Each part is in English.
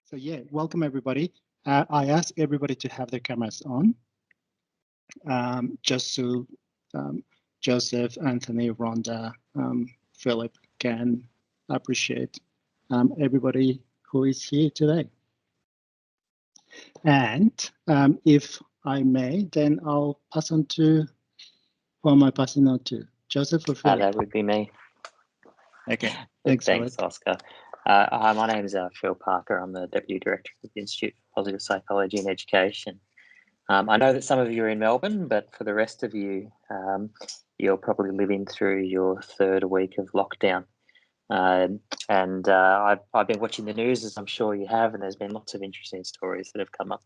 So yeah, welcome everybody. I ask everybody to have their cameras on, just so Joseph, Anthony, Rhonda, Philip can appreciate everybody who is here today. And if I may, then I'll pass on to, who am I passing on to? Joseph or Philip? That would be me. Okay, thanks Philip. Oscar. Hi, my name is Phil Parker. I'm the Deputy Director of the Institute for Positive Psychology and Education. I know that some of you are in Melbourne, but for the rest of you, you're probably living through your third week of lockdown. I've been watching the news, as I'm sure you have, and there's been lots of interesting stories that have come up.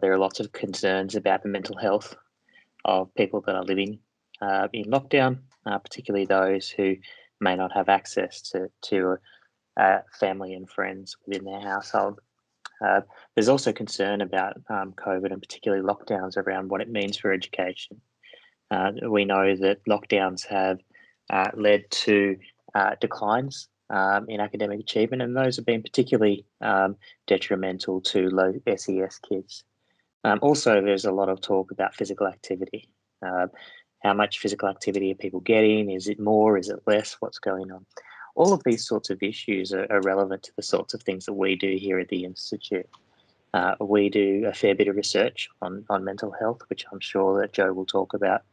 There are lots of concerns about the mental health of people that are living in lockdown, particularly those who may not have access to family and friends within their household. There's also concern about COVID and particularly lockdowns around what it means for education. We know that lockdowns have led to declines in academic achievement, and those have been particularly detrimental to low SES kids. Also, there's a lot of talk about physical activity. How much physical activity are people getting? Is it more? Is it less? What's going on? All of these sorts of issues are relevant to the sorts of things that we do here at the Institute. We do a fair bit of research on mental health, which I'm sure that Joe will talk about.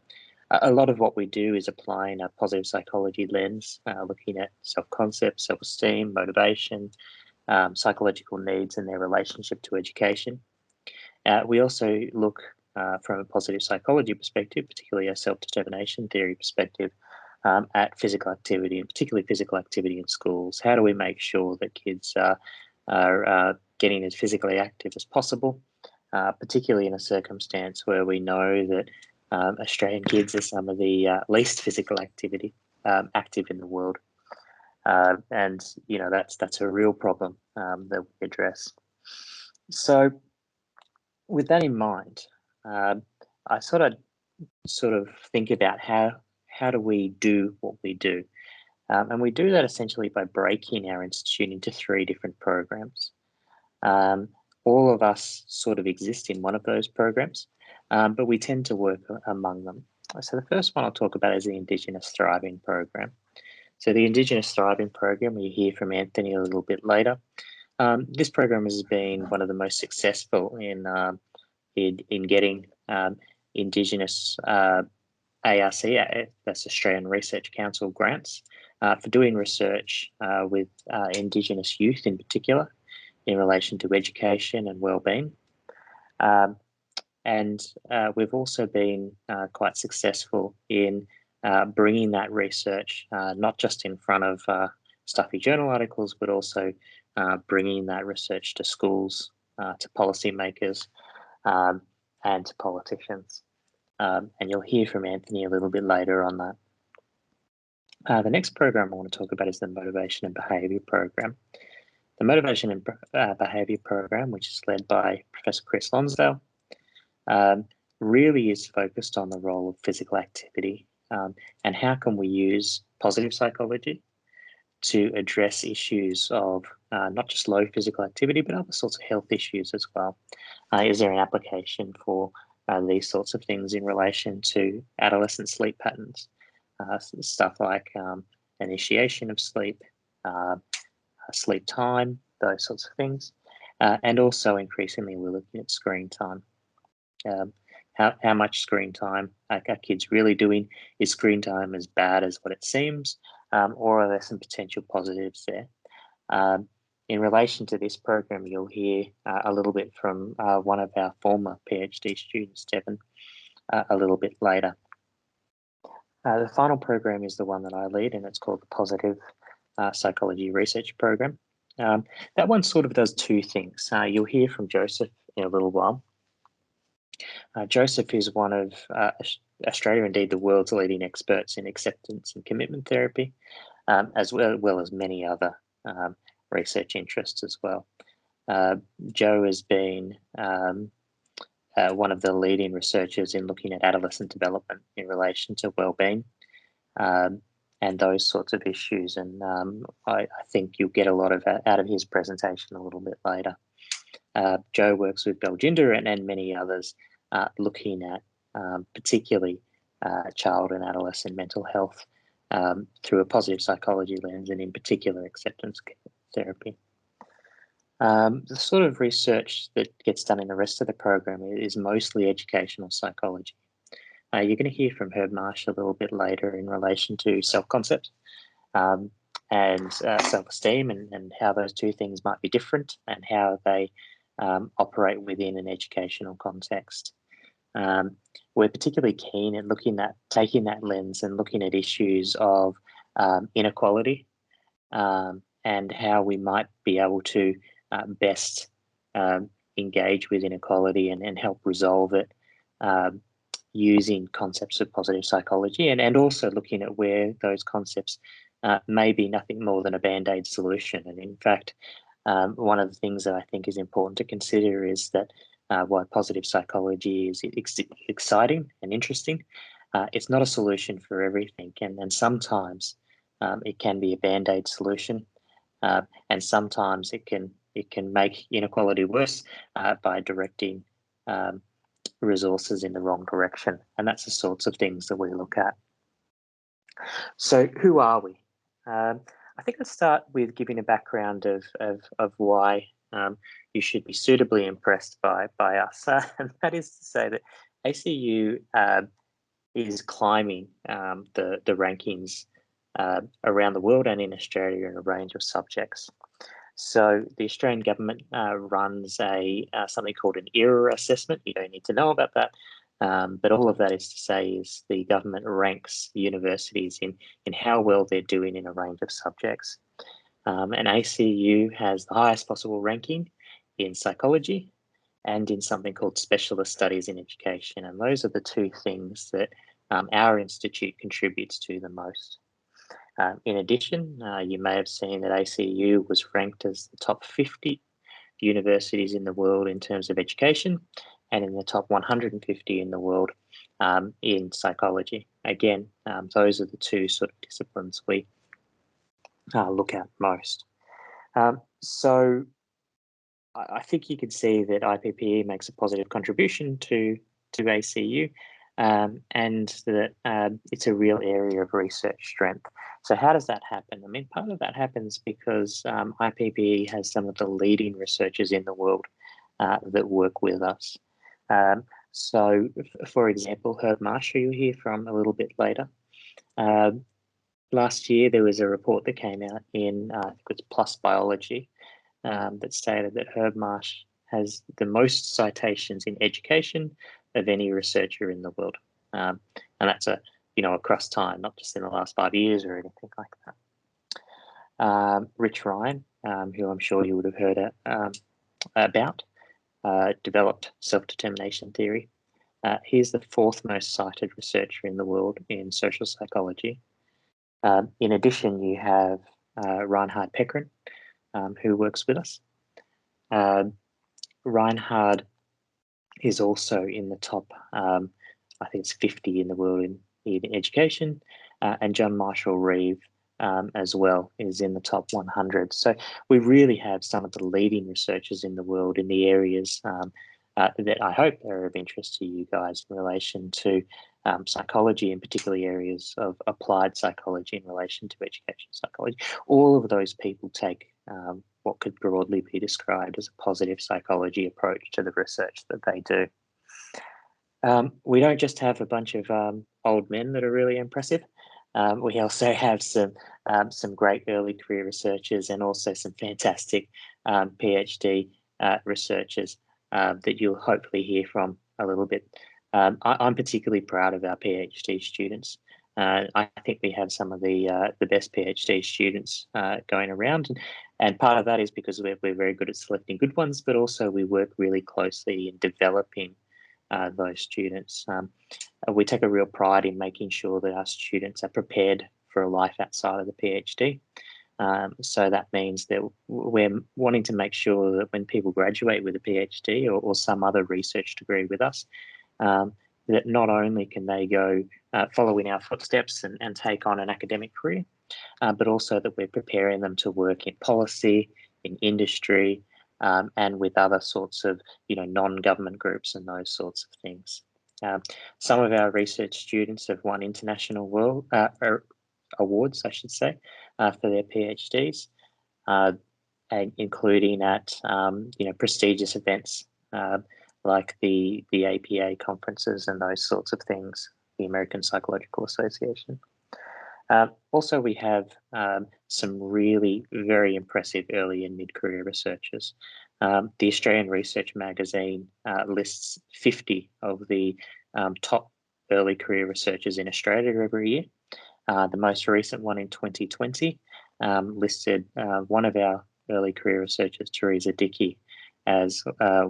A lot of what we do is applying a positive psychology lens, looking at self-concept, self-esteem, motivation, psychological needs and their relationship to education. We also look from a positive psychology perspective, particularly a self-determination theory perspective, at physical activity, and particularly physical activity in schools. How do we make sure that kids are getting as physically active as possible, particularly in a circumstance where we know that Australian kids are some of the least physical activity active in the world, and you know that's a real problem that we address. So, with that in mind, I sort of think about how do we do what we do, and we do that essentially by breaking our institute into 3 different programs. All of us sort of exist in one of those programs, but we tend to work among them. So the first one I'll talk about is the Indigenous Thriving Program. So the Indigenous Thriving Program, you hear from Anthony a little bit later. This program has been one of the most successful in getting Indigenous ARC, that's Australian Research Council grants, for doing research with Indigenous youth in particular in relation to education and wellbeing. And we've also been quite successful in bringing that research not just in front of stuffy journal articles, but also bringing that research to schools, to policymakers, and to politicians. And you'll hear from Anthony a little bit later on that. The next program I want to talk about is the Motivation and Behaviour program. The Motivation and Behaviour program, which is led by Professor Chris Lonsdale, really is focused on the role of physical activity and how can we use positive psychology to address issues of not just low physical activity, but other sorts of health issues as well. Is there an application for these sorts of things in relation to adolescent sleep patterns? Stuff like initiation of sleep, sleep time, those sorts of things. And also increasingly we're looking at screen time. How much screen time are kids really doing? Is screen time as bad as what it seems? Or are there some potential positives there? In relation to this program, you'll hear a little bit from one of our former PhD students, Devan, a little bit later. The final program is the one that I lead, and it's called the Positive Psychology Research Program. That one sort of does 2 things. You'll hear from Joseph in a little while. Joseph is one of Australia, indeed the world's leading experts in acceptance and commitment therapy, as well as many other research interests as well. Joe has been one of the leading researchers in looking at adolescent development in relation to wellbeing. and those sorts of issues. And I think you'll get a lot of out of his presentation a little bit later. Joe works with Belginder and many others looking at particularly child and adolescent mental health through a positive psychology lens, and in particular acceptance therapy. The sort of research that gets done in the rest of the program is mostly educational psychology. You're going to hear from Herb Marsh a little bit later in relation to self-concept and self-esteem, and how those two things might be different and how they operate within an educational context. We're particularly keen at looking at taking that lens and looking at issues of inequality and how we might be able to best engage with inequality and help resolve it using concepts of positive psychology, and also looking at where those concepts may be nothing more than a band-aid solution. And in fact, one of the things that I think is important to consider is that while positive psychology is exciting and interesting, it's not a solution for everything, and sometimes it can be a band-aid solution, and sometimes it can make inequality worse by directing resources in the wrong direction, and that's the sorts of things that we look at. So, who are we? I think I'll start with giving a background of why you should be suitably impressed by us, and that is to say that ACU is climbing the rankings around the world and in Australia in a range of subjects. So the Australian government runs something called an ERA assessment. You don't need to know about that, but all of that is to say is the government ranks universities in how well they're doing in a range of subjects. And ACU has the highest possible ranking in psychology and in something called specialist studies in education. And those are the two things that our institute contributes to the most. In addition, you may have seen that ACU was ranked as the top 50 universities in the world in terms of education, and in the top 150 in the world in psychology. Again, those are the two sort of disciplines we look at most. So I think you can see that IPPE makes a positive contribution to ACU, and that it's a real area of research strength. So how does that happen? I mean, part of that happens because IPPE has some of the leading researchers in the world that work with us. So, for example, Herb Marsh, who you'll hear from a little bit later, last year there was a report that came out in, I think it's PLOS Biology, that stated that Herb Marsh has the most citations in education of any researcher in the world. And that's across time, not just in the last 5 years or anything like that. Rich Ryan, who I'm sure you would have heard about, developed self-determination theory. He's the fourth most cited researcher in the world in social psychology. In addition, you have Reinhard Peckrin, who works with us. Reinhard is also in the top, I think it's 50 in the world in education, and John Marshall Reeve as well is in the top 100. So we really have some of the leading researchers in the world in the areas that I hope are of interest to you guys in relation to psychology, and particularly areas of applied psychology in relation to education psychology. All of those people take what could broadly be described as a positive psychology approach to the research that they do. We don't just have a bunch of old men that are really impressive. We also have some great early career researchers, and also some fantastic PhD researchers that you'll hopefully hear from a little bit. I'm particularly proud of our PhD students. I think we have some of the best PhD students going around, and part of that is because we're very good at selecting good ones, but also we work really closely in developing those students. We take a real pride in making sure that our students are prepared for a life outside of the PhD. So that means that we're wanting to make sure that when people graduate with a PhD or some other research degree with us, that not only can they go follow in our footsteps and take on an academic career, but also that we're preparing them to work in policy, in industry, and with other sorts of, non-government groups and those sorts of things. Some of our research students have won international awards, I should say, for their PhDs, and including at prestigious events like the APA conferences and those sorts of things, the American Psychological Association. Also, we have some really very impressive early and mid-career researchers. The Australian Research Magazine lists 50 of the top early career researchers in Australia every year. The most recent one in 2020 listed one of our early career researchers, Teresa Dickey, as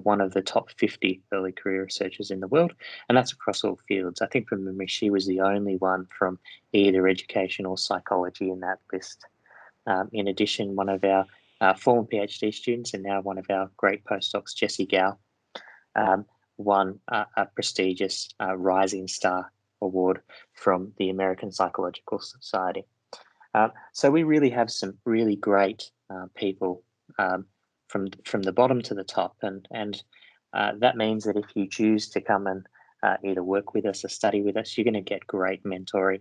one of the top 50 early career researchers in the world, and that's across all fields. I think from memory, she was the only one from either education or psychology in that list. In addition, one of our former PhD students and now one of our great postdocs, Jessie Gow, won a prestigious Rising Star Award from the American Psychological Society. So we really have some really great people from the bottom to the top, and that means that if you choose to come and either work with us or study with us, you're going to get great mentoring.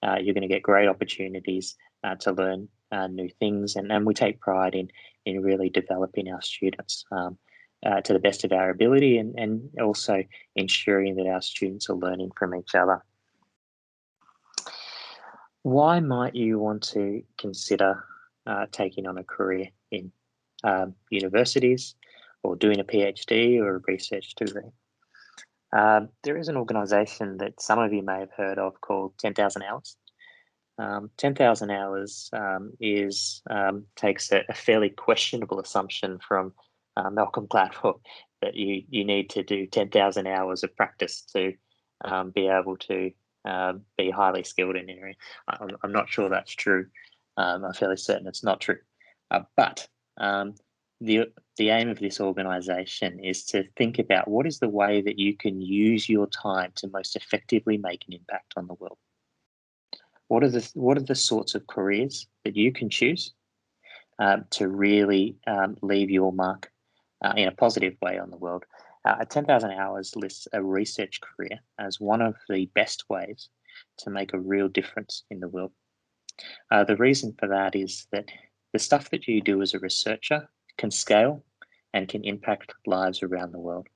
You're going to get great opportunities to learn new things, and we take pride in really developing our students to the best of our ability, and also ensuring that our students are learning from each other. Why might you want to consider taking on a career in universities or doing a PhD or a research degree? There is an organisation that some of you may have heard of called 10,000 Hours. 10,000 Hours takes a fairly questionable assumption from Malcolm Gladwell that you need to do 10,000 hours of practice to be able to be highly skilled in an area. I'm not sure that's true. I'm fairly certain it's not true. But the aim of this organisation is to think about what is the way that you can use your time to most effectively make an impact on the world. What are the sorts of careers that you can choose to really leave your mark in a positive way on the world? 10,000 Hours lists a research career as one of the best ways to make a real difference in the world. The reason for that is that the stuff that you do as a researcher can scale and can impact lives around the world.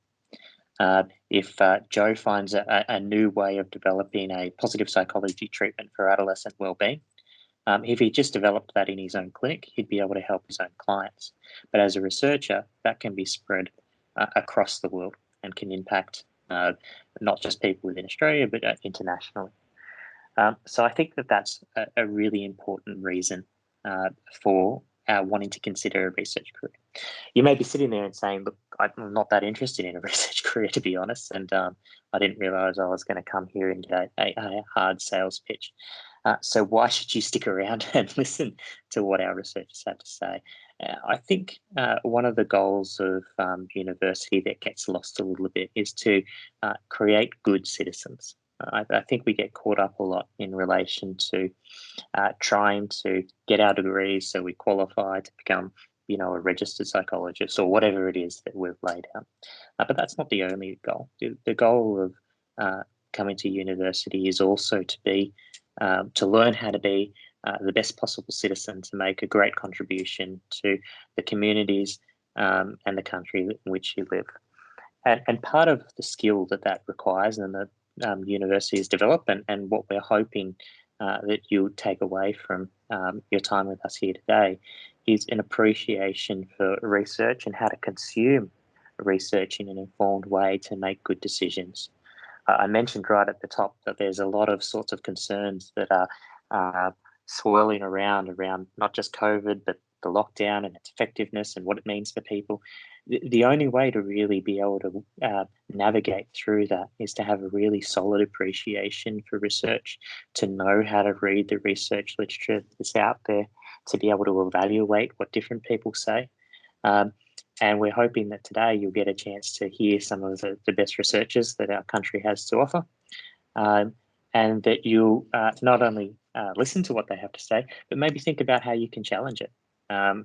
If Joe finds a new way of developing a positive psychology treatment for adolescent wellbeing, if he just developed that in his own clinic, he'd be able to help his own clients. But as a researcher, that can be spread across the world and can impact not just people within Australia, but internationally. So I think that that's a really important reason for wanting to consider a research career. You may be sitting there and saying, look, I'm not that interested in a research career, to be honest, and I didn't realise I was going to come here and get a hard sales pitch. So why should you stick around and listen to what our researchers have to say? I think one of the goals of university that gets lost a little bit is to create good citizens. I think we get caught up a lot in relation to trying to get our degrees so we qualify to become, a registered psychologist or whatever it is that we've laid out. But that's not the only goal. The goal of coming to university is also to learn how to be the best possible citizen, to make a great contribution to the communities and the country in which you live. And part of the skill that requires and that universities develop, and what we're hoping that you'll take away from your time with us here today, is an appreciation for research and how to consume research in an informed way to make good decisions. I mentioned right at the top that there's a lot of sorts of concerns that are swirling around not just COVID, but the lockdown and its effectiveness and what it means for people. The only way to really be able to navigate through that is to have a really solid appreciation for research, to know how to read the research literature that's out there, to be able to evaluate what different people say. And we're hoping that today you'll get a chance to hear some of the best researchers that our country has to offer, and that you'll not only listen to what they have to say, but maybe think about how you can challenge it.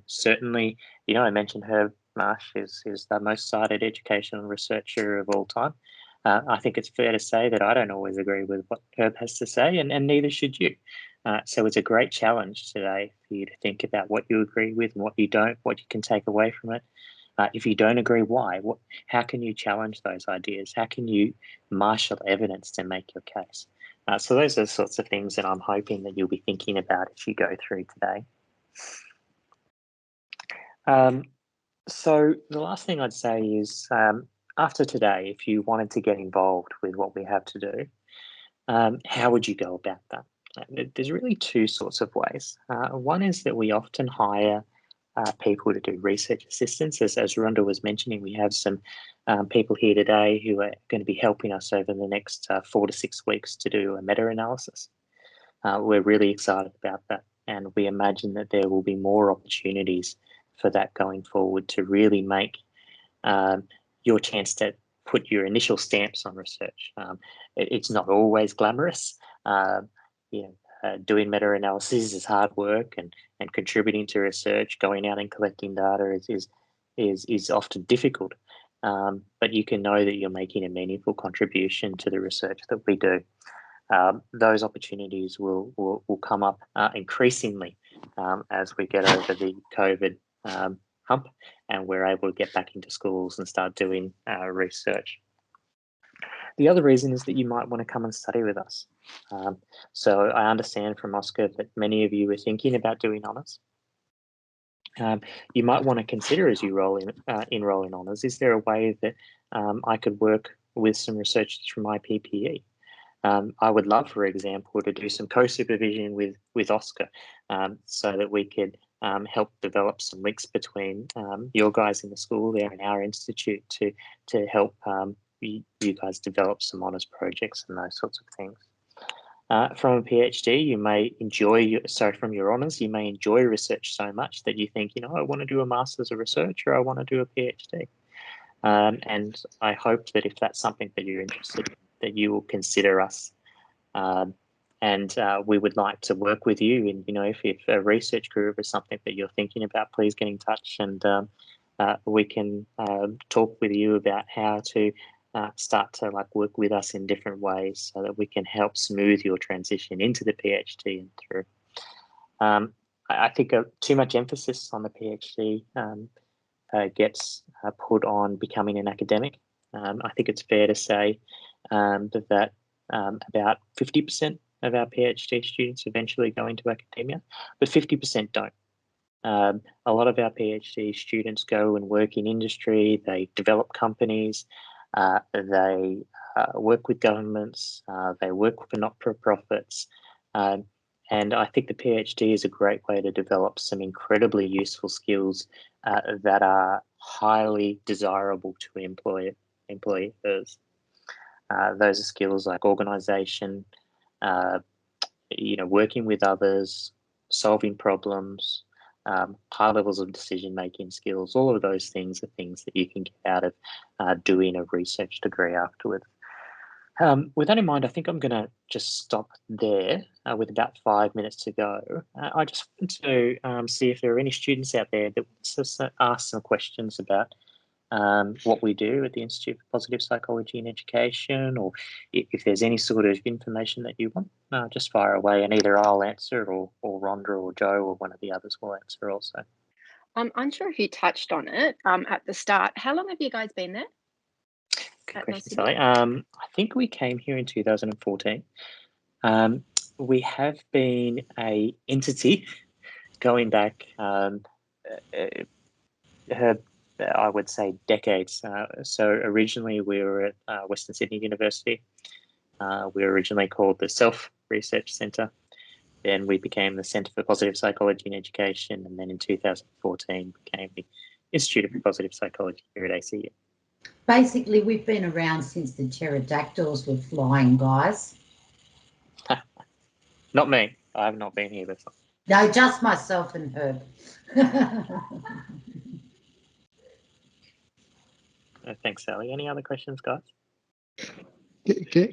Certainly, I mentioned Herb Marsh is the most cited educational researcher of all time. I think it's fair to say that I don't always agree with what Herb has to say, and neither should you. So it's a great challenge today for you to think about what you agree with and what you don't, what you can take away from it. If you don't agree, why? How can you challenge those ideas? How can you marshal evidence to make your case? So those are the sorts of things that I'm hoping that you'll be thinking about as you go through today. So the last thing I'd say is, after today, if you wanted to get involved with what we have to do, how would you go about that? There's really two sorts of ways. One is that we often hire people to do research assistance. As Rhonda was mentioning, we have some people here today who are going to be helping us over the next 4 to 6 weeks to do a meta-analysis. We're really excited about that, and we imagine that there will be more opportunities for that going forward to really make your chance to put your initial stamps on research. It's not always glamorous. Doing meta-analysis is hard work, and contributing to research, going out and collecting data is often difficult. But you can know that you're making a meaningful contribution to the research that we do. Those opportunities will come up increasingly as we get over the COVID hump, and we're able to get back into schools and start doing research. The other reason is that you might want to come and study with us. So I understand from Oscar that many of you are thinking about doing honours. You might want to consider, as you enroll in honours, is there a way that I could work with some researchers from IPPE? I would love, for example, to do some co-supervision with Oscar, so that we could help develop some links between your guys in the school there and our institute to help you guys develop some honours projects and those sorts of things. From a PhD, you may enjoy, from your honours, you may enjoy research so much that you think, I want to do a Master's of Research, or I want to do a PhD. And I hope that if that's something that you're interested in, that you will consider us. And we would like to work with you. And, if a research group is something that you're thinking about, please get in touch, and we can talk with you about how to start to work with us in different ways so that we can help smooth your transition into the PhD and through. I think too much emphasis on the PhD gets put on becoming an academic. I think it's fair to say that about 50% of our PhD students eventually go into academia, but 50% don't. A lot of our PhD students go and work in industry, they develop companies, they work with governments, they work for not-for-profits, and I think the PhD is a great way to develop some incredibly useful skills that are highly desirable to employers. Those are skills like organisation, working with others, solving problems, high levels of decision-making skills. All of those things are things that you can get out of doing a research degree afterwards. With that in mind, I think I'm going to just stop there with about 5 minutes to go. I just want to see if there are any students out there that want to ask some questions about what we do at the Institute for Positive Psychology and Education, or if there's any sort of information that you want, just fire away, and either I'll answer or Rhonda or Joe or one of the others will answer also. I'm unsure if you touched on it at the start. How long have you guys been there? Good question, Sally. I think we came here in 2014. We have been an entity going back, I would say, decades. So originally we were at Western Sydney University. We were originally called the Self Research Centre. Then we became the Centre for Positive Psychology and Education, and then in 2014 became the Institute for Positive Psychology here at ACU. Basically, we've been around since the pterodactyls were flying, guys. Not me. I have not been here before. No, just myself and Herb. Thanks, Sally. Any other questions, guys?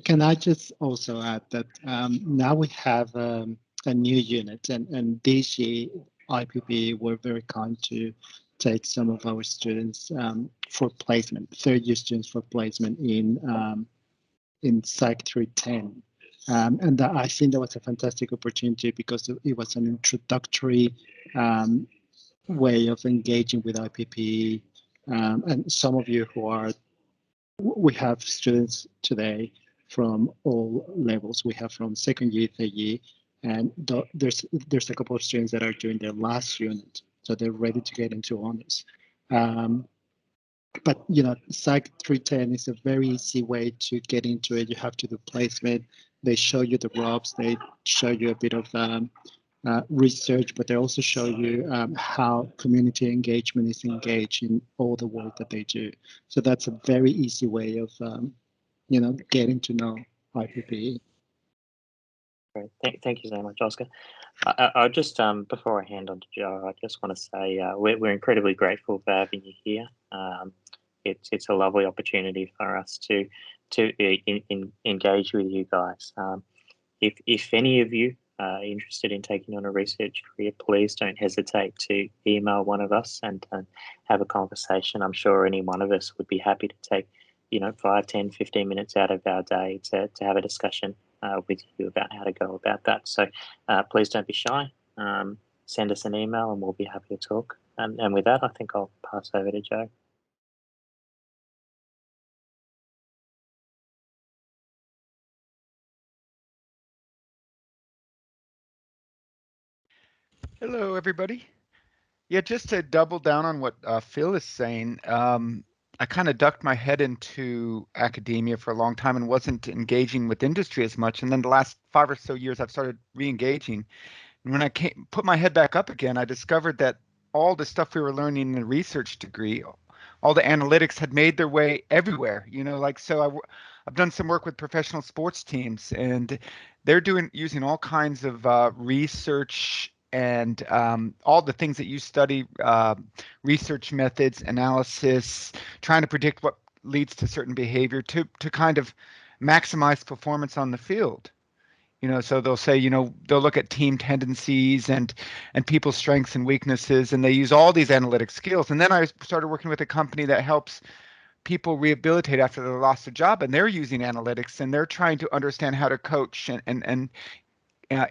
Can I just also add that now we have a new unit, and this year IPPE were very kind to take some of our students for placement, third-year students for placement in Psych 310. And I think that was a fantastic opportunity because it was an introductory way of engaging with IPPE. And some of you we have students today from all levels. We have from second year, third year, and there's a couple of students that are doing their last unit, so they're ready to get into honors. But Psych 310 is a very easy way to get into it. You have to do placement. They show you the ropes. They show you a bit of research, but they also show you how community engagement is engaged in all the work that they do. So that's a very easy way of, getting to know IPPE. Great. Thank you so much, Oscar. I just, before I hand on to Joe, I just want to say we're incredibly grateful for having you here. It's a lovely opportunity for us to engage with you guys. If any of you are interested in taking on a research career, please don't hesitate to email one of us and have a conversation. I'm sure any one of us would be happy to take 5, 10, 15 minutes out of our day to have a discussion with you about how to go about that. So please don't be shy. Send us an email and we'll be happy to talk. And with that, I think I'll pass over to Joe. Hello, everybody. Yeah, just to double down on what Phil is saying, I kind of ducked my head into academia for a long time and wasn't engaging with industry as much. And then the last 5 or so years, I've started re-engaging. And when I put my head back up again, I discovered that all the stuff we were learning in the research degree, all the analytics had made their way everywhere. So I've done some work with professional sports teams, and they're using all kinds of research and all the things that you study, research methods, analysis, trying to predict what leads to certain behavior to kind of maximize performance on the field. So they'll say, they'll look at team tendencies and people's strengths and weaknesses, and they use all these analytic skills. And then I started working with a company that helps people rehabilitate after they lost their job, and they're using analytics, and they're trying to understand how to coach and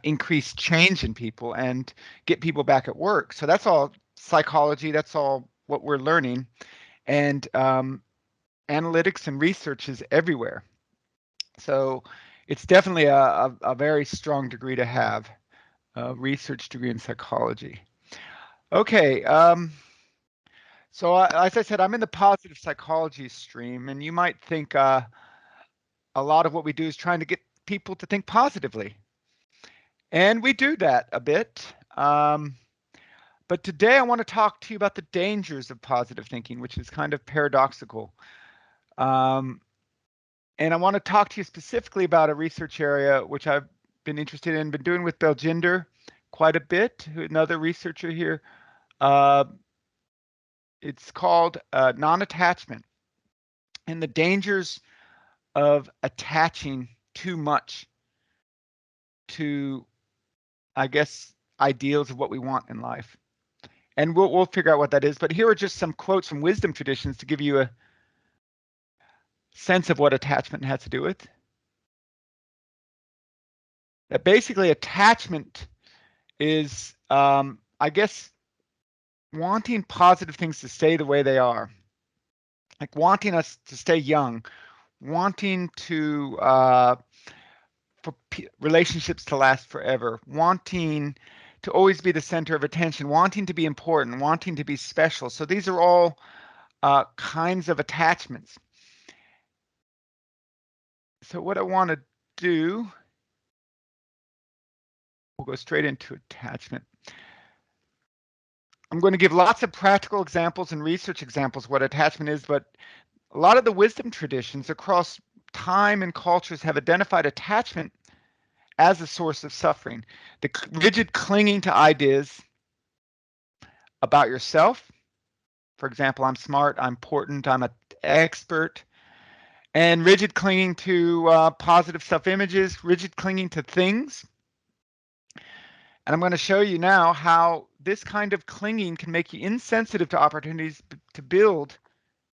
increase change in people and get people back at work. So that's all psychology. That's all what we're learning. And analytics and research is everywhere. So it's definitely a very strong degree to have, a research degree in psychology. Okay. So as I said, I'm in the positive psychology stream, and you might think a lot of what we do is trying to get people to think positively. And we do that a bit. But today I want to talk to you about the dangers of positive thinking, which is kind of paradoxical. And I want to talk to you specifically about a research area which I've been interested in, been doing with Belginder quite a bit, another researcher here. It's called nonattachment and the dangers of attaching too much to, I guess, ideals of what we want in life. And we'll figure out what that is. But here are just some quotes from wisdom traditions to give you a sense of what attachment has to do with. That basically attachment is, I guess, wanting positive things to stay the way they are. Like wanting us to stay young, wanting to for relationships to last forever, wanting to always be the center of attention, wanting to be important, wanting to be special. So these are all kinds of attachments. So what I want to do, we'll go straight into attachment. I'm going to give lots of practical examples and research examples of what attachment is, but a lot of the wisdom traditions across time and cultures have identified attachment as a source of suffering. The rigid clinging to ideas about yourself. For example, I'm smart, I'm important, I'm expert, and rigid clinging to positive self-images, rigid clinging to things. And I'm going to show you now how this kind of clinging can make you insensitive to opportunities to build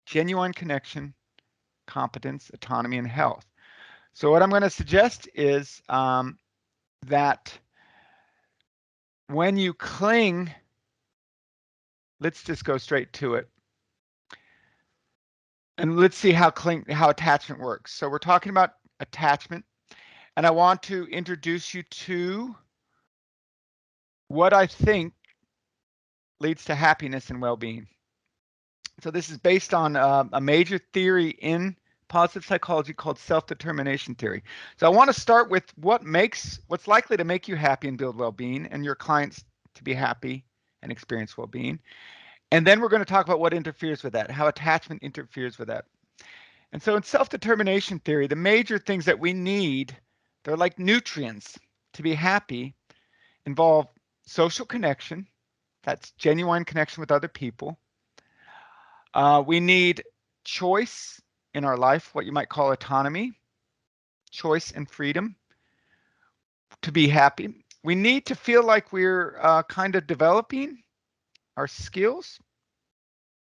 genuine connection, competence, autonomy, and health. So what I'm going to suggest is that when you cling, let's just go straight to it. And let's see how attachment works. So we're talking about attachment, and I want to introduce you to what I think leads to happiness and well-being. So this is based on a major theory in positive psychology called self-determination theory. So I want to start with what's likely to make you happy and build well-being, and your clients to be happy and experience well-being. And then we're going to talk about what interferes with that, how attachment interferes with that. And so in self-determination theory, the major things that we need, they're like nutrients to be happy, involve social connection, that's genuine connection with other people. We need choice in our life, what you might call autonomy, choice and freedom to be happy. We need to feel like we're kind of developing our skills.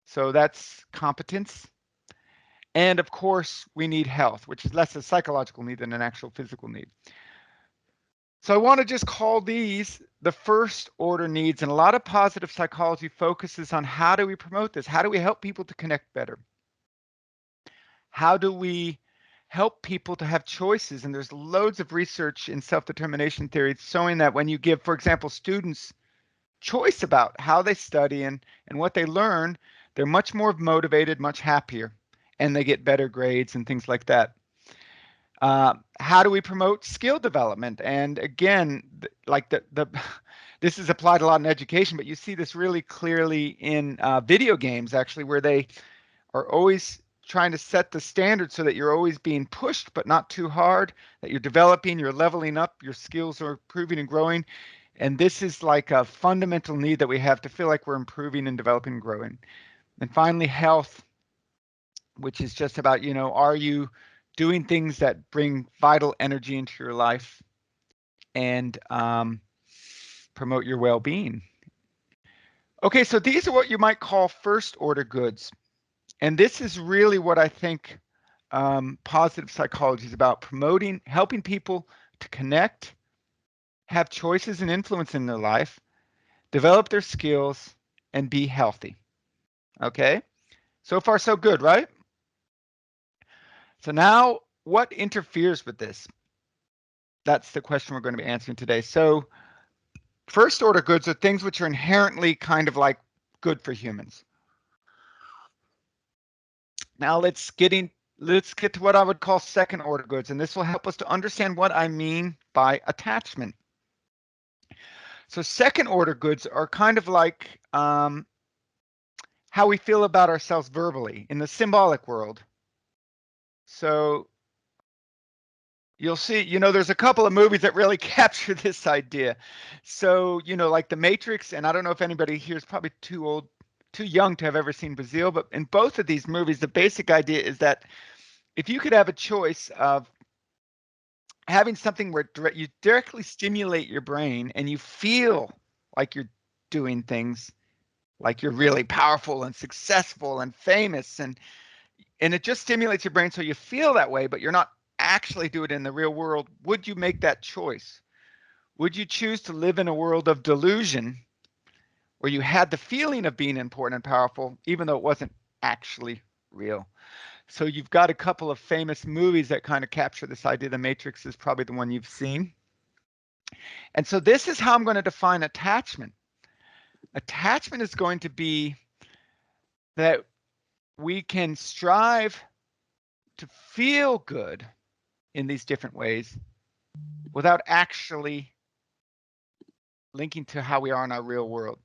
So that's competence. And of course, we need health, which is less a psychological need than an actual physical need. So I want to just call these the first order needs. And a lot of positive psychology focuses on how do we promote this? How do we help people to connect better? How do we help people to have choices? And there's loads of research in self-determination theory showing that when you give, for example, students choice about how they study and what they learn, they're much more motivated, much happier, and they get better grades and things like that. How do we promote skill development? And again, like this is applied a lot in education, but you see this really clearly in video games, actually, where they are always trying to set the standard so that you're always being pushed, but not too hard, that you're developing, you're leveling up, your skills are improving and growing. And this is like a fundamental need that we have to feel like we're improving and developing and growing. And finally, health, which is just about, are you doing things that bring vital energy into your life and promote your well-being? Okay, so these are what you might call first order goods. And this is really what I think positive psychology is about: promoting, helping people to connect, have choices and influence in their life, develop their skills, and be healthy. Okay, so far so good, right? So now, what interferes with this? That's the question we're going to be answering today. So first order goods are things which are inherently kind of like good for humans. Now let's get to what I would call second order goods, and this will help us to understand what I mean by attachment. So second order goods are kind of like how we feel about ourselves verbally in the symbolic world. So you'll see, there's a couple of movies that really capture this idea. So, like The Matrix, and I don't know if anybody here is probably too young to have ever seen Brazil, but in both of these movies, the basic idea is that if you could have a choice of having something where you directly stimulate your brain and you feel like you're doing things, like you're really powerful and successful and famous, and it just stimulates your brain so you feel that way, but you're not actually do it in the real world, would you make that choice? Would you choose to live in a world of delusion where you had the feeling of being important and powerful, even though it wasn't actually real? So you've got a couple of famous movies that kind of capture this idea. The Matrix is probably the one you've seen. And so this is how I'm going to define attachment. Attachment is going to be that we can strive to feel good in these different ways without actually linking to how we are in our real world.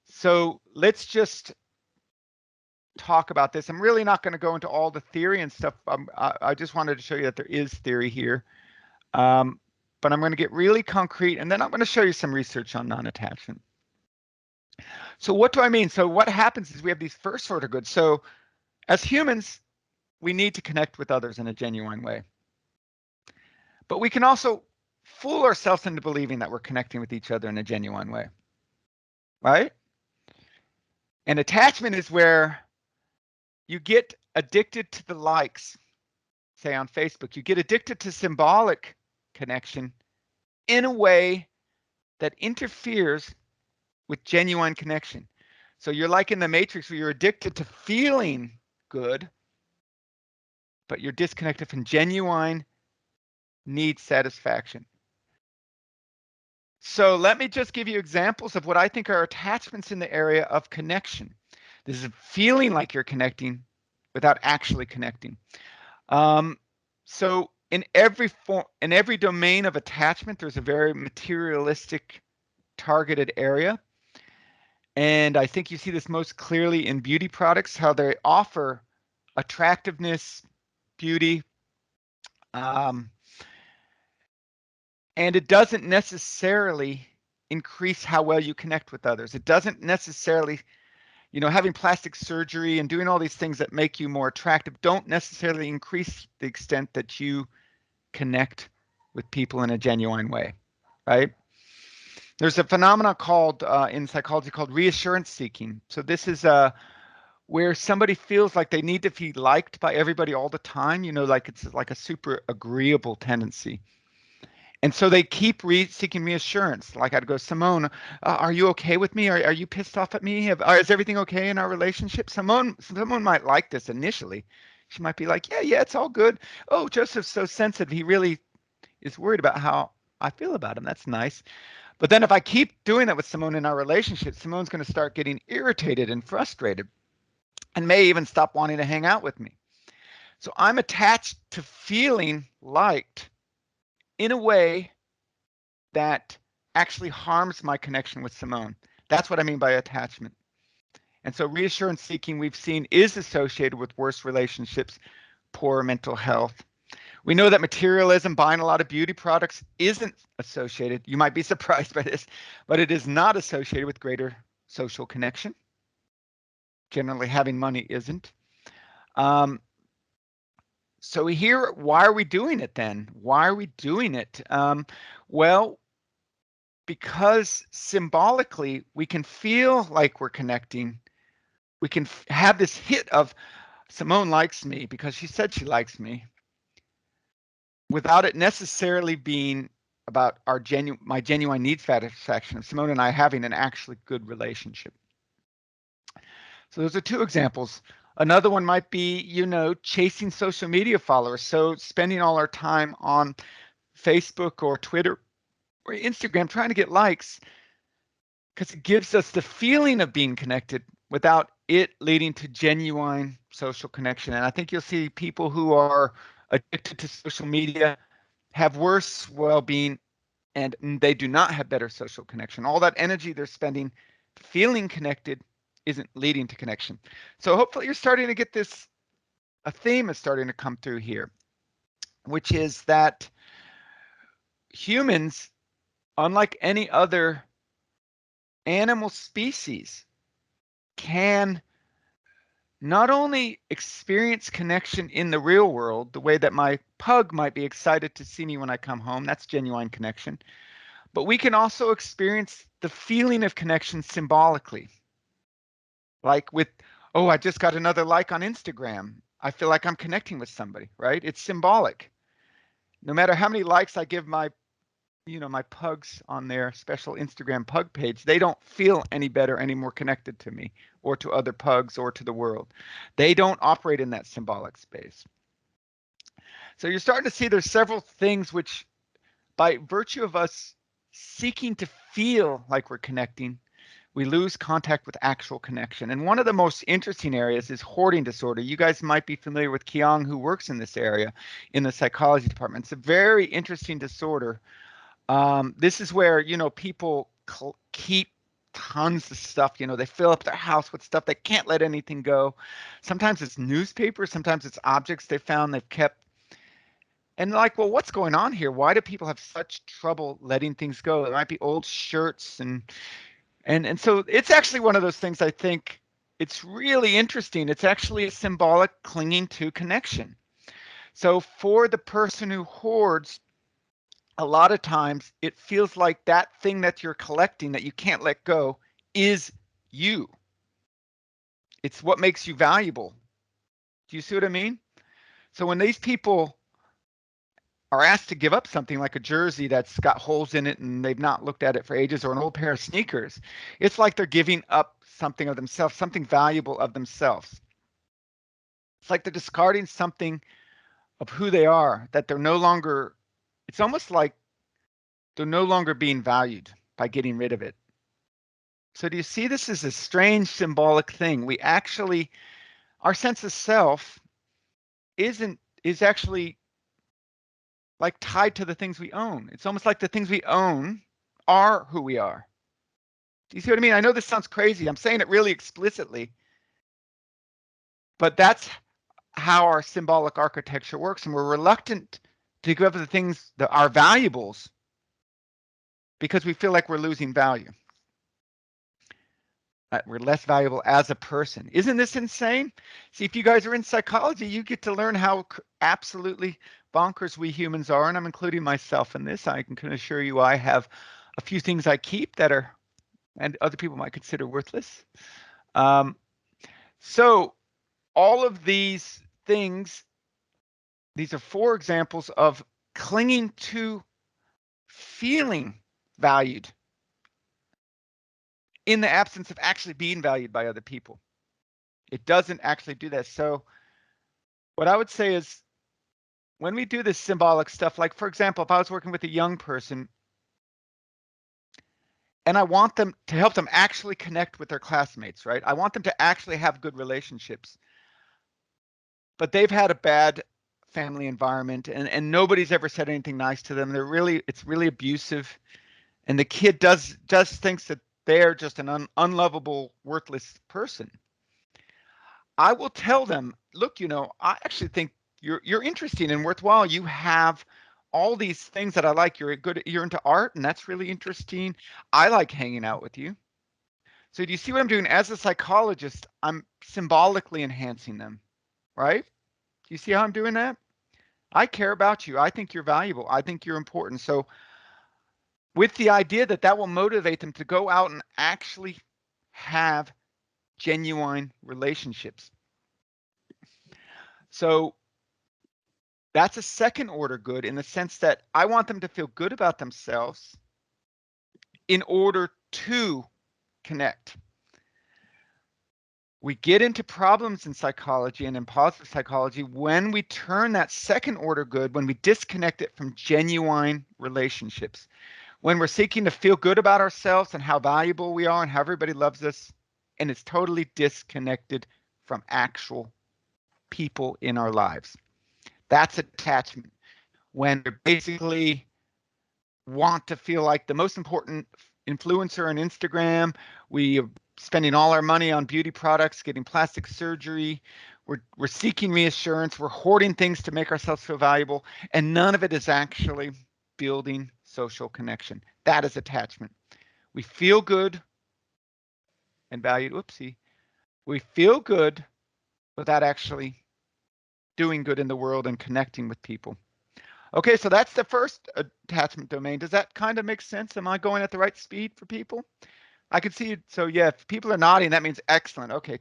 So let's just talk about this. I'm really not going to go into all the theory and stuff. I just wanted to show you that there is theory here. But I'm going to get really concrete, and then I'm going to show you some research on non-attachment. So what do I mean? So what happens is we have these first order goods. So As humans, we need to connect with others in a genuine way. But we can also fool ourselves into believing that we're connecting with each other in a genuine way, right? And attachment is where you get addicted to the likes, say on Facebook. You get addicted to symbolic connection in a way that interferes with genuine connection. So you're like in the Matrix where you're addicted to feeling good, but you're disconnected from genuine need satisfaction. So let me just give you examples of what I think are attachments in the area of connection. This is feeling like you're connecting without actually connecting. So in every domain of attachment, there's a very materialistic targeted area. And I think you see this most clearly in beauty products, how they offer attractiveness, beauty, and it doesn't necessarily increase how well you connect with others. It doesn't necessarily, having plastic surgery and doing all these things that make you more attractive don't necessarily increase the extent that you connect with people in a genuine way, right? There's a phenomenon called in psychology called reassurance seeking. So this is where somebody feels like they need to be liked by everybody all the time, like it's like a super agreeable tendency. And so they keep seeking reassurance. Like I'd go, Simone, are you okay with me? Are you pissed off at me? Is everything okay in our relationship? Someone might like this initially. She might be like, yeah, it's all good. Oh, Joseph's so sensitive. He really is worried about how I feel about him. That's nice. But then if I keep doing that with Simone in our relationship, Simone's going to start getting irritated and frustrated and may even stop wanting to hang out with me. So I'm attached to feeling liked in a way that actually harms my connection with Simone. That's what I mean by attachment. And so reassurance seeking, we've seen, is associated with worse relationships, poor mental health. We know that materialism, buying a lot of beauty products, isn't associated. You might be surprised by this, but it is not associated with greater social connection. Generally, having money isn't. So here, why are we doing it then? Why are we doing it? Well, because symbolically, we can feel like we're connecting. We can have this hit of Simone likes me because she said she likes me, without it necessarily being about my genuine need satisfaction of Simone and I having an actually good relationship. So those are two examples. Another one might be, chasing social media followers. So spending all our time on Facebook or Twitter or Instagram trying to get likes, because it gives us the feeling of being connected without it leading to genuine social connection. And I think you'll see people who are addicted to social media have worse well-being, and they do not have better social connection. All that energy they're spending feeling connected isn't leading to connection. So hopefully you're starting to get this, a theme is starting to come through here, which is that humans, unlike any other animal species, can not only experience connection in the real world, the way that my pug might be excited to see me when I come home, that's genuine connection, but we can also experience the feeling of connection symbolically. Like with, oh, I just got another like on Instagram. I feel like I'm connecting with somebody, right? It's symbolic. No matter how many likes I give my pugs on their special Instagram pug page, they don't feel any better, any more connected to me or to other pugs or to the world. They don't operate in that symbolic space. So you're starting to see there's several things which, by virtue of us seeking to feel like we're connecting, we lose contact with actual connection. And one of the most interesting areas is hoarding disorder. You guys might be familiar with Kiang, who works in this area in the psychology department. It's a very interesting disorder. This is where, people keep tons of stuff. They fill up their house with stuff. They can't let anything go. Sometimes it's newspapers. Sometimes it's objects they found they've kept. And like, well, what's going on here? Why do people have such trouble letting things go? It might be old shirts and so it's actually one of those things I think it's really interesting. It's actually a symbolic clinging to connection. So for the person who hoards, a lot of times it feels like that thing that you're collecting that you can't let go is you. It's what makes you valuable. Do you see what I mean? So when these people are asked to give up something like a jersey that's got holes in it and they've not looked at it for ages, or an old pair of sneakers, it's like they're giving up something of themselves, something valuable of themselves. It's like they're discarding something of who they are, that they're no longer, it's almost like they're no longer being valued by getting rid of it. So do you see, this is a strange symbolic thing. We actually, our sense of self is actually like tied to the things we own. It's almost like the things we own are who we are. Do you see what I mean? I know this sounds crazy. I'm saying it really explicitly, but that's how our symbolic architecture works. And we're reluctant to give up the things that are valuables because we feel like we're losing value. We're less valuable as a person. Isn't this insane? See, if you guys are in psychology, you get to learn how absolutely bonkers we humans are, and I'm including myself in this. I can assure you I have a few things I keep that are, and other people might consider worthless. So all of these things, these are 4 examples of clinging to feeling valued in the absence of actually being valued by other people. It doesn't actually do that. So what I would say is, when we do this symbolic stuff, like for example, if I was working with a young person and I want them to help them actually connect with their classmates, right? I want them to actually have good relationships, but they've had a bad family environment and nobody's ever said anything nice to them. It's really abusive. And the kid just thinks that they're just an unlovable, worthless person. I will tell them, look, I actually think you're interesting and worthwhile. You have all these things that I like. You're into art, and that's really interesting. I like hanging out with you. So do you see what I'm doing? As a psychologist, I'm symbolically enhancing them, right? Do you see how I'm doing that? I care about you. I think you're valuable. I think you're important. So with the idea that will motivate them to go out and actually have genuine relationships. So that's a second order good, in the sense that I want them to feel good about themselves in order to connect. We get into problems in psychology and in positive psychology when we turn that second order good, when we disconnect it from genuine relationships. When we're seeking to feel good about ourselves and how valuable we are and how everybody loves us, and it's totally disconnected from actual people in our lives. That's attachment. When we basically want to feel like the most important influencer on Instagram, we are spending all our money on beauty products, getting plastic surgery, we're seeking reassurance, we're hoarding things to make ourselves feel valuable, and none of it is actually building social connection. That is attachment. We feel good and valued. Whoopsie. We feel good without actually doing good in the world and connecting with people. Okay, so that's the first attachment domain. Does that kind of make sense? Am I going at the right speed for people? I can see it. So yeah, if people are nodding, that means excellent. Okay,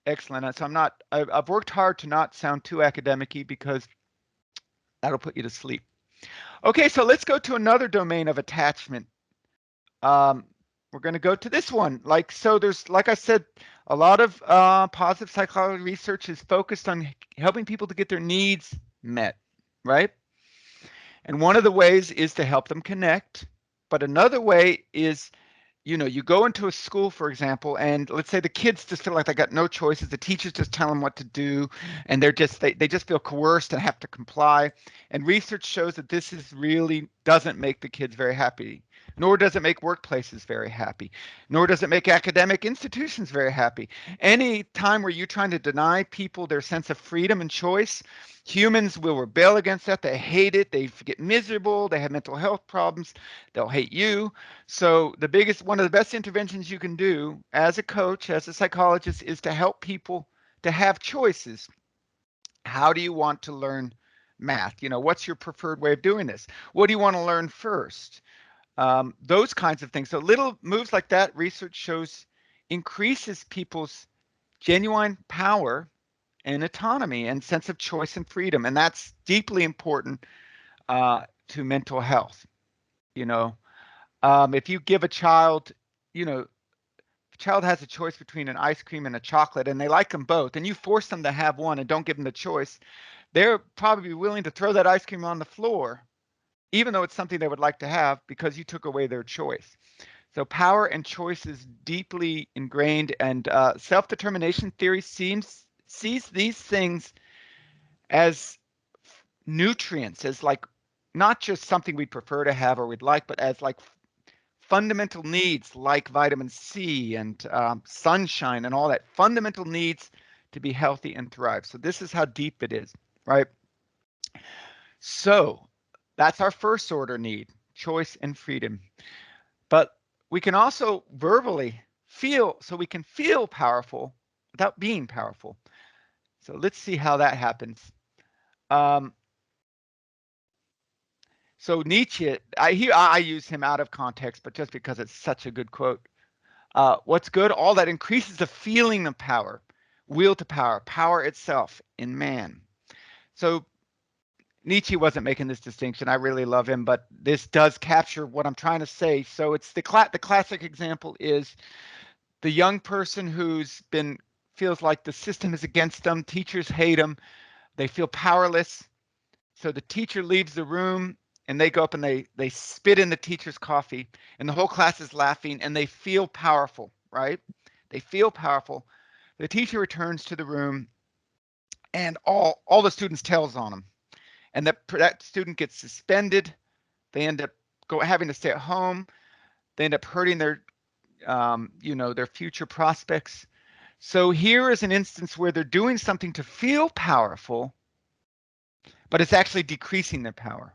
excellent. So I've worked hard to not sound too academic-y, because that'll put you to sleep. Okay, so let's go to another domain of attachment. We're going to go to this one. So there's, like I said, a lot of positive psychology research is focused on helping people to get their needs met, right? And one of the ways is to help them connect. But another way is, you go into a school, for example, and let's say the kids just feel like they got no choices. The teachers just tell them what to do, and they just feel coerced and have to comply. And research shows that this is really doesn't make the kids very happy, nor does it make workplaces very happy, nor does it make academic institutions very happy. Any time where you're trying to deny people their sense of freedom and choice, humans will rebel against that. They hate it. They get miserable. They have mental health problems. They'll hate you. So one of the best interventions you can do as a coach, as a psychologist, is to help people to have choices. How do you want to learn math? You know, what's your preferred way of doing this? What do you want to learn first? Those kinds of things. So little moves like that, research shows, increases people's genuine power and autonomy and sense of choice and freedom. And that's deeply important to mental health. You know, if you give a child, you know, if a child has a choice between an ice cream and a chocolate and they like them both, and you force them to have one and don't give them the choice, they're probably willing to throw that ice cream on the floor, even though it's something they would like to have, because you took away their choice. So power and choice is deeply ingrained, and self-determination theory sees these things as nutrients, as like not just something we'd prefer to have or we'd like, but as like fundamental needs like vitamin C and sunshine and all that, fundamental needs to be healthy and thrive. So this is how deep it is, right? So that's our first order need, choice and freedom. But we can also verbally feel, so we can feel powerful without being powerful. So let's see how that happens. So Nietzsche, I use him out of context, but just because it's such a good quote. What's good? All that increases the feeling of power, will to power, power itself in man. So Nietzsche wasn't making this distinction. I really love him, but this does capture what I'm trying to say. So it's the classic example is the young person who's feels like the system is against them. Teachers hate them. They feel powerless. So the teacher leaves the room and they go up and they spit in the teacher's coffee and the whole class is laughing and they feel powerful, right? They feel powerful. The teacher returns to the room and all the students tells on them. And that student gets suspended. They end up having to stay at home. They end up hurting their, their future prospects. So here is an instance where they're doing something to feel powerful, but it's actually decreasing their power.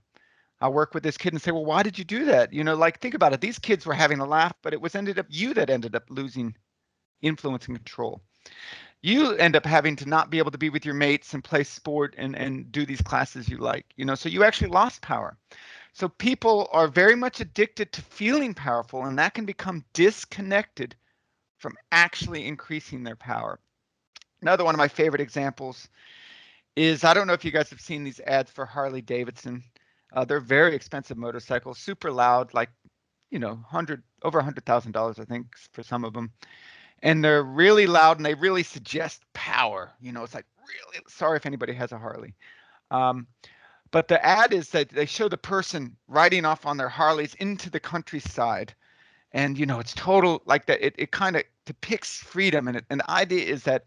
I'll work with this kid and say, well, why did you do that? You know, like, think about it. These kids were having a laugh, but it was you that ended up losing influence and control. You end up having to not be able to be with your mates and play sport and do these classes you like, you know, so you actually lost power. So people are very much addicted to feeling powerful, and that can become disconnected from actually increasing their power. Another one of my favorite examples is, I don't know if you guys have seen these ads for Harley Davidson. They're very expensive motorcycles, super loud, like, you know, over $100,000, I think, for some of them. And they're really loud and they really suggest power. You know, it's like, really, sorry if anybody has a Harley. But the ad is that they show the person riding off on their Harleys into the countryside. And, you know, it's total like that. It kind of depicts freedom. And the idea is that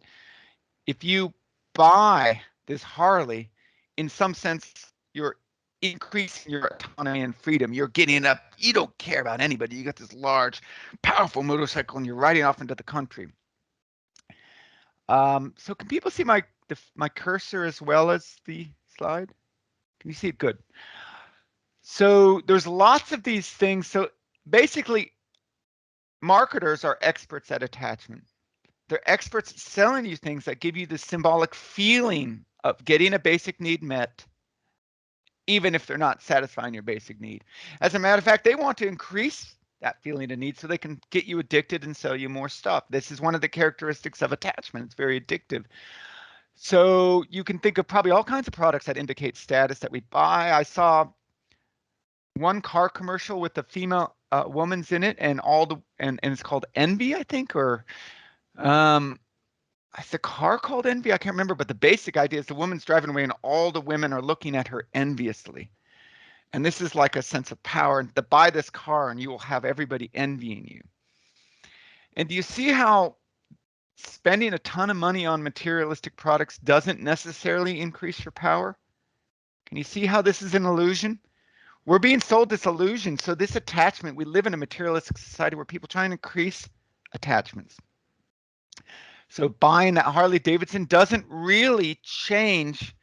if you buy this Harley, in some sense, you're increasing your autonomy and freedom. You're getting up. You don't care about anybody. You got this large, powerful motorcycle and you're riding off into the country. So can people see my cursor as well as the slide? Can you see it good? So there's lots of these things. So basically, marketers are experts at attachment. They're experts at selling you things that give you the symbolic feeling of getting a basic need met, even if they're not satisfying your basic need. As a matter of fact, they want to increase that feeling of need so they can get you addicted and sell you more stuff. This is one of the characteristics of attachment. It's very addictive. So you can think of probably all kinds of products that indicate status that we buy. I saw one car commercial with the female woman's in it, and and it's called Envy, I think, or is the car called Envy? I can't remember, but the basic idea is the woman's driving away and all the women are looking at her enviously. And this is like a sense of power, to buy this car and you will have everybody envying you. And do you see how spending a ton of money on materialistic products doesn't necessarily increase your power? Can you see how this is an illusion? we're being sold this illusion. So this attachment, we live in a materialistic society where people try and increase attachments. So buying that Harley Davidson doesn't really change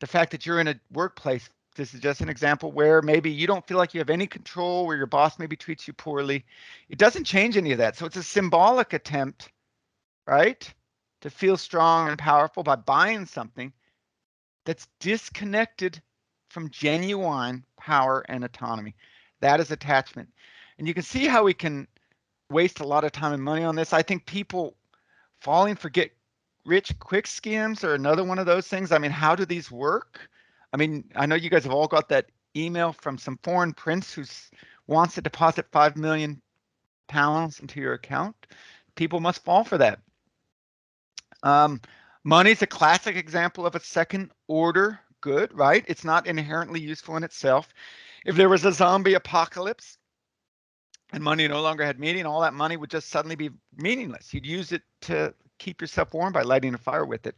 the fact that you're in a workplace. This is just an example where maybe you don't feel like you have any control, where your boss maybe treats you poorly. It doesn't change any of that. So it's a symbolic attempt, right, to feel strong and powerful by buying something that's disconnected from genuine power and autonomy. That is attachment. And you can see how we can waste a lot of time and money on this. I think people falling for get rich quick schemes are another one of those things. I mean, how do these work? I mean, I know you guys have all got that email from some foreign prince who wants to deposit £5 million into your account. People must fall for that. Money is a classic example of a second order good, right? It's not inherently useful in itself. If there was a zombie apocalypse and money no longer had meaning, all that money would just suddenly be meaningless. You'd use it to keep yourself warm by lighting a fire with it,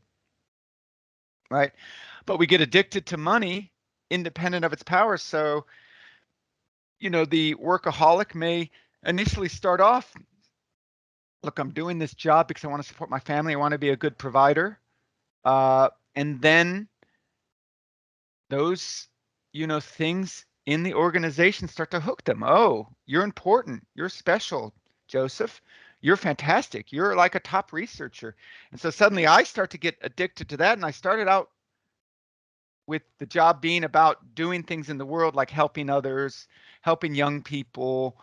right? But we get addicted to money independent of its power. So, you know, the workaholic may initially start off, look, I'm doing this job because I want to support my family. I want to be a good provider. And then those, you know, things in the organization start to hook them. Oh, you're important. You're special, Joseph. You're fantastic. You're like a top researcher. And so suddenly I start to get addicted to that. And I started out with the job being about doing things in the world, like helping others, helping young people,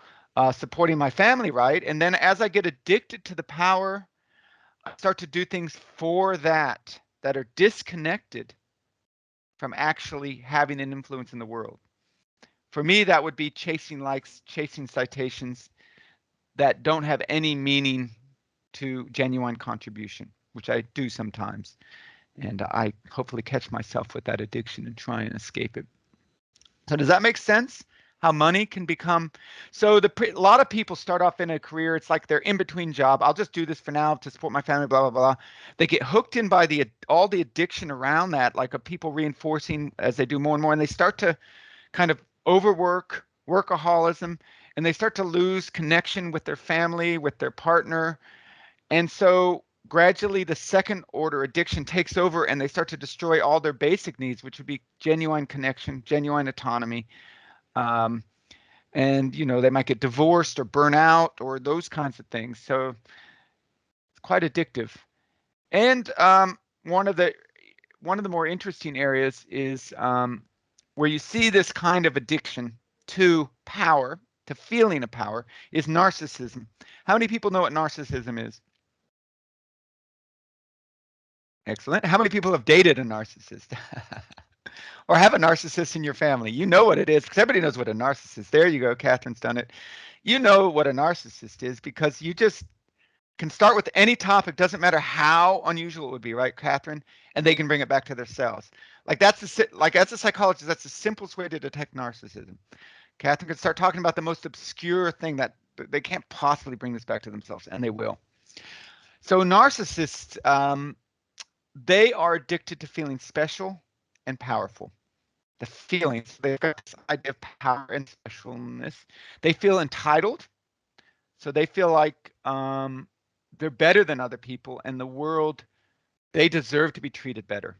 supporting my family, right? And then as I get addicted to the power, I start to do things for that are disconnected from actually having an influence in the world. For me, that would be chasing likes, chasing citations that don't have any meaning to genuine contribution, which I do sometimes. And I hopefully catch myself with that addiction and try and escape it. So does that make sense? How money can become, so a lot of people start off in a career, it's like they're in between job. I'll just do this for now to support my family, blah, blah, blah. They get hooked in by all the addiction around that, like people reinforcing as they do more and more, and they start to kind of overwork, workaholism, and they start to lose connection with their family, with their partner. And so gradually the second order addiction takes over and they start to destroy all their basic needs, which would be genuine connection, genuine autonomy. And, you know, they might get divorced or burn out or those kinds of things. So it's quite addictive. And one of the more interesting areas is where you see this kind of addiction to power, to feeling of power, is narcissism. How many people know what narcissism is? Excellent. How many people have dated a narcissist? Or have a narcissist in your family? You know what it is, because everybody knows what a narcissist. There you go, Catherine's done it. You know what a narcissist is because you just can start with any topic, doesn't matter how unusual it would be, right, Catherine? And they can bring it back to themselves. Like as a psychologist, that's the simplest way to detect narcissism. Catherine could start talking about the most obscure thing that they can't possibly bring this back to themselves, and they will. So narcissists, they are addicted to feeling special and powerful. The feelings, they've got this idea of power and specialness. They feel entitled, so they feel like they're better than other people, and the world, they deserve to be treated better.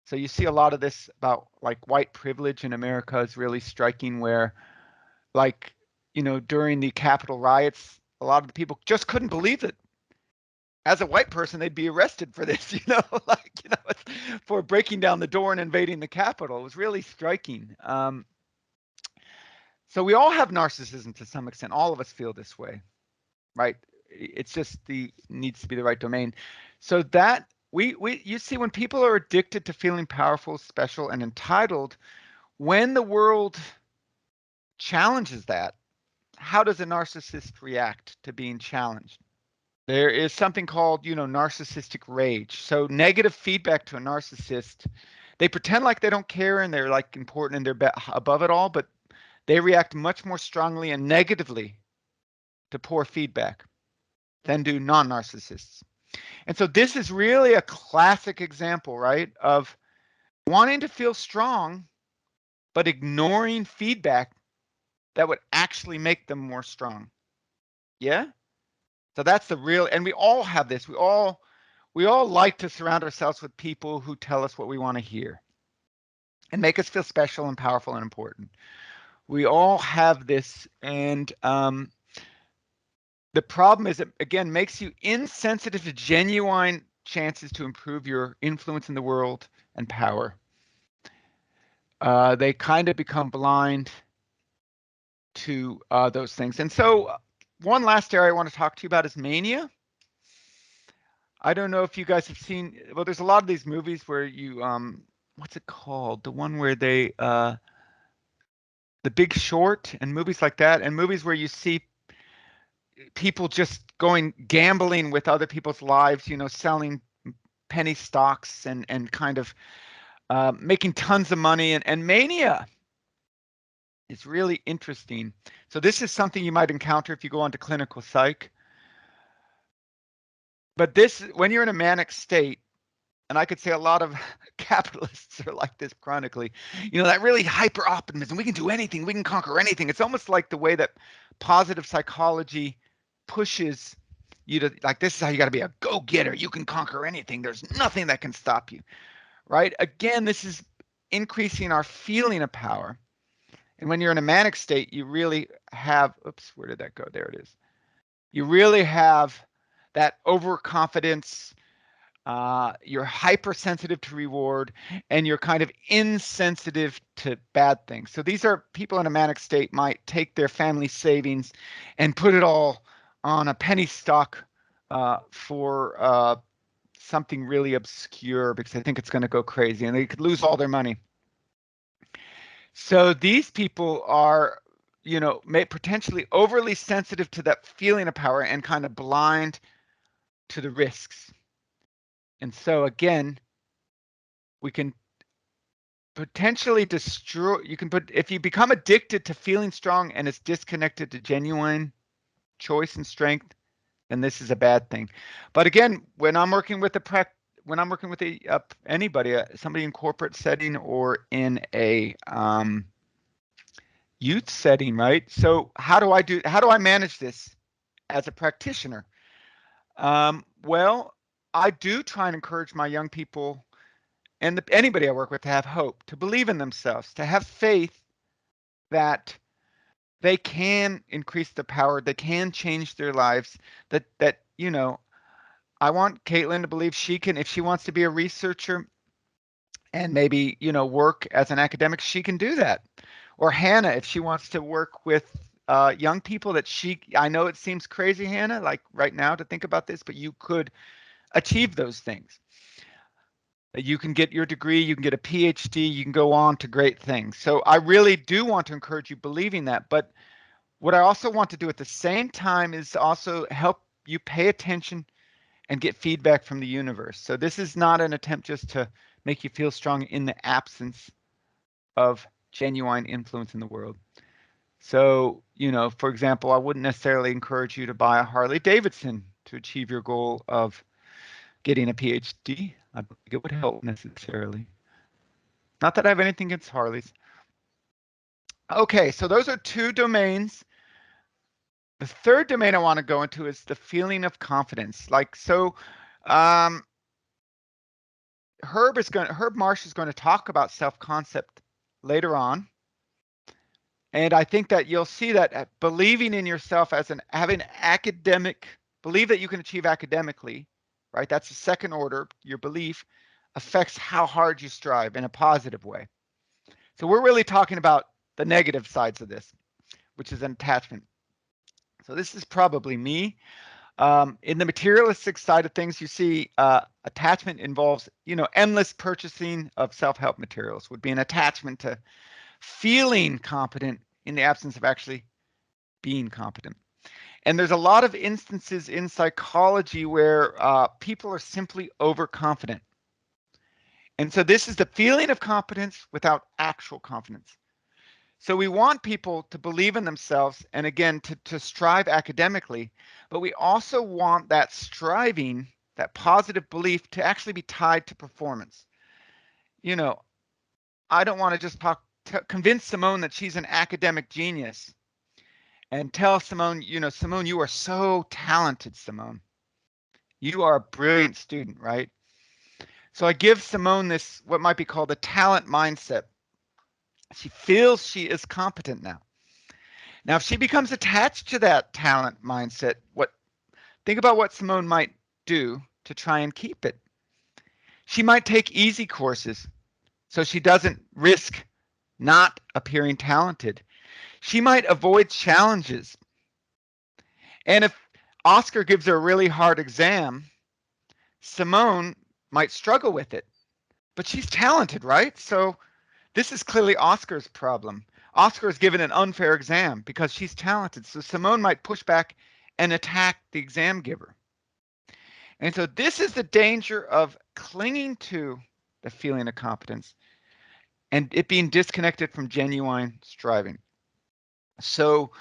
So you see a lot of this about like white privilege in America is really striking, where like, you know, during the Capitol riots, a lot of the people just couldn't believe it. As a white person, they'd be arrested for this, you know, like, you know, for breaking down the door and invading the Capitol. It was really striking. So we all have narcissism to some extent. All of us feel this way, right? It's just needs to be the right domain. So that you see, when people are addicted to feeling powerful, special, and entitled, when the world challenges that, how does a narcissist react to being challenged? There is something called, you know, narcissistic rage. So negative feedback to a narcissist, they pretend like they don't care and they're like important and they're above it all, but they react much more strongly and negatively to poor feedback than do non-narcissists. And so this is really a classic example, right, of wanting to feel strong, but ignoring feedback that would actually make them more strong. Yeah? So that's the real, and we all have this. We all like to surround ourselves with people who tell us what we want to hear and make us feel special and powerful and important. We all have this, and the problem is it, again, makes you insensitive to genuine chances to improve your influence in the world and power. They kind of become blind to those things. And so one last area I want to talk to you about is mania. I don't know if you guys have seen, well, there's a lot of these movies where you, what's it called? The one where they, The Big Short and movies like that, and movies where you see people just going gambling with other people's lives, you know, selling penny stocks and kind of making tons of money, and mania is really interesting. So this is something you might encounter if you go on to clinical psych. But this, when you're in a manic state, and I could say a lot of capitalists are like this chronically, you know, that really hyper optimism, we can do anything, we can conquer anything. It's almost like the way that positive psychology pushes you to, like, this is how you got to be a go-getter. You can conquer anything. There's nothing that can stop you, right? Again, this is increasing our feeling of power. And when you're in a manic state, you really have, oops, where did that go? There it is. You really have that overconfidence. You're hypersensitive to reward, and you're kind of insensitive to bad things. So these are people in a manic state might take their family savings and put it all on a penny stock for something really obscure because they think it's going to go crazy, and they could lose all their money. So these people are, you know, potentially overly sensitive to that feeling of power and kind of blind to the risks. And so again, we can potentially destroy, if you become addicted to feeling strong and it's disconnected to genuine choice and strength, then this is a bad thing. But again, when I'm working with anybody, somebody in corporate setting or in a youth setting, right? So how do I manage this as a practitioner? Well, I do try and encourage my young people and anybody I work with to have hope, to believe in themselves, to have faith that they can increase the power, they can change their lives, that you know, I want Caitlin to believe she can, if she wants to be a researcher and maybe, you know, work as an academic, she can do that. Or Hannah, if she wants to work with young people, I know it seems crazy, Hannah, like right now to think about this, but you could achieve those things. You can get your degree, you can get a PhD, you can go on to great things. So I really do want to encourage you believing that. But what I also want to do at the same time is also help you pay attention and get feedback from the universe. So this is not an attempt just to make you feel strong in the absence of genuine influence in the world. So, you know, for example, I wouldn't necessarily encourage you to buy a Harley Davidson to achieve your goal of getting a PhD. I don't think it would help necessarily. Not that I have anything against Harleys. Okay, so those are two domains. The third domain I want to go into is the feeling of confidence. Like, so Herb Marsh is going to talk about self-concept later on. And I think that you'll see that believing in yourself as having believe that you can achieve academically, right? That's the second order. Your belief affects how hard you strive in a positive way. So we're really talking about the negative sides of this, which is an attachment. So this is probably me. In the materialistic side of things, you see attachment involves, you know, endless purchasing of self-help materials would be an attachment to feeling competent in the absence of actually being competent. And there's a lot of instances in psychology where people are simply overconfident. And so this is the feeling of competence without actual confidence. So we want people to believe in themselves and again, to strive academically, but we also want that striving, that positive belief to actually be tied to performance. You know, I don't want to just talk convince Simone that she's an academic genius and tell Simone, Simone, you are so talented, Simone. You are a brilliant student, right? So I give Simone this, what might be called a talent mindset. She feels she is competent now. Now, if she becomes attached to that talent mindset, think about what Simone might do to try and keep it. She might take easy courses so she doesn't risk not appearing talented. She might avoid challenges. And if Oscar gives her a really hard exam, Simone might struggle with it. But she's talented, right? So this is clearly Oscar's problem. Oscar is given an unfair exam because she's talented. So Simone might push back and attack the exam giver. And so this is the danger of clinging to the feeling of competence and it being disconnected from genuine striving. So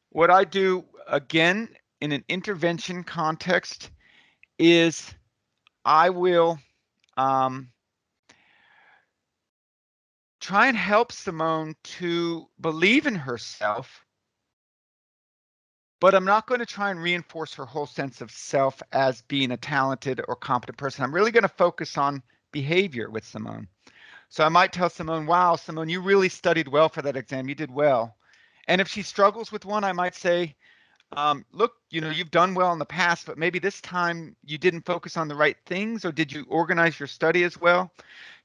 what I do, again, in an intervention context is I will try and help Simone to believe in herself, but I'm not going to try and reinforce her whole sense of self as being a talented or competent person. I'm really going to focus on behavior with Simone. So I might tell Simone, wow, Simone, you really studied well for that exam. You did well. And if she struggles with one, I might say, look, you've done well in the past, but maybe this time you didn't focus on the right things, or did you organize your study as well?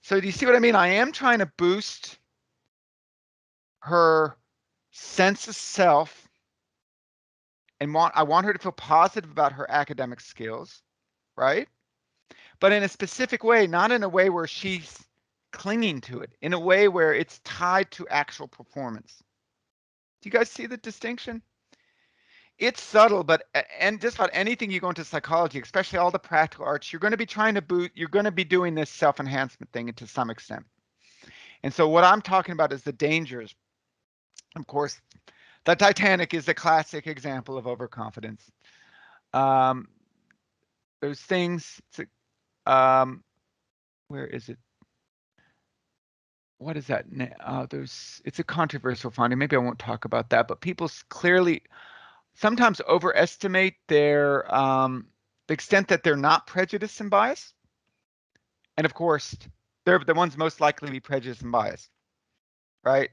So do you see what I mean? I am trying to boost her sense of self and I want her to feel positive about her academic skills, right? But in a specific way, not in a way where she's clinging to it, in a way where it's tied to actual performance. Do you guys see the distinction? It's subtle, but and just about anything you go into psychology, especially all the practical arts, you're going to be trying to you're going to be doing this self-enhancement thing to some extent. And so what I'm talking about is the dangers. Of course, the Titanic is a classic example of overconfidence. There's things, where is it? What is that? It's a controversial finding. Maybe I won't talk about that, but people clearly sometimes overestimate their the extent that they're not prejudiced and biased. And of course, they're the ones most likely to be prejudiced and biased, right?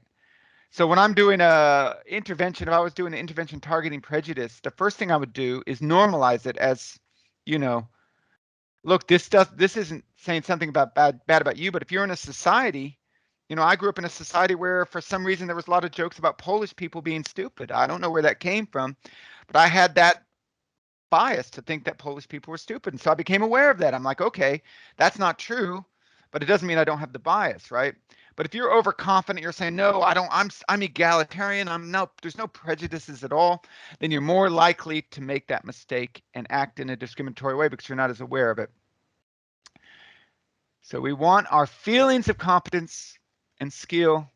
So when I'm doing a intervention, if I was doing an intervention targeting prejudice, the first thing I would do is normalize it as, look, this isn't saying something about bad about you, but if you're in a society, I grew up in a society where for some reason there was a lot of jokes about Polish people being stupid. I don't know where that came from, but I had that bias to think that Polish people were stupid. And so I became aware of that. I'm like, okay, that's not true, but it doesn't mean I don't have the bias, right? But if you're overconfident, you're saying, no, I'm egalitarian. There's no prejudices at all. Then you're more likely to make that mistake and act in a discriminatory way because you're not as aware of it. So we want our feelings of competence and skill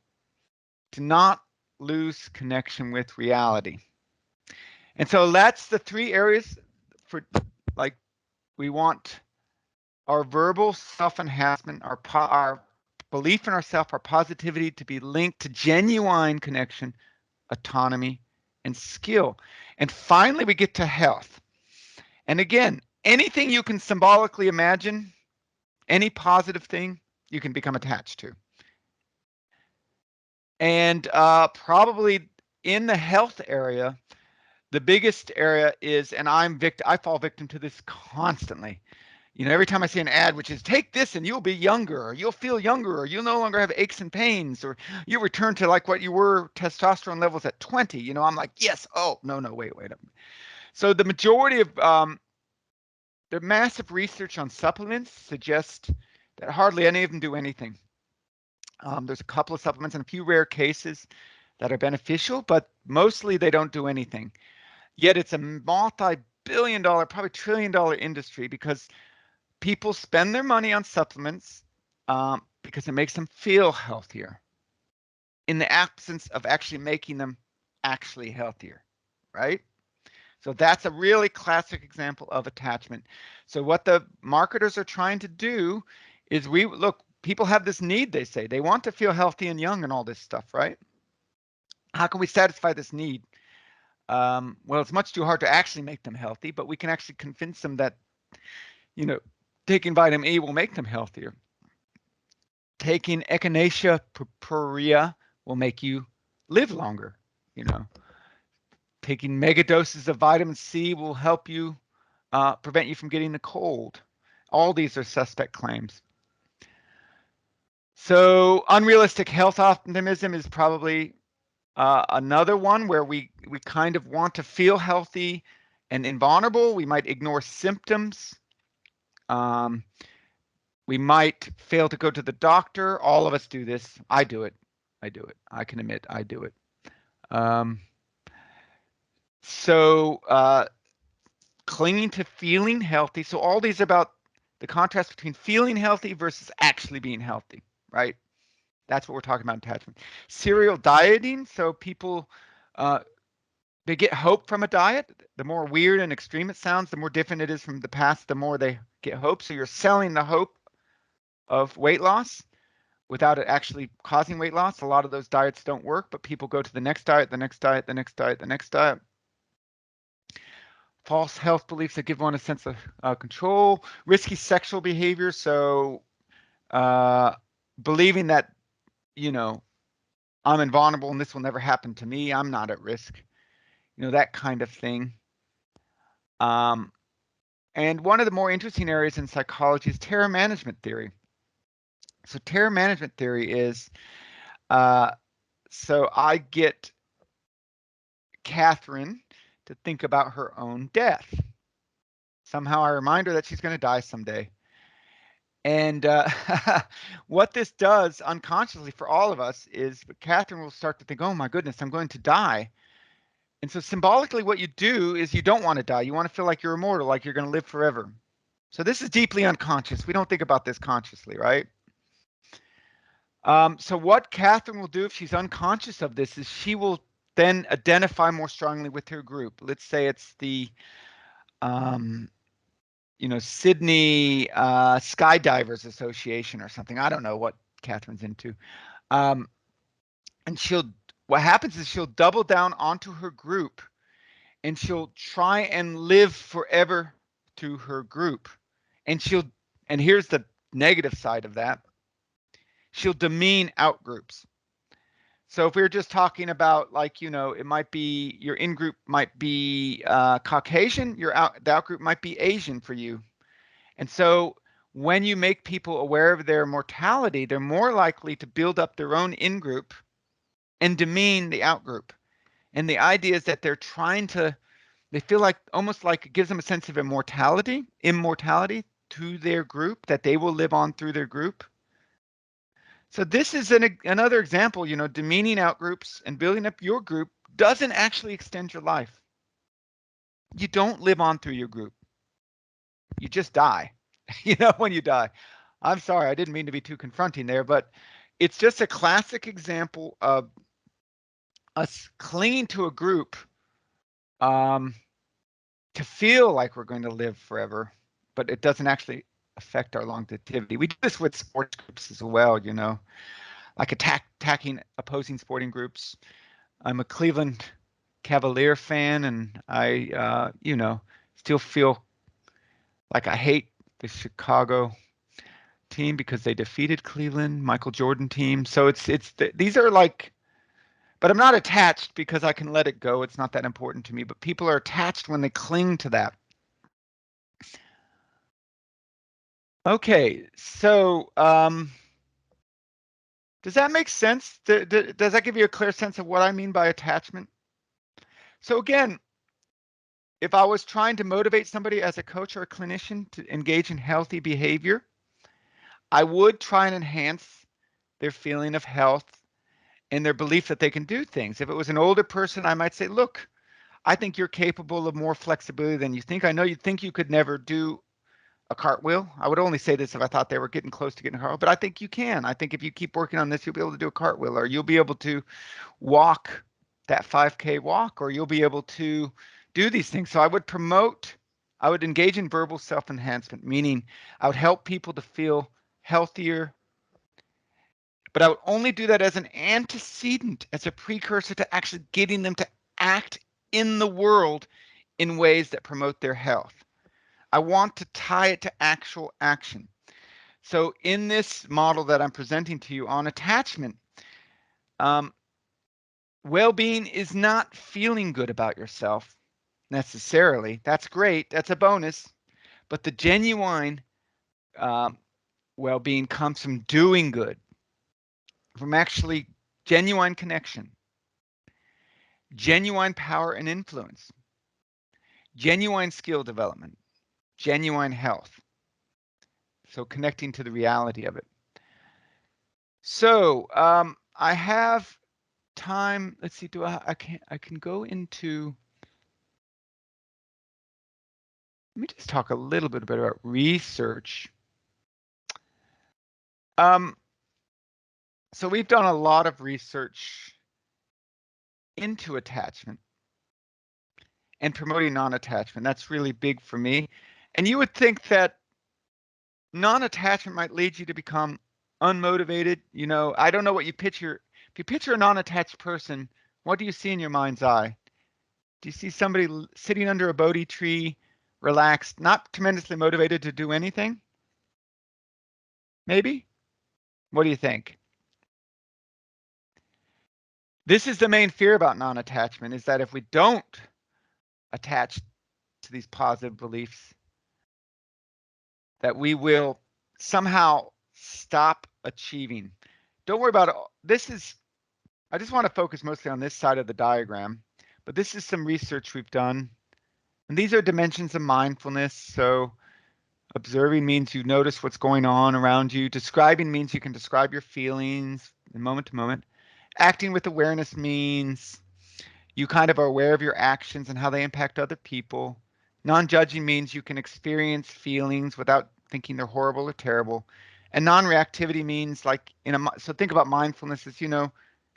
to not lose connection with reality. And so that's the three areas for, like, we want our verbal self-enhancement, our belief in ourselves, our positivity to be linked to genuine connection, autonomy, and skill. And finally, we get to health. And again, anything you can symbolically imagine, any positive thing, you can become attached to. And probably in the health area, the biggest area is, and I fall victim to this constantly. Every time I see an ad which is take this and you'll be younger, or you'll feel younger, or you'll no longer have aches and pains, or you return to like what you were testosterone levels at 20, I'm like, yes, oh, no, wait. So the majority of the massive research on supplements suggests that hardly any of them do anything. There's a couple of supplements and a few rare cases that are beneficial, but mostly they don't do anything. Yet it's a multi-billion dollar, probably trillion-dollar industry because people spend their money on supplements because it makes them feel healthier in the absence of actually making them actually healthier, right? So that's a really classic example of attachment. So what the marketers are trying to do is people have this need, they say. They want to feel healthy and young and all this stuff, right? How can we satisfy this need? Well, it's much too hard to actually make them healthy, but we can actually convince them that, you know, taking vitamin E will make them healthier. Taking Echinacea purpurea will make you live longer, you know. Taking mega doses of vitamin C will help you prevent you from getting the cold. All these are suspect claims. So unrealistic health optimism is probably another one where we kind of want to feel healthy and invulnerable. We might ignore symptoms. We might fail to go to the doctor. All of us do this. I do it. I can admit I do it. So clinging to feeling healthy. So all these about the contrast between feeling healthy versus actually being healthy, right? That's what we're talking about, attachment. Serial dieting. So people, they get hope from a diet. The more weird and extreme it sounds, the more different it is from the past, the more they get hope. So you're selling the hope of weight loss without it actually causing weight loss. A lot of those diets don't work, but people go to the next diet, the next diet, the next diet, the next diet. False health beliefs that give one a sense of control. Risky sexual behavior. So believing that, you know, I'm invulnerable and this will never happen to me. I'm not at risk. You know, that kind of thing. And one of the more interesting areas in psychology is terror management theory. So terror management theory is, so I get Catherine to think about her own death. Somehow I remind her that she's going to die someday. And what this does unconsciously for all of us is Catherine will start to think, oh my goodness, I'm going to die. And so symbolically what you do is you don't want to die. You want to feel like you're immortal, like you're going to live forever. So this is deeply unconscious. We don't think about this consciously, right? So what Catherine will do if she's unconscious of this is she will then identify more strongly with her group. Let's say it's the, you know, Sydney Skydivers Association or something. I don't know what Catherine's into. And what happens is she'll double down onto her group and she'll try and live forever to her group. And here's the negative side of that. She'll demean outgroups. So if we were just talking about, like, you know, it might be your in-group might be Caucasian, the out-group might be Asian for you. And so when you make people aware of their mortality, they're more likely to build up their own in-group and demean the out-group. And the idea is that they're trying to, they feel like almost like it gives them a sense of immortality to their group, that they will live on through their group. So this is another example, you know, demeaning outgroups and building up your group doesn't actually extend your life. You don't live on through your group. You just die, you know, when you die. I'm sorry, I didn't mean to be too confronting there, but it's just a classic example of us clinging to a group to feel like we're going to live forever, but it doesn't actually affect our longevity. We do this with sports groups as well, you know, like attacking opposing sporting groups. I'm a Cleveland Cavalier fan, and I, you know, still feel like I hate the Chicago team because they defeated Cleveland, Michael Jordan team. So these are like, but I'm not attached because I can let it go. It's not that important to me, but people are attached when they cling to that. Okay, so does that make sense? Does that give you a clear sense of what I mean by attachment? So again, if I was trying to motivate somebody as a coach or a clinician to engage in healthy behavior, I would try and enhance their feeling of health and their belief that they can do things. If it was an older person, I might say, look, I think you're capable of more flexibility than you think. I know you think you could never do a cartwheel. I would only say this if I thought they were getting close to getting a cartwheel, but I think you can. I think if you keep working on this, you'll be able to do a cartwheel, or you'll be able to walk that 5K walk, or you'll be able to do these things. So I would engage in verbal self-enhancement, meaning I would help people to feel healthier but I would only do that as an antecedent, as a precursor to actually getting them to act in the world in ways that promote their health. I want to tie it to actual action. So in this model that I'm presenting to you on attachment, well-being is not feeling good about yourself necessarily. That's great. That's a bonus. But the genuine well-being comes from doing good, from actually genuine connection, genuine power and influence, genuine skill development, genuine health. So connecting to the reality of it. So I have time. Let's see. I can go into. Let me just talk a little bit about research. So we've done a lot of research into attachment and promoting non-attachment. That's really big for me. And you would think that non-attachment might lead you to become unmotivated. You know, I don't know what you picture. If you picture a non-attached person, what do you see in your mind's eye? Do you see somebody sitting under a Bodhi tree, relaxed, not tremendously motivated to do anything? Maybe? What do you think? This is the main fear about non-attachment, is that if we don't attach to these positive beliefs, that we will somehow stop achieving. Don't worry about it. I just want to focus mostly on this side of the diagram, but this is some research we've done. And these are dimensions of mindfulness. So observing means you notice what's going on around you. Describing means you can describe your feelings in moment to moment. Acting with awareness means you kind of are aware of your actions and how they impact other people. Non-judging means you can experience feelings without thinking they're horrible or terrible. And non-reactivity means, like, so think about mindfulness as, you know,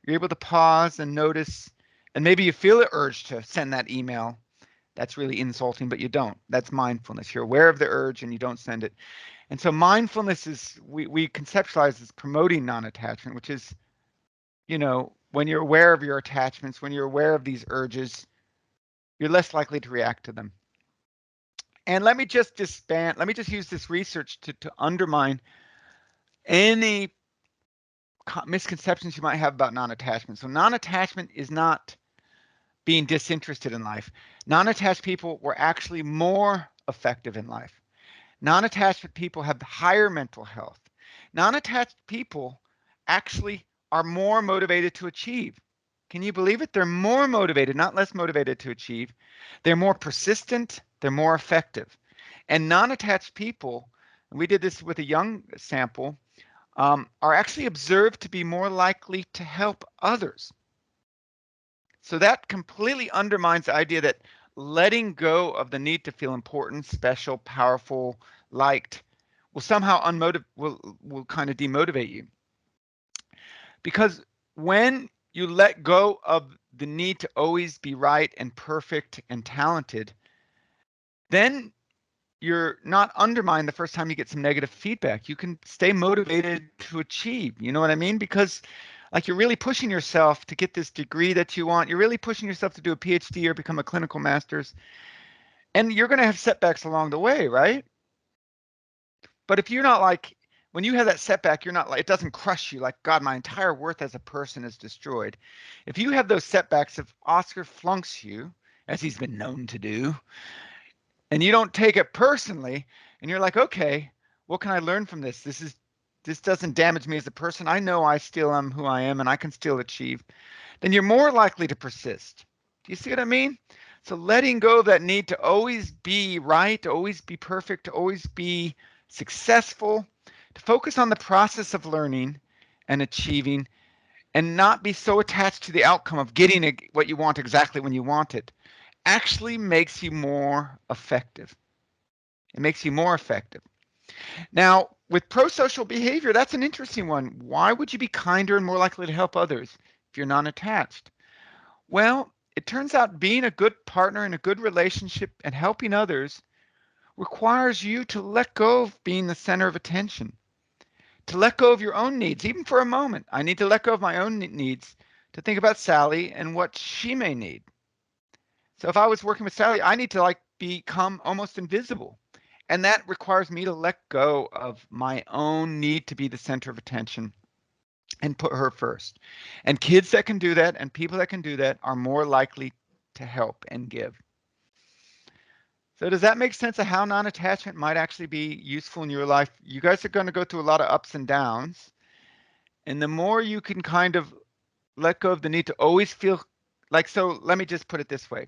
you're able to pause and notice, and maybe you feel the urge to send that email. That's really insulting, but you don't. That's mindfulness. You're aware of the urge and you don't send it. And so mindfulness is, we conceptualize as promoting non-attachment, which is, you know, when you're aware of your attachments, when you're aware of these urges, you're less likely to react to them. And let me just use this research to undermine any misconceptions you might have about non-attachment. So non-attachment is not being disinterested in life. Non-attached people were actually more effective in life. Non-attached people have higher mental health. Non-attached people actually are more motivated to achieve. Can you believe it? They're more motivated, not less motivated to achieve. They're more persistent. They're more effective. And non-attached people, and we did this with a young sample, are actually observed to be more likely to help others. So that completely undermines the idea that letting go of the need to feel important, special, powerful, liked will somehow will kind of demotivate you. Because when you let go of the need to always be right and perfect and talented, then you're not undermined the first time you get some negative feedback. You can stay motivated to achieve. You know what I mean? Because, like, you're really pushing yourself to get this degree that you want. You're really pushing yourself to do a PhD or become a clinical master's. And you're going to have setbacks along the way, right? But if you're not, like, when you have that setback, you're not like, it doesn't crush you like, God, my entire worth as a person is destroyed. If you have those setbacks, if Oscar flunks you, as he's been known to do, and you don't take it personally, and you're like, okay, what can I learn from this? This doesn't damage me as a person. I know I still am who I am and I can still achieve. Then you're more likely to persist. Do you see what I mean? So letting go of that need to always be right, to always be perfect, to always be successful, to focus on the process of learning and achieving, and not be so attached to the outcome of getting what you want exactly when you want it, actually makes you more effective. It makes you more effective. Now, with pro-social behavior, that's an interesting one. Why would you be kinder and more likely to help others if you're non-attached? Well, it turns out being a good partner in a good relationship and helping others requires you to let go of being the center of attention, to let go of your own needs, even for a moment. I need to let go of my own needs to think about Sally and what she may need. So if I was working with Sally, I need to like become almost invisible. And that requires me to let go of my own need to be the center of attention and put her first. And kids that can do that and people that can do that are more likely to help and give. So does that make sense of how non-attachment might actually be useful in your life? You guys are going to go through a lot of ups and downs. And the more you can kind of let go of the need to always feel like, so let me just put it this way.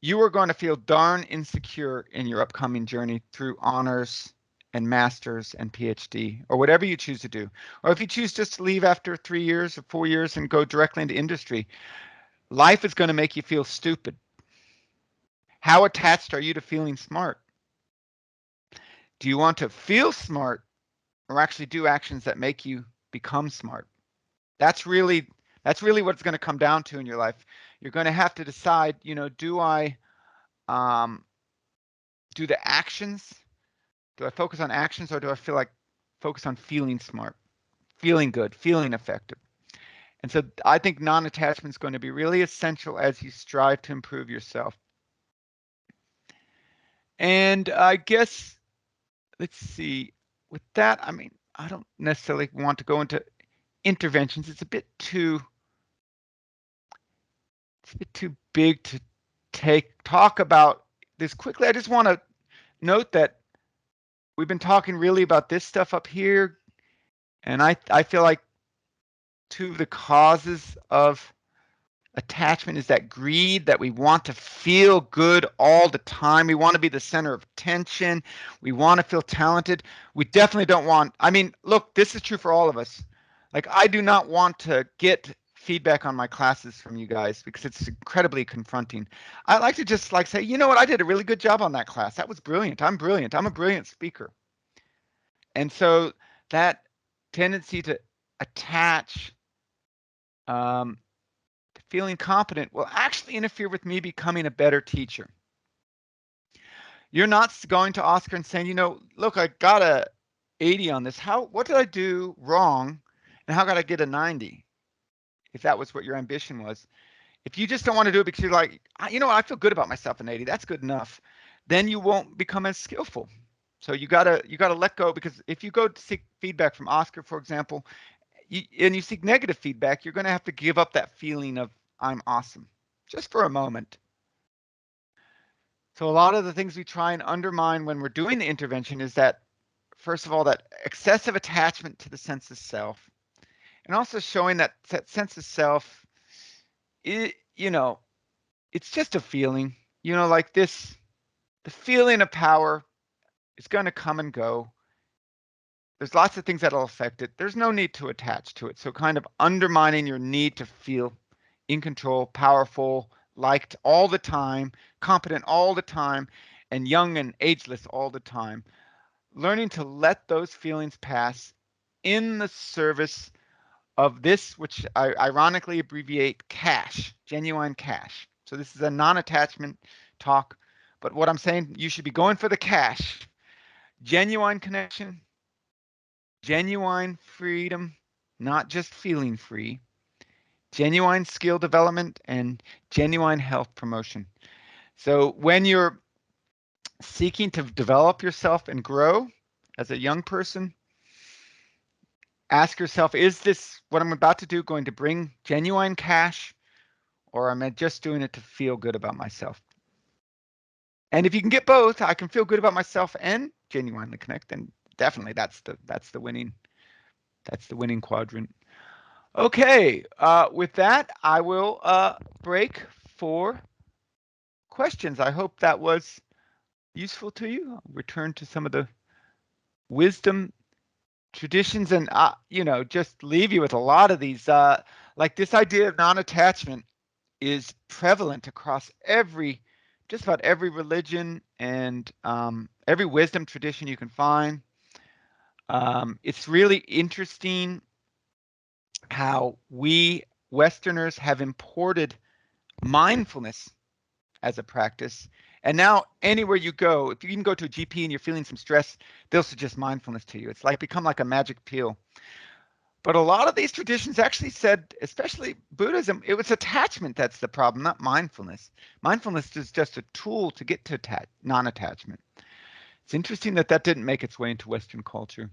You are going to feel darn insecure in your upcoming journey through honors and masters and PhD, or whatever you choose to do. Or if you choose just to leave after 3 years or 4 years and go directly into industry, life is going to make you feel stupid. How attached are you to feeling smart? Do you want to feel smart or actually do actions that make you become smart? That's really what it's going to come down to in your life. You're going to have to decide, you know, do I do the actions? Do I focus on actions, or do I feel like focus on feeling smart, feeling good, feeling effective? And so I think non-attachment is going to be really essential as you strive to improve yourself. And I guess, let's see, with that, I mean, I don't necessarily want to go into interventions. It's a bit too big to talk about this quickly. I just want to note that we've been talking really about this stuff up here, and I feel like two of the causes of attachment is that greed, that we want to feel good all the time. We want to be the center of attention. We want to feel talented. We definitely don't want, I mean, look, this is true for all of us. Like, I do not want to get feedback on my classes from you guys because it's incredibly confronting. I like to just like say, you know what, I did a really good job on that class. That was brilliant. I'm brilliant. I'm a brilliant speaker. And so that tendency to attach feeling competent will actually interfere with me becoming a better teacher. You're not going to Oscar and saying, you know, look, I got a 80 on this. What did I do wrong? And how could I get a 90? If that was what your ambition was. If you just don't want to do it because you're like, you know what, I feel good about myself an 80, that's good enough, then you won't become as skillful. So you gotta let go, because if you go to seek feedback from Oscar, for example, and you seek negative feedback, you're going to have to give up that feeling of I'm awesome just for a moment. So a lot of the things we try and undermine when we're doing the intervention is that, first of all, that excessive attachment to the sense of self, and also showing that sense of self, you know, it's just a feeling, you know, like this, the feeling of power is going to come and go. There's lots of things that'll affect it. There's no need to attach to it. So kind of undermining your need to feel in control, powerful, liked all the time, competent all the time, and young and ageless all the time. Learning to let those feelings pass in the service of this, which I ironically abbreviate cash, genuine cash. So this is a non-attachment talk, but what I'm saying, you should be going for the cash. Genuine connection, genuine freedom, not just feeling free, genuine skill development, and genuine health promotion. So when you're seeking to develop yourself and grow as a young person, ask yourself, is this what I'm about to do going to bring genuine cash, or am I just doing it to feel good about myself? And if you can get both, I can feel good about myself and genuinely connect, then definitely that's the winning quadrant. Okay, with that, I will break for questions. I hope that was useful to you. I'll return to some of the wisdom traditions and, you know, just leave you with a lot of these, like this idea of non-attachment is prevalent across just about every religion and every wisdom tradition you can find. It's really interesting how we Westerners have imported mindfulness as a practice, And now anywhere you go, if you even go to a GP and you're feeling some stress, they'll suggest mindfulness to you. It's like become like a magic pill. But a lot of these traditions actually said, especially Buddhism, it was attachment that's the problem, not mindfulness. Mindfulness is just a tool to get to non-attachment. It's interesting that that didn't make its way into Western culture.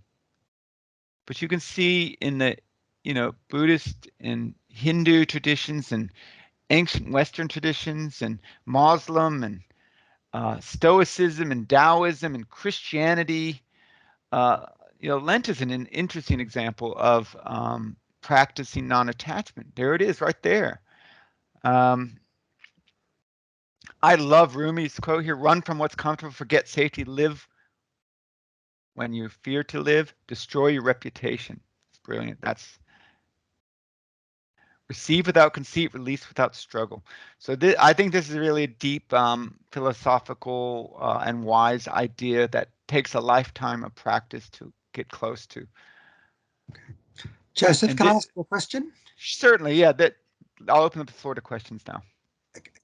But you can see in the, Buddhist and Hindu traditions and ancient Western traditions and Muslim and Stoicism and Taoism and Christianity, Lent is an interesting example of practicing non-attachment. There it is right there. I love Rumi's quote here, run from what's comfortable, forget safety, live when you fear to live, destroy your reputation. It's brilliant. That's receive without conceit, release without struggle. So I think this is really a deep philosophical and wise idea that takes a lifetime of practice to get close to. Okay. Joseph, can I ask you a question? Certainly, yeah. I'll open up the floor to questions now.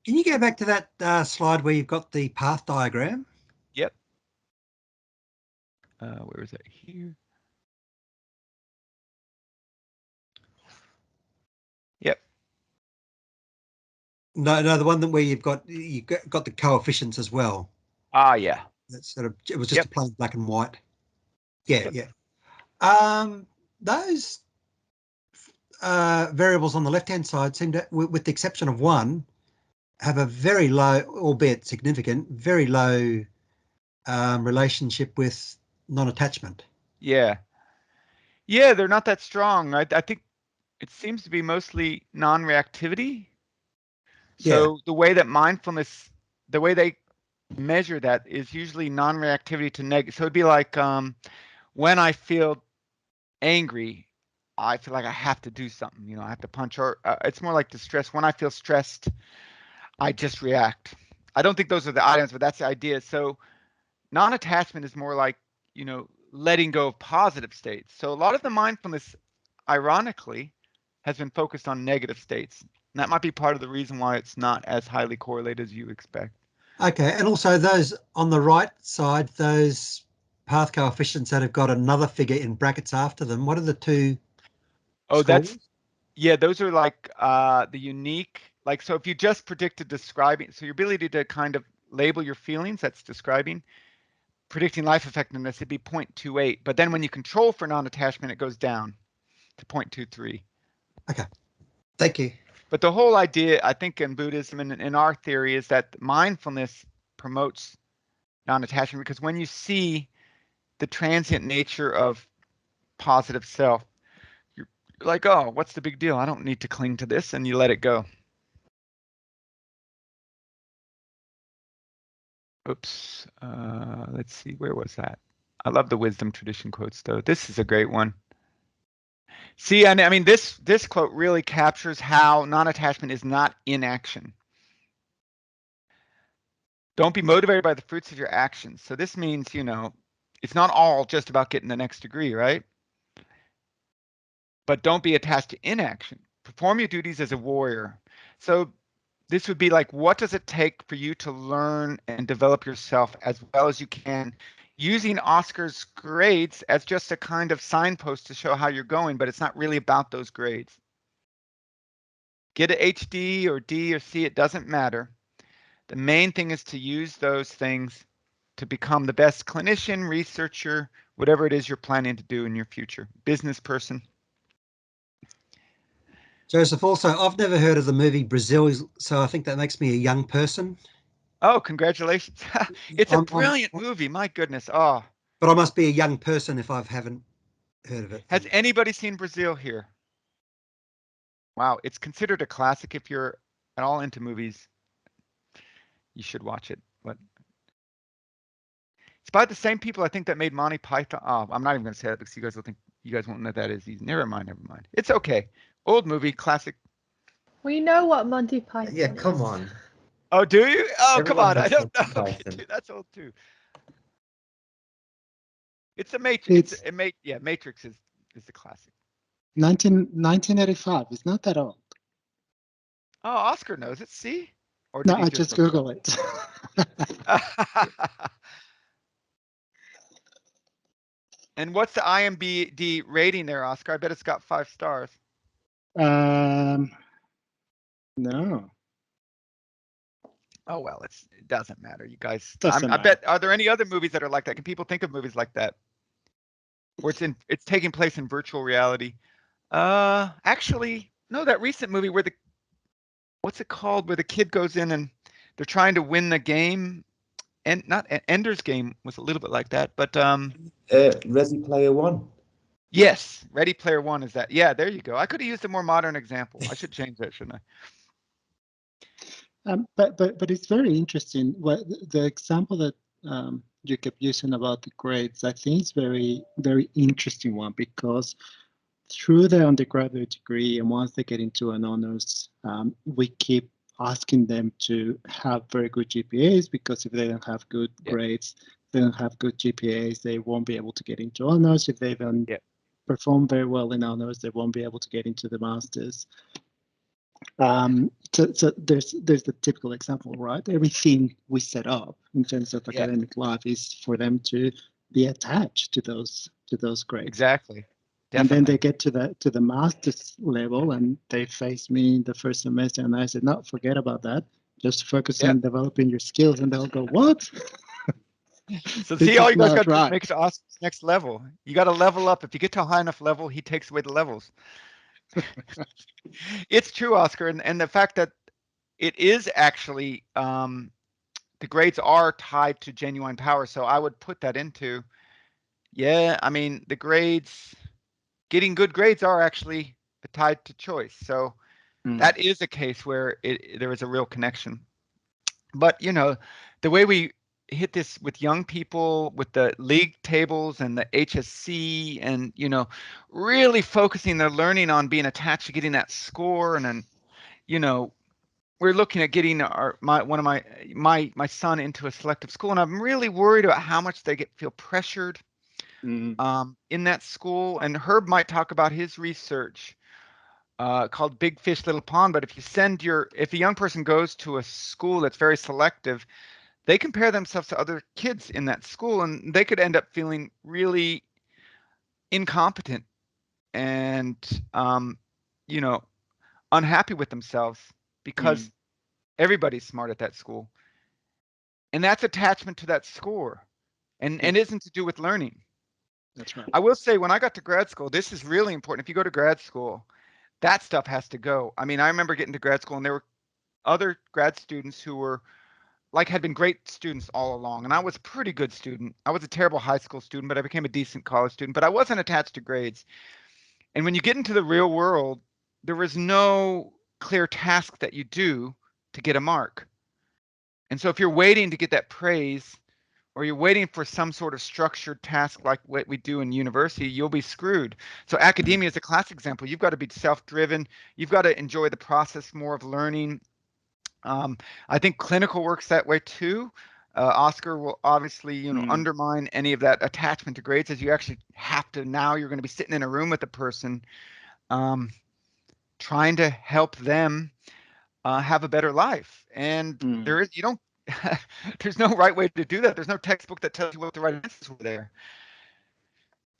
Can you go back to that slide where you've got the path diagram? Yep. Where is that? Here. Yep. No, the one that where you've got the coefficients as well. Ah, yeah. That's sort of, it was just a plain black and white. Yeah, Yep. yeah. Those variables on the left-hand side seem to, with the exception of one, have a very low, albeit significant, very low relationship with non-attachment. Yeah. Yeah, they're not that strong. I think it seems to be mostly non-reactivity. So the way that mindfulness, the way they measure that is usually non-reactivity to negative. So it'd be like when I feel angry, I feel like I have to do something, I have to punch, or it's more like distress. When I feel stressed, I just react. I don't think those are the items, but that's the idea. So non-attachment is more like, letting go of positive states. So a lot of the mindfulness, ironically, has been focused on negative states. And that might be part of the reason why it's not as highly correlated as you expect. Okay, and also those on the right side, those path coefficients that have got another figure in brackets after them, what are the two? Oh, scores? Those are like the unique, so if you just predicted describing, so your ability to kind of label your feelings, that's describing. Predicting life effectiveness, it'd be 0.28. But then when you control for non-attachment, it goes down to 0.23. Okay, thank you. But the whole idea, I think, in Buddhism and in our theory is that mindfulness promotes non-attachment, because when you see the transient nature of positive self, you're like, oh, what's the big deal? I don't need to cling to this, and you let it go. Oops, let's see, where was that? I love the wisdom tradition quotes, though. This is a great one. See, I mean, this quote really captures how non-attachment is not inaction. Don't be motivated by the fruits of your actions. So this means, it's not all just about getting the next degree, right? But don't be attached to inaction. Perform your duties as a warrior. So this would be like, what does it take for you to learn and develop yourself as well as you can, using Oscar's grades as just a kind of signpost to show how you're going, but it's not really about those grades. Get an HD or D or C, it doesn't matter. The main thing is to use those things to become the best clinician, researcher, whatever it is you're planning to do in your future, business person. Joseph, also, I've never heard of the movie Brazil, so I think that makes me a young person. Oh, congratulations. It's a brilliant movie, my goodness. Oh. But I must be a young person if I haven't heard of it. Has anybody seen Brazil here? Wow, it's considered a classic. If you're at all into movies, you should watch it. But it's by the same people, I think, that made Monty Python. Oh, I'm not even going to say that because you guys will think you guys won't know what that is. Never mind. It's okay. Old movie, classic. We know what Monty Python Yeah, come is. on. Oh, do you? Oh, Everyone come on. I don't knows know. Monty Okay, Python. dude, that's old too. It's a Matrix. Matrix is the classic. 1985. It's not that old. Oh, Oscar knows it. See? Or No, did he I just Google it. And what's the IMDb rating there, Oscar? I bet it's got 5 stars. No. Oh well, it doesn't matter. You guys, Doesn't I bet. Are there any other movies that are like that? Can people think of movies like that, where it's taking place in virtual reality? Actually, no. That recent movie where what's it called? Where the kid goes in and they're trying to win the game, and not Ender's Game was a little bit like that, but Ready Player One. yes, Ready Player One is that. Yeah, there you go. I could have used a more modern example. I should change that, shouldn't I? But it's very interesting. What the example that you kept using about the grades, I think it's very interesting one, because through the undergraduate degree and once they get into an honors, we keep asking them to have very good GPAs, because if they don't have good grades, they don't have good GPAs, they won't be able to get into honors. If they don't perform very well in honors, they won't be able to get into the masters. So there's the typical example, right? Everything we set up in terms of academic life is for them to be attached to those grades. Exactly. Definitely. And then they get to the master's level and they face me in the first semester, and I said, no, forget about that. Just focus on developing your skills. And they'll go, what? So see, all you guys got to do is right. make it to Oscar's next level. You got to level up. If you get to a high enough level, he takes away the levels. It's true, Oscar, and the fact that it is actually the grades are tied to genuine power. So I would put that into, I mean, the grades, getting good grades are actually tied to choice. So that is a case where there is a real connection. But you know, the way we hit this with young people, with the league tables and the HSC, and you know, really focusing their learning on being attached to getting that score, and then, you know, we're looking at getting my son into a selective school, and I'm really worried about how much they feel pressured in that school. And Herb might talk about his research called Big Fish Little Pond. But if a young person goes to a school that's very selective, they compare themselves to other kids in that school, and they could end up feeling really incompetent and you know, unhappy with themselves because everybody's smart at that school, and that's attachment to that score, and isn't to do with learning. That's right. I will say, when I got to grad school, this is really important. If you go to grad school, that stuff has to go. I mean, I remember getting to grad school and there were other grad students who were had been great students all along, and I was a pretty good student. I was a terrible high school student, but I became a decent college student, but I wasn't attached to grades. And when you get into the real world, there was no clear task that you do to get a mark. And so if you're waiting to get that praise, or you're waiting for some sort of structured task like what we do in university, you'll be screwed. So academia is a classic example. You've got to be self-driven. You've got to enjoy the process more of learning. I think clinical works that way too. Oscar will obviously, you know, undermine any of that attachment to grades, as you actually have to. Now you're going to be sitting in a room with a person, trying to help them have a better life. And there's no right way to do that. There's no textbook that tells you what the right answers were there.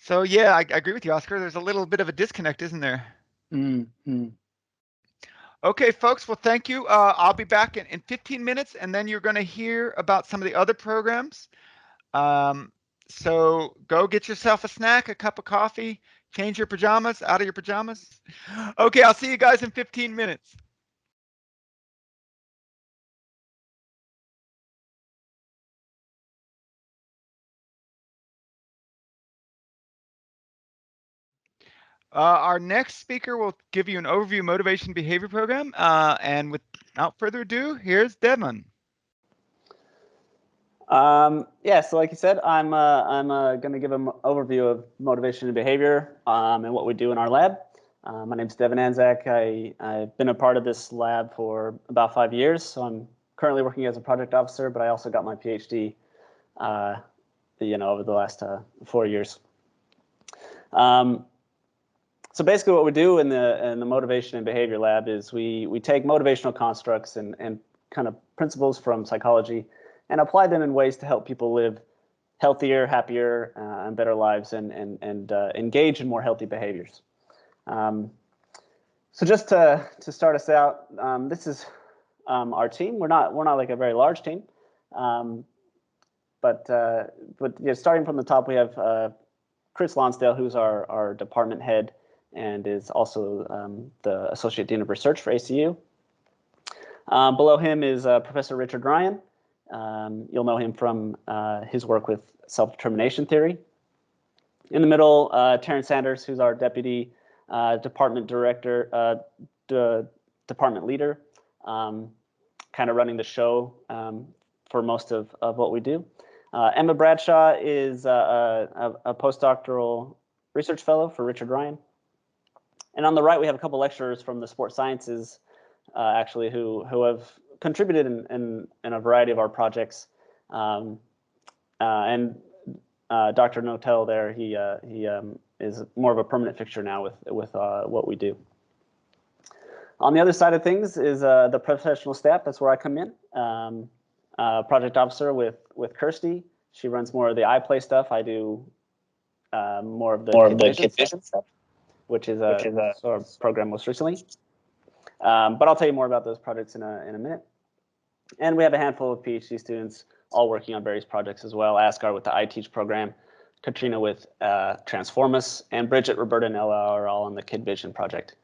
So yeah, I agree with you, Oscar. There's a little bit of a disconnect, isn't there? Okay, folks. Well, thank you. I'll be back in 15 minutes, and then you're going to hear about some of the other programs. So go get yourself a snack, a cup of coffee, change your pajamas, out of your pajamas. Okay, I'll see you guys in 15 minutes. Our next speaker will give you an overview of Motivation and Behavior program. And without further ado, here's Devan. So like you said, I'm going to give an overview of Motivation and Behavior and what we do in our lab. My name's Devan Antczak. I've been a part of this lab for about 5 years. So I'm currently working as a project officer, but I also got my PhD, over the last 4 years. So basically what we do in the Motivation and Behavior lab is we take motivational constructs and kind of principles from psychology, and apply them in ways to help people live healthier, happier, and better lives, and engage in more healthy behaviors. So just to start us out, this is our team. We're not like a very large team, but yeah, starting from the top, we have Chris Lonsdale, who's our department head and is also the Associate Dean of Research for ACU. Below him is Professor Richard Ryan. You'll know him from his work with self-determination theory. In the middle, Terrence Sanders, who's our deputy department director, department leader, kind of running the show for most of what we do. Emma Bradshaw is a postdoctoral research fellow for Richard Ryan. And on the right, we have a couple lecturers from the sports sciences, actually, who have contributed in a variety of our projects. And Dr. Notel there, he is more of a permanent fixture now with what we do. On the other side of things is the professional staff. That's where I come in. Project officer with Kirsty. She runs more of the iPlay stuff. I do more of the Kid Vision stuff, which is a sort of program most recently. But I'll tell you more about those projects in a minute. And we have a handful of PhD students all working on various projects as well. Asghar with the iTeach program, Katrina with Transformus, and Bridget, Roberta, and Ella are all on the Kid Vision project.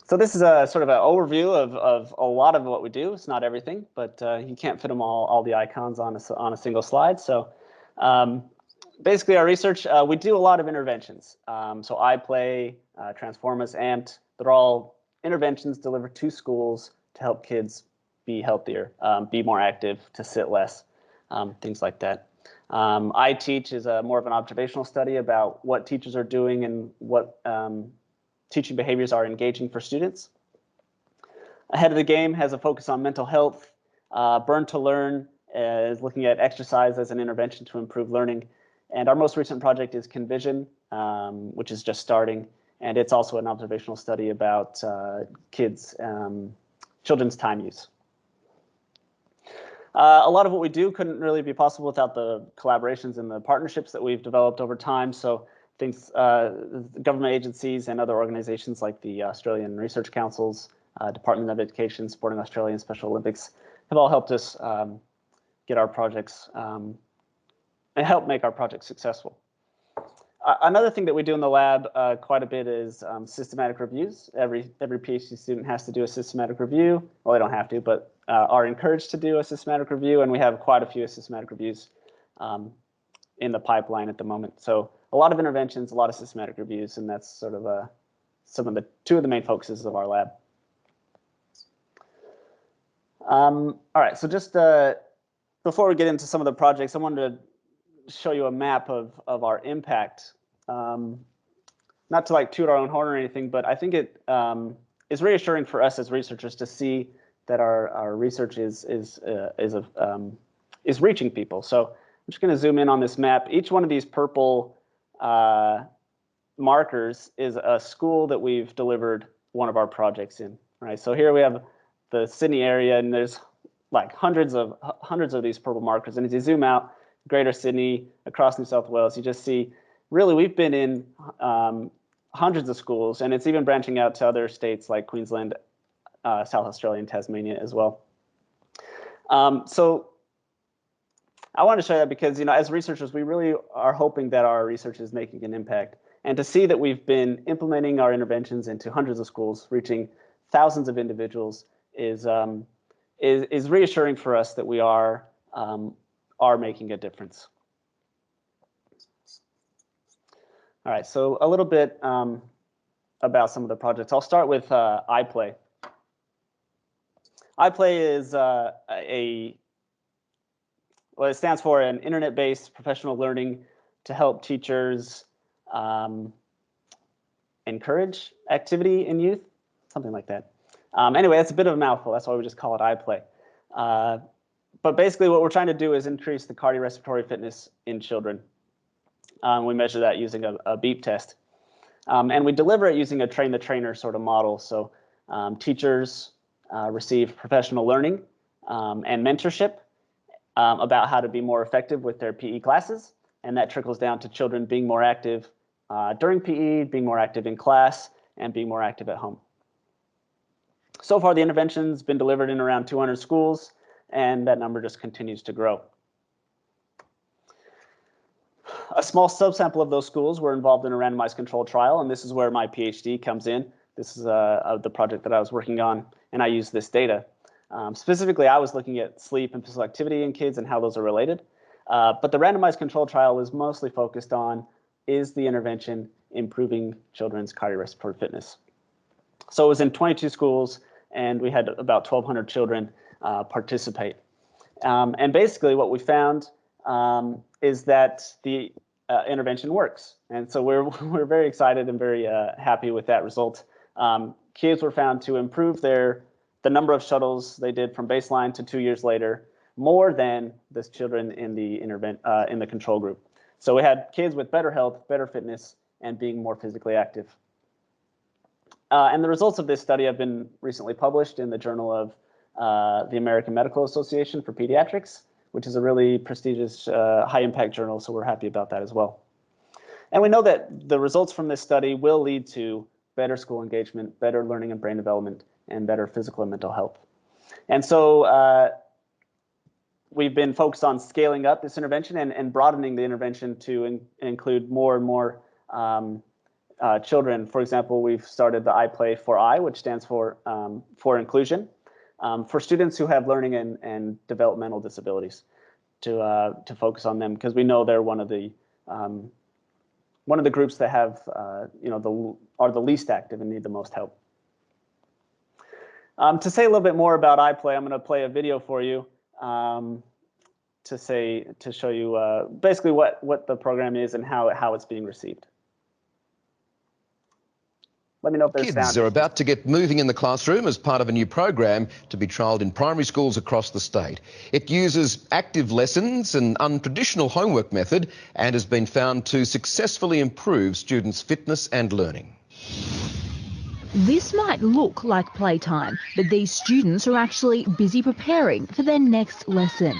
So this is a sort of an overview of a lot of what we do. It's not everything, but you can't fit them all the icons on a single slide. So basically our research, we do a lot of interventions. So iPlay, Transformus, AMPT, they're all interventions delivered to schools to help kids be healthier, be more active, to sit less, things like that. iTeach is more of an observational study about what teachers are doing and what teaching behaviors are engaging for students. Ahead of the Game has a focus on mental health. Burn to Learn is looking at exercise as an intervention to improve learning. And our most recent project is Convision, which is just starting. And it's also an observational study about children's time use. A lot of what we do couldn't really be possible without the collaborations and the partnerships that we've developed over time. So things, government agencies and other organizations like the Australian Research Councils, Department of Education, Sporting Australia, and Special Olympics have all helped us get our projects and help make our projects successful. Another thing that we do in the lab quite a bit is systematic reviews. Every PhD student has to do a systematic review. Well, they don't have to, but are encouraged to do a systematic review, and we have quite a few systematic reviews in the pipeline at the moment. So a lot of interventions, a lot of systematic reviews, and that's sort of two of the main focuses of our lab. All right, so just before we get into some of the projects, I wanted to show you a map of our impact. Not to like toot our own horn or anything, but I think it is reassuring for us as researchers to see that our research is reaching people. So I'm just going to zoom in on this map. Each one of these purple markers is a school that we've delivered one of our projects in. Right. So here we have the Sydney area, and there's like hundreds of these purple markers. And as you zoom out, Greater Sydney, across New South Wales, you just see, really, we've been in hundreds of schools, and it's even branching out to other states like Queensland, South Australia, and Tasmania as well. So I wanted to show that because, as researchers, we really are hoping that our research is making an impact. And to see that we've been implementing our interventions into hundreds of schools, reaching thousands of individuals, is reassuring for us that we are making a difference. All right, so a little bit about some of the projects. I'll start with iPlay. iPlay is well, it stands for an internet-based professional learning to help teachers encourage activity in youth, something like that. Anyway, that's a bit of a mouthful. That's why we just call it iPlay. But basically what we're trying to do is increase the cardiorespiratory fitness in children. We measure that using a beep test. And we deliver it using a train the trainer sort of model. So teachers receive professional learning and mentorship about how to be more effective with their PE classes. And that trickles down to children being more active during PE, being more active in class, and being more active at home. So far, the intervention's been delivered in around 200 schools, and that number just continues to grow. A small subsample of those schools were involved in a randomized controlled trial, and this is where my PhD comes in. This is the project that I was working on, and I used this data. Specifically, I was looking at sleep and physical activity in kids and how those are related. But the randomized controlled trial was mostly focused on, is the intervention improving children's cardiorespiratory fitness? So it was in 22 schools, and we had about 1,200 children participate. And basically what we found is that the intervention works. And so we're very excited and very happy with that result. Kids were found to improve the number of shuttles they did from baseline to 2 years later, more than the children in the control group. So we had kids with better health, better fitness, and being more physically active. And the results of this study have been recently published in the Journal of the American Medical Association for Pediatrics, which is a really prestigious, high-impact journal, so we're happy about that as well. And we know that the results from this study will lead to better school engagement, better learning and brain development, and better physical and mental health. And so we've been focused on scaling up this intervention and broadening the intervention to include more and more children. For example, we've started the iPlay for I, which stands for inclusion, for students who have learning and developmental disabilities, to focus on them, because we know they're one of the groups that have are the least active and need the most help. To say a little bit more about iPlay, I'm going to play a video for you to show you basically what the program is and how it's being received. Let me know if there's sound. Kids are about to get moving in the classroom as part of a new program to be trialled in primary schools across the state. It uses active lessons, an untraditional homework method, and has been found to successfully improve students' fitness and learning. This might look like playtime, but these students are actually busy preparing for their next lesson.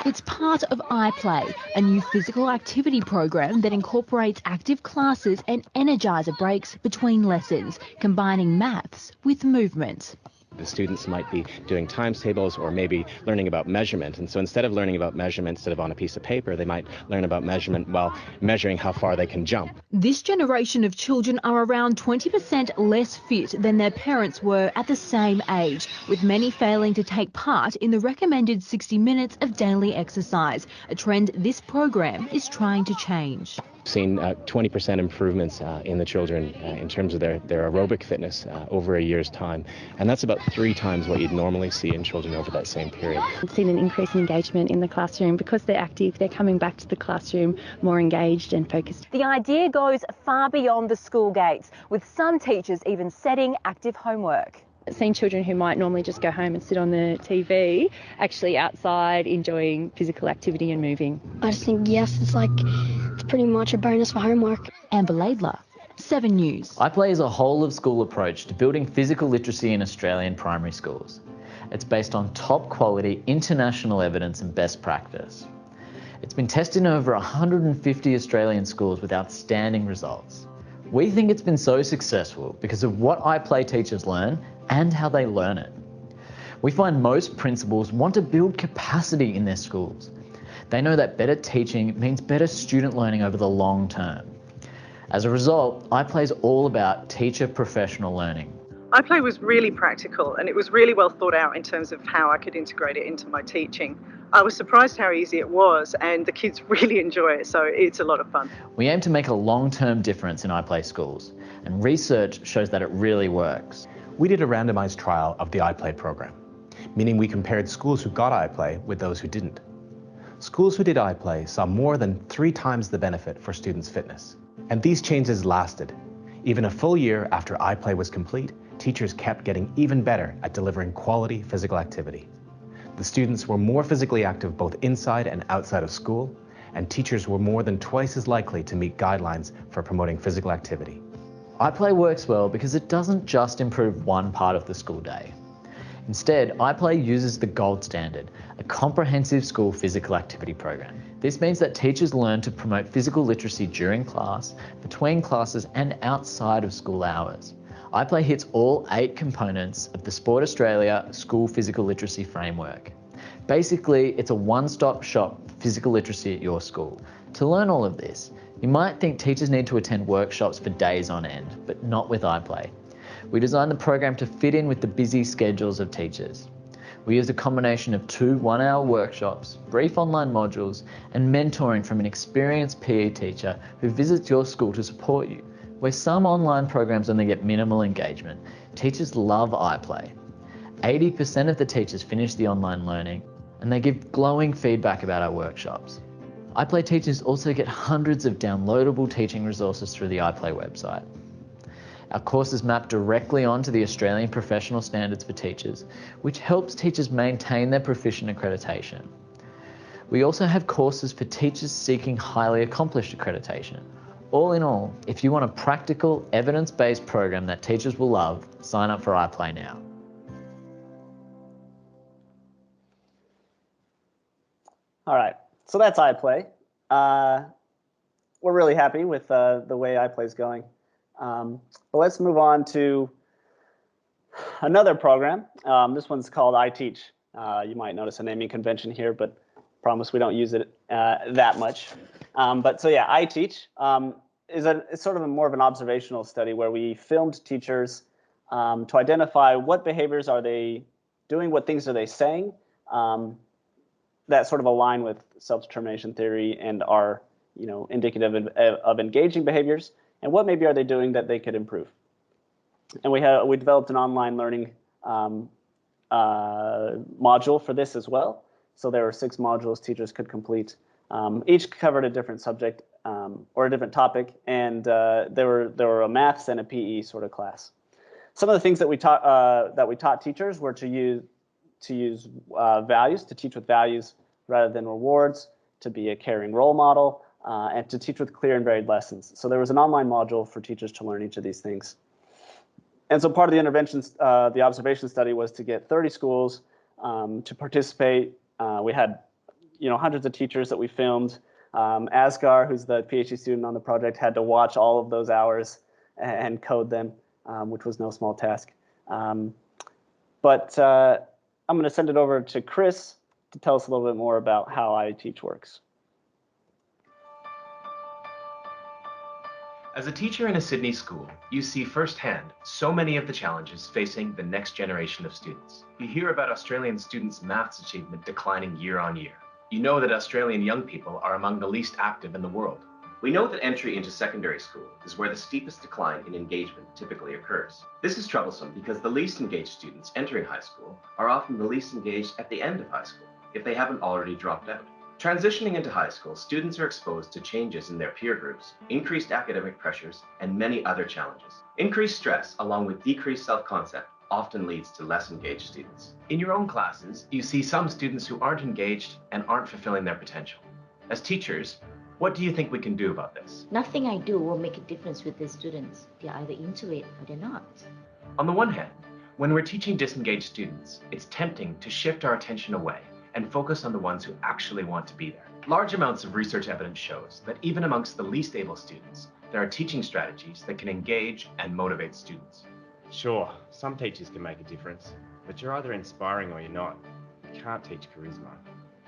It's part of iPlay, a new physical activity program that incorporates active classes and energizer breaks between lessons, combining maths with movement. The students might be doing times tables or maybe learning about measurement. And so instead of learning about measurement instead of on a piece of paper, they might learn about measurement while measuring how far they can jump. This generation of children are around 20% less fit than their parents were at the same age, with many failing to take part in the recommended 60 minutes of daily exercise, a trend this program is trying to change. We've seen 20% improvements in the children in terms of their aerobic fitness over a year's time. And that's about 3 times what you'd normally see in children over that same period. We've seen an increase in engagement in the classroom. Because they're active, they're coming back to the classroom more engaged and focused. The idea goes far beyond the school gates, with some teachers even setting active homework. Seeing children who might normally just go home and sit on the TV actually outside enjoying physical activity and moving. I just think, yes, it's pretty much a bonus for homework. Amber Laidler, 7 News. iPlay is a whole-of-school approach to building physical literacy in Australian primary schools. It's based on top-quality international evidence and best practice. It's been tested in over 150 Australian schools with outstanding results. We think it's been so successful because of what iPlay teachers learn and how they learn it. We find most principals want to build capacity in their schools. They know that better teaching means better student learning over the long term. As a result, iPlay is all about teacher professional learning. iPlay was really practical, and it was really well thought out in terms of how I could integrate it into my teaching. I was surprised how easy it was, and the kids really enjoy it, so it's a lot of fun. We aim to make a long-term difference in iPlay schools, and research shows that it really works. We did a randomized trial of the iPlay program, meaning we compared schools who got iPlay with those who didn't. Schools who did iPlay saw more than 3 times the benefit for students' fitness. And these changes lasted. Even a full year after iPlay was complete, teachers kept getting even better at delivering quality physical activity. The students were more physically active both inside and outside of school, and teachers were more than twice as likely to meet guidelines for promoting physical activity. iPlay works well because it doesn't just improve one part of the school day. Instead, iPlay uses the gold standard, a comprehensive school physical activity program. This means that teachers learn to promote physical literacy during class, between classes and outside of school hours. iPlay hits all 8 components of the Sport Australia School Physical Literacy Framework. Basically, it's a one-stop shop for physical literacy at your school. To learn all of this, you might think teachers need to attend workshops for days on end, but not with iPlay. We designed the program to fit in with the busy schedules of teachers. We used a combination of 2 one-hour workshops, brief online modules, and mentoring from an experienced PE teacher who visits your school to support you. Where some online programs only get minimal engagement, teachers love iPlay. 80% of the teachers finish the online learning, and they give glowing feedback about our workshops. iPlay teachers also get hundreds of downloadable teaching resources through the iPlay website. Our courses map directly onto the Australian Professional Standards for Teachers, which helps teachers maintain their proficient accreditation. We also have courses for teachers seeking highly accomplished accreditation. All in all, if you want a practical, evidence-based program that teachers will love, sign up for iPlay now. All right, so that's iPlay. We're really happy with the way iPlay is going. But let's move on to another program. This one's called iTeach. You might notice a naming convention here, but promise we don't use it that much. So yeah, iTeach is sort of more of an observational study where we filmed teachers to identify what behaviors are they doing, what things are they saying that sort of align with self-determination theory and are indicative of engaging behaviors, and what maybe are they doing that they could improve. And we developed an online learning module for this as well. So there were 6 modules teachers could complete. Each covered a different subject or a different topic, and there were a maths and a PE sort of class. Some of the things that we taught teachers were to use values, to teach with values rather than rewards, to be a caring role model, and to teach with clear and varied lessons. So there was an online module for teachers to learn each of these things. And so part of the interventions, the observation study, was to get 30 schools to participate. We had hundreds of teachers that we filmed. Asghar, who's the PhD student on the project, had to watch all of those hours and code them, which was no small task. But I'm going to send it over to Chris to tell us a little bit more about how iTeach works. As a teacher in a Sydney school, you see firsthand so many of the challenges facing the next generation of students. You hear about Australian students' maths achievement declining year on year. You know that Australian young people are among the least active in the world. We know that entry into secondary school is where the steepest decline in engagement typically occurs. This is troublesome because the least engaged students entering high school are often the least engaged at the end of high school, if they haven't already dropped out. Transitioning into high school, students are exposed to changes in their peer groups, increased academic pressures, and many other challenges. Increased stress, along with decreased self-concept, often leads to less engaged students. In your own classes, you see some students who aren't engaged and aren't fulfilling their potential. As teachers, what do you think we can do about this? Nothing I do will make a difference with the students. They're either into it or they're not. On the one hand, when we're teaching disengaged students, it's tempting to shift our attention away and focus on the ones who actually want to be there. Large amounts of research evidence shows that even amongst the least able students, there are teaching strategies that can engage and motivate students. Sure, some teachers can make a difference, but you're either inspiring or you're not. You can't teach charisma.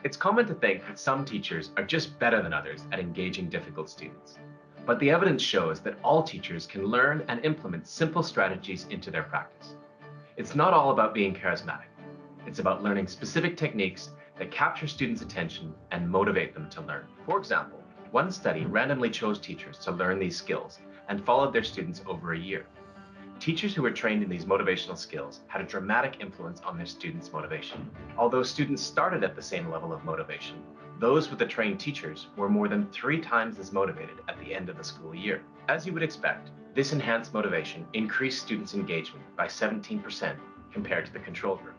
It's common to think that some teachers are just better than others at engaging difficult students. But the evidence shows that all teachers can learn and implement simple strategies into their practice. It's not all about being charismatic. It's about learning specific techniques that capture students' attention and motivate them to learn. For example, one study randomly chose teachers to learn these skills and followed their students over a year. Teachers who were trained in these motivational skills had a dramatic influence on their students' motivation. Although students started at the same level of motivation, those with the trained teachers were more than 3 times as motivated at the end of the school year. As you would expect, this enhanced motivation increased students' engagement by 17% compared to the control group.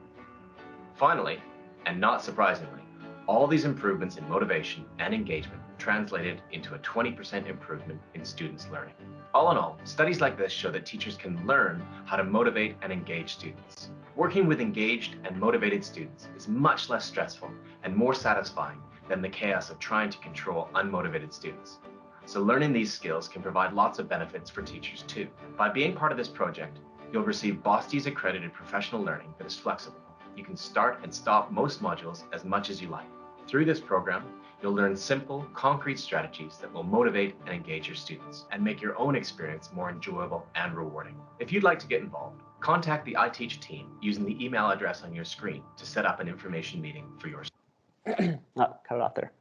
Finally, and not surprisingly, all these improvements in motivation and engagement translated into a 20% improvement in students' learning. All in all, studies like this show that teachers can learn how to motivate and engage students. Working with engaged and motivated students is much less stressful and more satisfying than the chaos of trying to control unmotivated students. So learning these skills can provide lots of benefits for teachers too. By being part of this project, you'll receive BOSTES accredited professional learning that is flexible. You can start and stop most modules as much as you like. Through this program, you'll learn simple, concrete strategies that will motivate and engage your students and make your own experience more enjoyable and rewarding. If you'd like to get involved, contact the iTeach team using the email address on your screen to set up an information meeting for your students. Cut it off there.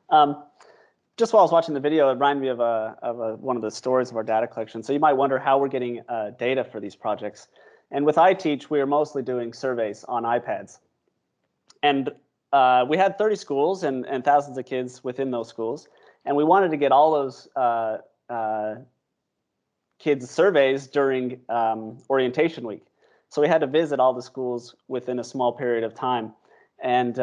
Just while I was watching the video, it reminded me of one of the stories of our data collection. So you might wonder how we're getting data for these projects. And with iTeach, we are mostly doing surveys on iPads. And we had 30 schools and thousands of kids within those schools. And we wanted to get all those kids' surveys during orientation week. So we had to visit all the schools within a small period of time. And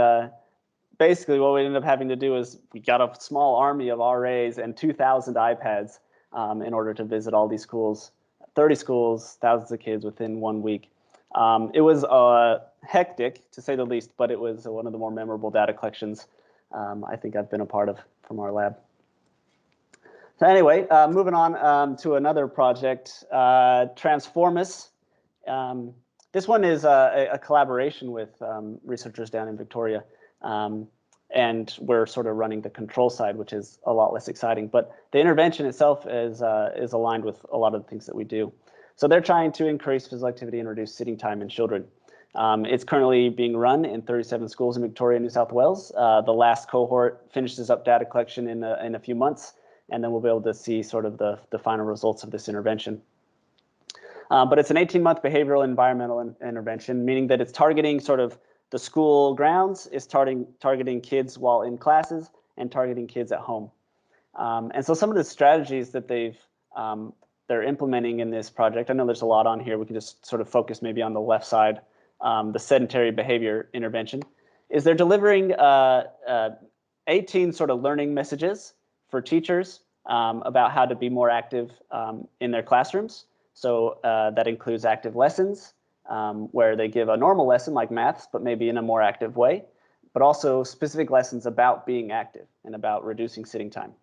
basically what we ended up having to do is we got a small army of RAs and 2,000 iPads in order to visit all these schools, 30 schools, thousands of kids within 1 week. It was hectic, to say the least, but it was one of the more memorable data collections I think I've been a part of from our lab. So anyway, moving on to another project, Transformus. This one is a collaboration with researchers down in Victoria. And we're sort of running the control side, which is a lot less exciting. But the intervention itself is aligned with a lot of the things that we do. So they're trying to increase physical activity and reduce sitting time in children. It's currently being run in 37 schools in Victoria, New South Wales. The last cohort finishes up data collection in a few months, and then we'll be able to see sort of the final results of this intervention. But it's an 18-month behavioral environmental intervention, meaning that it's targeting sort of the school grounds, is targeting kids while in classes and targeting kids at home. And so some of the strategies that they're implementing in this project, I know there's a lot on here, we can just sort of focus maybe on the left side, the sedentary behavior intervention, is they're delivering 18 sort of learning messages for teachers about how to be more active in their classrooms. So that includes active lessons, where they give a normal lesson like maths, but maybe in a more active way, but also specific lessons about being active and about reducing sitting time.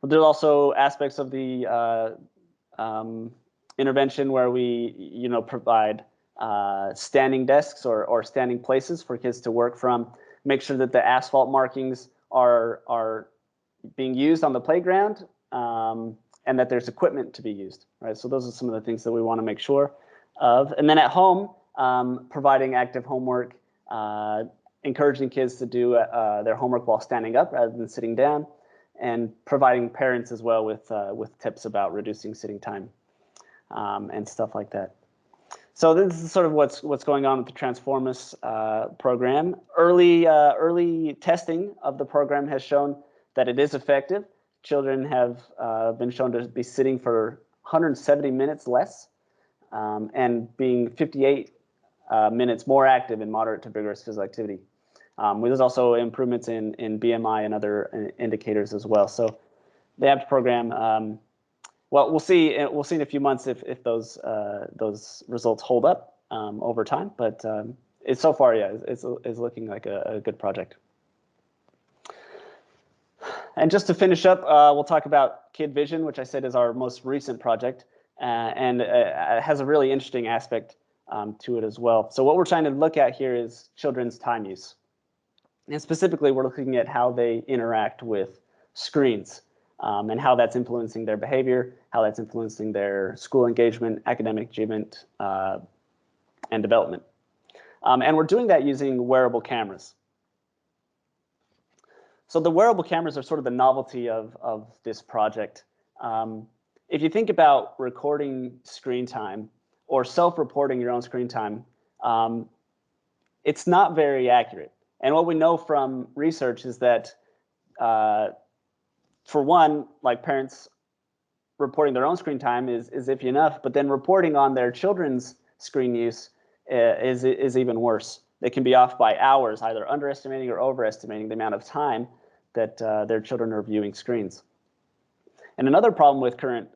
But there's also aspects of the intervention where we, provide standing desks or standing places for kids to work from, make sure that the asphalt markings are being used on the playground, and that there's equipment to be used, right? So those are some of the things that we want to make sure of. And then at home, providing active homework, encouraging kids to do their homework while standing up rather than sitting down, and providing parents as well with tips about reducing sitting time and stuff like that. So this is sort of what's going on with the Transformus program. Early testing of the program has shown that it is effective. Children have been shown to be sitting for 170 minutes less and being 58 minutes more active in moderate to vigorous physical activity. There's also improvements in BMI and other indicators as well. So the APT program, well, we'll see in a few months if those results hold up over time. But it's so far, yeah, it's looking like a good project. And just to finish up, we'll talk about Kid Vision, which I said is our most recent project, and it has a really interesting aspect to it as well. So what we're trying to look at here is children's time use. And specifically, we're looking at how they interact with screens and how that's influencing their behavior, how that's influencing their school engagement, academic achievement, and development. And we're doing that using wearable cameras. So the wearable cameras are sort of the novelty of this project. If you think about recording screen time or self-reporting your own screen time, it's not very accurate. And what we know from research is that, for one, like parents reporting their own screen time is iffy enough, but then reporting on their children's screen use is even worse. They can be off by hours, either underestimating or overestimating the amount of time that their children are viewing screens. And another problem with current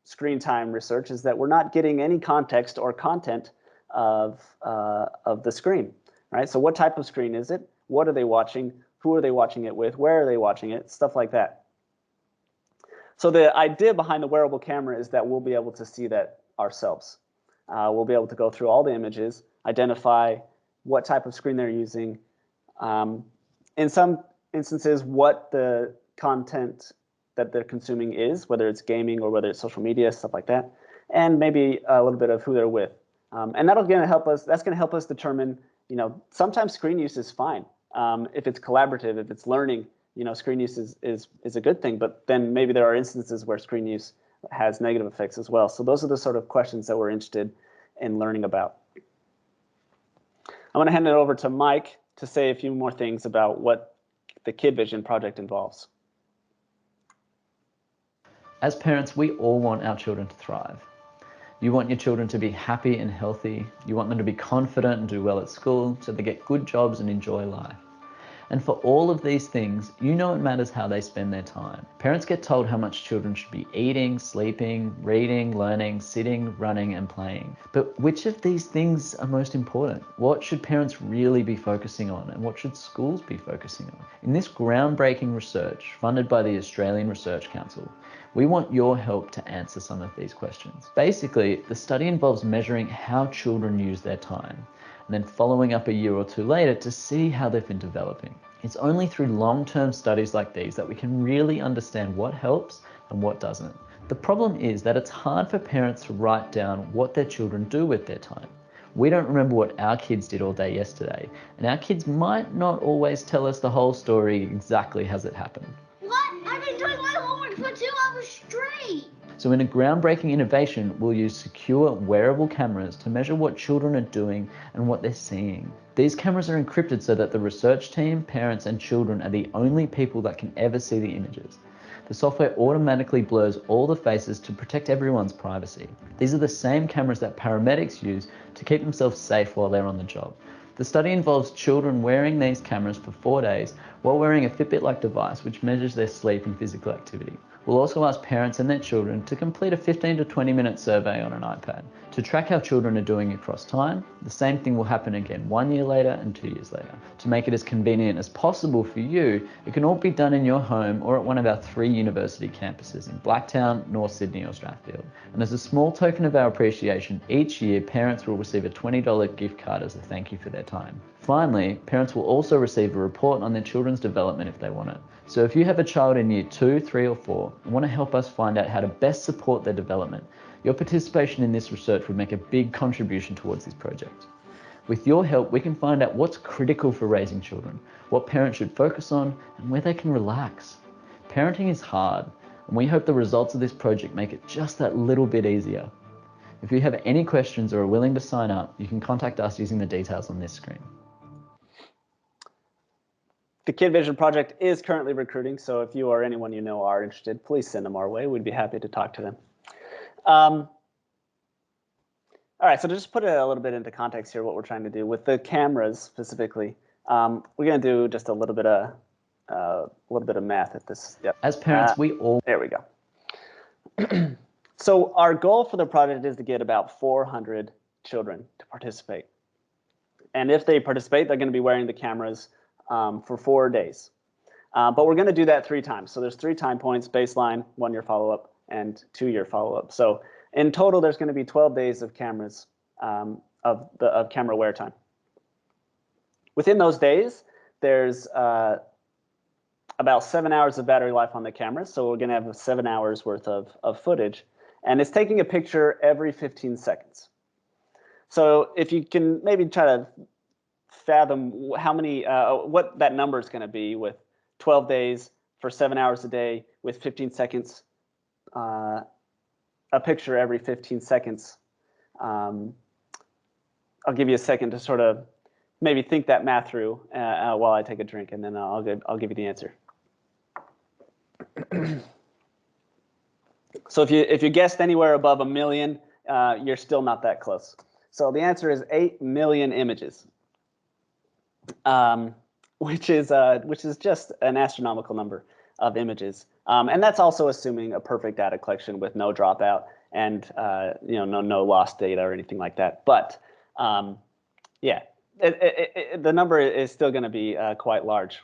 screen time research is that we're not getting any context or content of the screen, right? So what type of screen is it? What are they watching? Who are they watching it with? Where are they watching it? Stuff like that. So the idea behind the wearable camera is that we'll be able to see that ourselves. We'll be able to go through all the images, identify what type of screen they're using. In some instances, what the content that they're consuming is, whether it's gaming or whether it's social media, stuff like that, and maybe a little bit of who they're with. And that's going to help us determine, sometimes screen use is fine. If it's collaborative, if it's learning, screen use is a good thing, but then maybe there are instances where screen use has negative effects as well. So those are the sort of questions that we're interested in learning about. I'm going to hand it over to Mike to say a few more things about what the Kid Vision project involves. As parents, we all want our children to thrive. You want your children to be happy and healthy. You want them to be confident and do well at school so they get good jobs and enjoy life. And for all of these things, it matters how they spend their time. Parents get told how much children should be eating, sleeping, reading, learning, sitting, running, and playing. But which of these things are most important? What should parents really be focusing on, and what should schools be focusing on? In this groundbreaking research funded by the Australian Research Council, we want your help to answer some of these questions. Basically, the study involves measuring how children use their time, and then following up a year or two later to see how they've been developing. It's only through long-term studies like these that we can really understand what helps and what doesn't. The problem is that it's hard for parents to write down what their children do with their time. We don't remember what our kids did all day yesterday, and our kids might not always tell us the whole story exactly as it happened. What? I've been doing my homework for 2 hours straight. So in a groundbreaking innovation, we'll use secure wearable cameras to measure what children are doing and what they're seeing. These cameras are encrypted so that the research team, parents, and children are the only people that can ever see the images. The software automatically blurs all the faces to protect everyone's privacy. These are the same cameras that paramedics use to keep themselves safe while they're on the job. The study involves children wearing these cameras for 4 days while wearing a Fitbit-like device which measures their sleep and physical activity. We'll also ask parents and their children to complete a 15 to 20-minute survey on an iPad to track how children are doing across time. The same thing will happen again 1 year later and 2 years later. To make it as convenient as possible for you, it can all be done in your home or at one of our 3 university campuses in Blacktown, North Sydney or Strathfield. And as a small token of our appreciation, each year parents will receive a $20 gift card as a thank you for their time. Finally, parents will also receive a report on their children's development if they want it. So if you have a child in year 2, 3 or 4 and want to help us find out how to best support their development, your participation in this research would make a big contribution towards this project. With your help, we can find out what's critical for raising children, what parents should focus on, and where they can relax. Parenting is hard, and we hope the results of this project make it just that little bit easier. If you have any questions or are willing to sign up, you can contact us using the details on this screen. The Kid Vision project is currently recruiting, so if you or anyone you know are interested, please send them our way. We'd be happy to talk to them. All right, so to just put it a little bit into context here, what we're trying to do with the cameras specifically, we're going to do just a little bit of math at this. Yep. As parents, we all. There we go. So our goal for the project is to get about 400 children to participate, and if they participate, they're going to be wearing the cameras for 4 days. But we're going to do that 3 times. So there's 3 time points: baseline, 1 year follow-up, and 2 year follow-up. So in total, there's going to be 12 days of cameras of camera wear time. Within those days, there's about 7 hours of battery life on the camera. So we're going to have 7 hours worth of footage, and it's taking a picture every 15 seconds. So if you can maybe try to fathom how many, what that number is going to be with 12 days for 7 hours a day with 15 seconds, a picture every 15 seconds. I'll give you a second to sort of maybe think that math through while I take a drink, and then I'll give you the answer. So if you guessed anywhere above 1 million, you're still not that close. So the answer is 8 million images. Which is just an astronomical number of images, and that's also assuming a perfect data collection with no dropout and no lost data or anything like that. But Yeah, the number is still going to be quite large.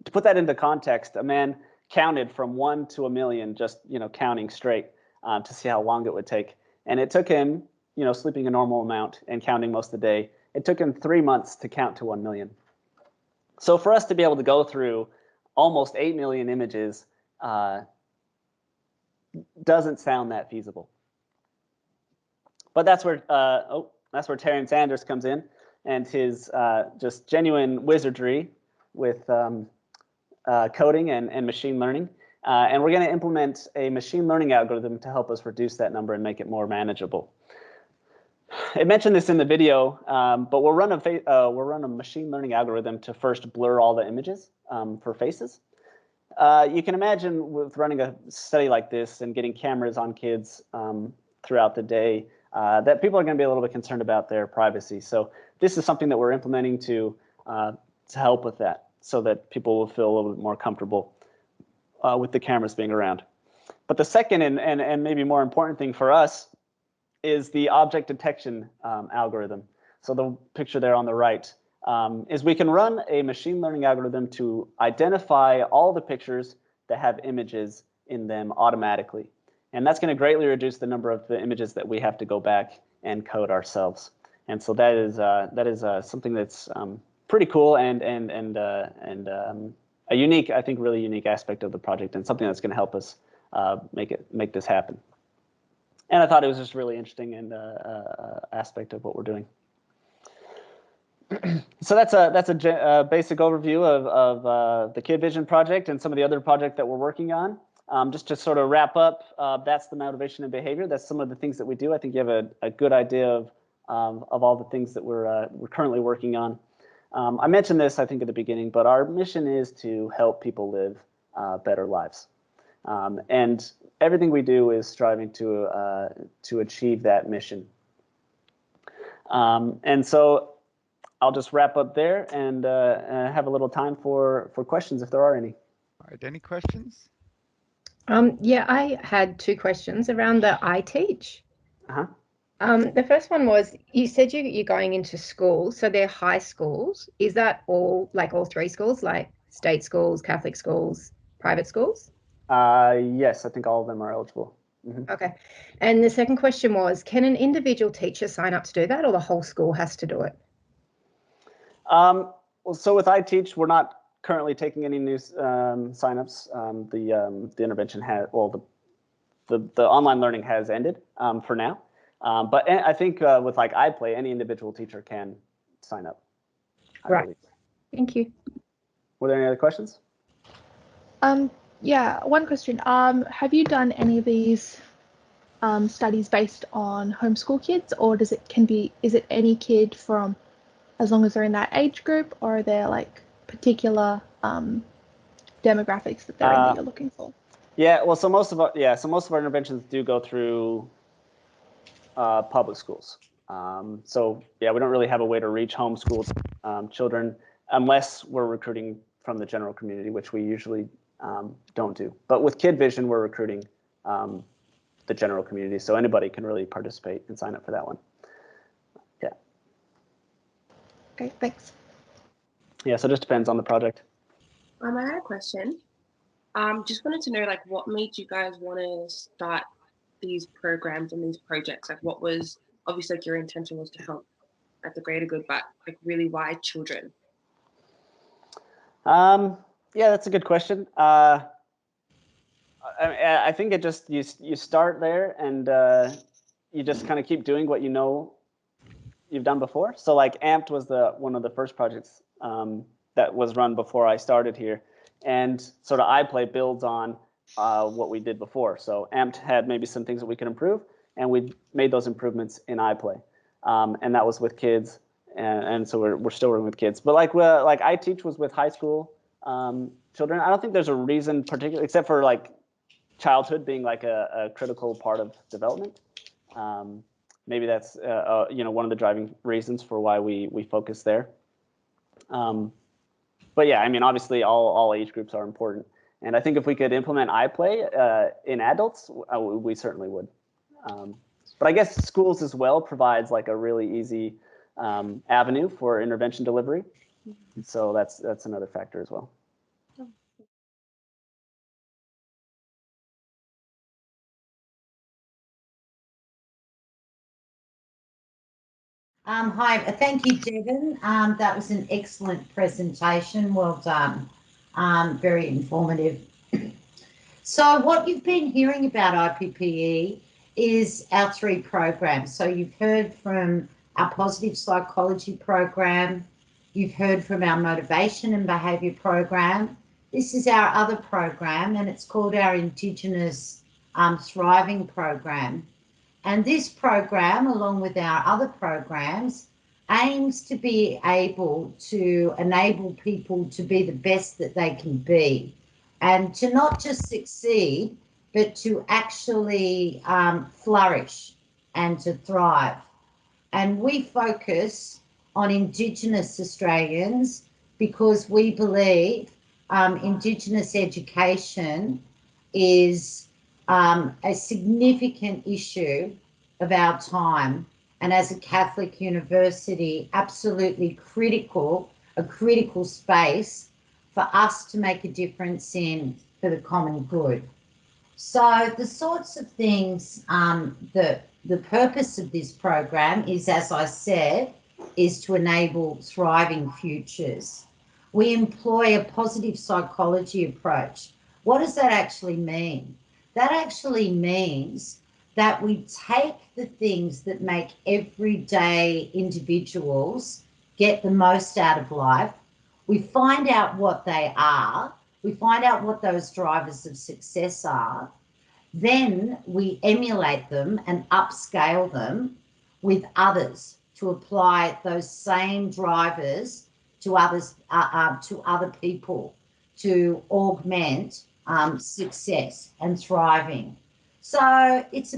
To put that into context, a man counted from 1 to 1,000,000, just counting straight to see how long it would take, and it took him, sleeping a normal amount and counting most of the day, it took him 3 months to count to 1,000,000. So for us to be able to go through almost 8 million images doesn't sound that feasible. But that's where Terrence Sanders comes in, and his just genuine wizardry with coding and machine learning. And we're going to implement a machine learning algorithm to help us reduce that number and make it more manageable. I mentioned this in the video, but we'll run a machine learning algorithm to first blur all the images for faces. You can imagine with running a study like this and getting cameras on kids throughout the day, that people are going to be a little bit concerned about their privacy. So this is something that we're implementing to help with that, so that people will feel a little bit more comfortable with the cameras being around. But the second and maybe more important thing for us is the object detection algorithm. So the picture there on the right is we can run a machine learning algorithm to identify all the pictures that have images in them automatically. And that's going to greatly reduce the number of the images that we have to go back and code ourselves. And so that is something that's pretty cool and a unique, I think, really unique aspect of the project, and something that's going to help us make this happen. And I thought it was just really interesting and aspect of what we're doing. So that's a basic overview of the Kid Vision project and some of the other projects that we're working on. Just to sort of wrap up, that's the motivation and behavior. That's some of the things that we do. I think you have a good idea of all the things that we're currently working on. I mentioned this, I think, at the beginning, but our mission is to help people live better lives. And everything we do is striving to achieve that mission. And so I'll just wrap up there and have a little time for questions if there are any. All right, any questions? Yeah, I had 2 questions around the I Teach. Uh-huh. The first one was, you said you're going into schools, so they're high schools. Is that all 3 schools, like state schools, Catholic schools, private schools? Yes, I think all of them are eligible. Mm-hmm. Okay. And the second question was, can an individual teacher sign up to do that, or the whole school has to do it? Well, so with I Teach, we're not currently taking any new signups. The intervention has, well, the online learning has ended for now. But I think with iPlay, any individual teacher can sign up. Right. Thank you. Were there any other questions? Yeah, one question. Have you done any of these studies based on homeschool kids, or is it any kid from, as long as they're in that age group, or are there particular demographics that they're in that you're looking for? Yeah, well, so most of our interventions do go through public schools. So yeah, we don't really have a way to reach homeschooled children unless we're recruiting from the general community, which we usually don't do. But with Kid Vision, we're recruiting the general community, so anybody can really participate and sign up for that one. Yeah. Okay, thanks. Yeah, so it just depends on the project. I had a question. Just wanted to know, what made you guys want to start these programs and these projects? What was, obviously, your intention was to help at the greater good, but really, why children? Yeah, that's a good question. I think it just, you start there and you just kind of keep doing what you know you've done before. So AMPed was one of the first projects that was run before I started here, and sort of iPlay builds on what we did before. So AMPed had maybe some things that we could improve, and we made those improvements in iPlay, and that was with kids, and so we're still working with kids. But I Teach was with high school children. I don't think there's a reason particular, except for childhood being a critical part of development. Maybe that's one of the driving reasons for why we focus there. But yeah, I mean, obviously all age groups are important, and I think if we could implement iPlay in adults, we certainly would. But I guess schools as well provides a really easy avenue for intervention delivery. So that's another factor as well. Hi, thank you, Devan. That was an excellent presentation. Well done. Very informative. So what you've been hearing about IPPE is our 3 programs. So you've heard from our positive psychology program, you've heard from our motivation and behaviour program. This is our other program, and it's called our Indigenous Thriving program. And this program, along with our other programs, aims to be able to enable people to be the best that they can be, and to not just succeed, but to actually flourish and to thrive. And we focus on Indigenous Australians because we believe Indigenous education is a significant issue of our time, and as a Catholic university, absolutely critical, a critical space for us to make a difference in for the common good. So the sorts of things that the purpose of this program is, as I said, is to enable thriving futures. We employ a positive psychology approach. What does that actually mean? That actually means that we take the things that make everyday individuals get the most out of life. We find out what they are. We find out what those drivers of success are. Then we emulate them and upscale them with others to apply those same drivers to others, to other people, to augment success and thriving. So it's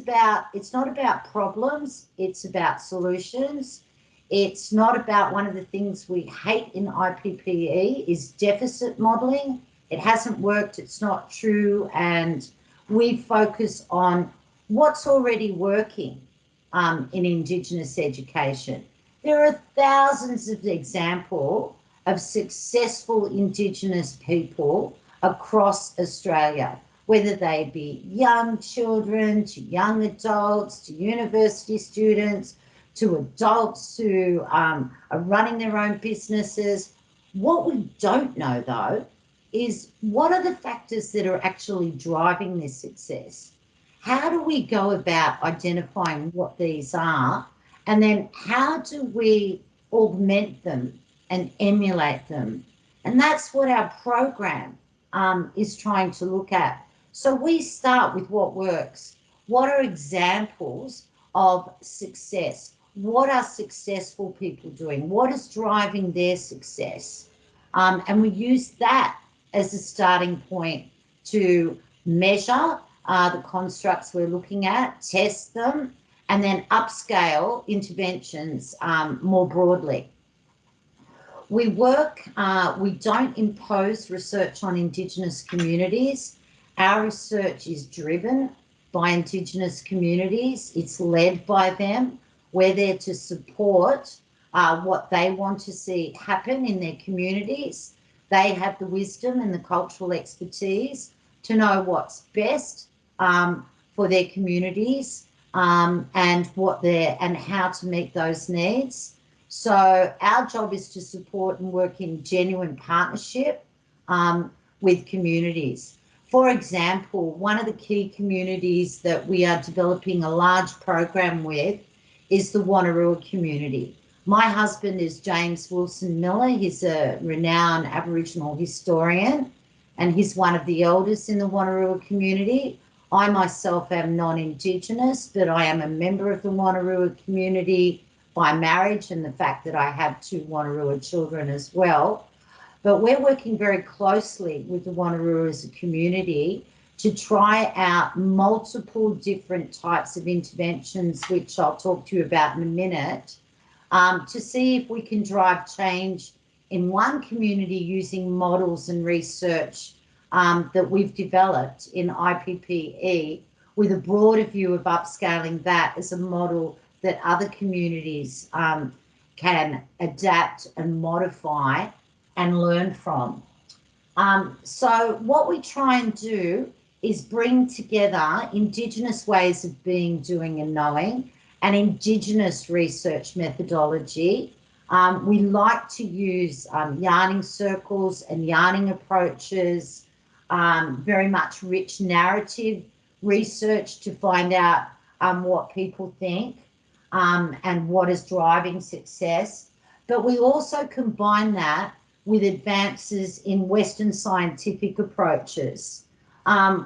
not about problems, it's about solutions. It's not about, one of the things we hate in IPPE is deficit modelling. It hasn't worked, it's not true, and we focus on what's already working in Indigenous education. There are thousands of examples of successful Indigenous people across Australia, whether they be young children, to young adults, to university students, to adults who are running their own businesses. What we don't know, though, is what are the factors that are actually driving this success? How do we go about identifying what these are? And then how do we augment them and emulate them? And that's what our program is trying to look at. So we start with what works. What are examples of success? What are successful people doing? What is driving their success? And we use that as a starting point to measure the constructs we're looking at, test them, and then upscale interventions more broadly. We don't impose research on Indigenous communities. Our research is driven by Indigenous communities. It's led by them. We're there to support what they want to see happen in their communities. They have the wisdom and the cultural expertise to know what's best for their communities and how to meet those needs. So our job is to support and work in genuine partnership with communities. For example, one of the key communities that we are developing a large program with is the Wanneroo community. My husband is James Wilson Miller. He's a renowned Aboriginal historian, and he's one of the elders in the Wanneroo community. I myself am non-Indigenous, but I am a member of the Wanneroo community by marriage and the fact that I have 2 Wanneroo children as well. But we're working very closely with the Wanneroo as a community to try out multiple different types of interventions, which I'll talk to you about in a minute, to see if we can drive change in one community using models and research that we've developed in IPPE, with a broader view of upscaling that as a model that other communities can adapt and modify and learn from. So what we try and do is bring together Indigenous ways of being, doing and knowing and Indigenous research methodology. We like to use yarning circles and yarning approaches, very much rich narrative research to find out what people think and what is driving success. But we also combine that with advances in Western scientific approaches,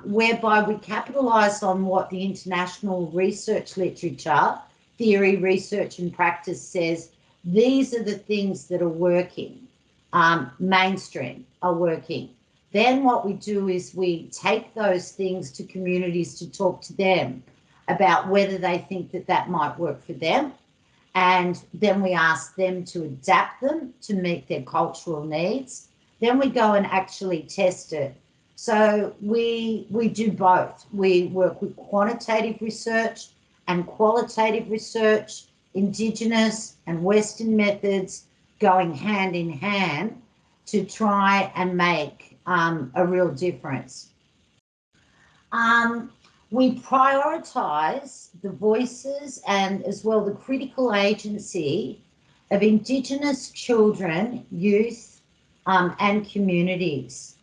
whereby we capitalise on what the international research literature, theory, research and practice says. These are the things that are working, mainstream are working. Then what we do is we take those things to communities to talk to them about whether they think that that might work for them. And then we ask them to adapt them to meet their cultural needs. Then we go and actually test it. So we do both. We work with quantitative research and qualitative research, Indigenous and Western methods going hand in hand to try and make a real difference. We prioritise the voices and as well the critical agency of Indigenous children, youth and communities.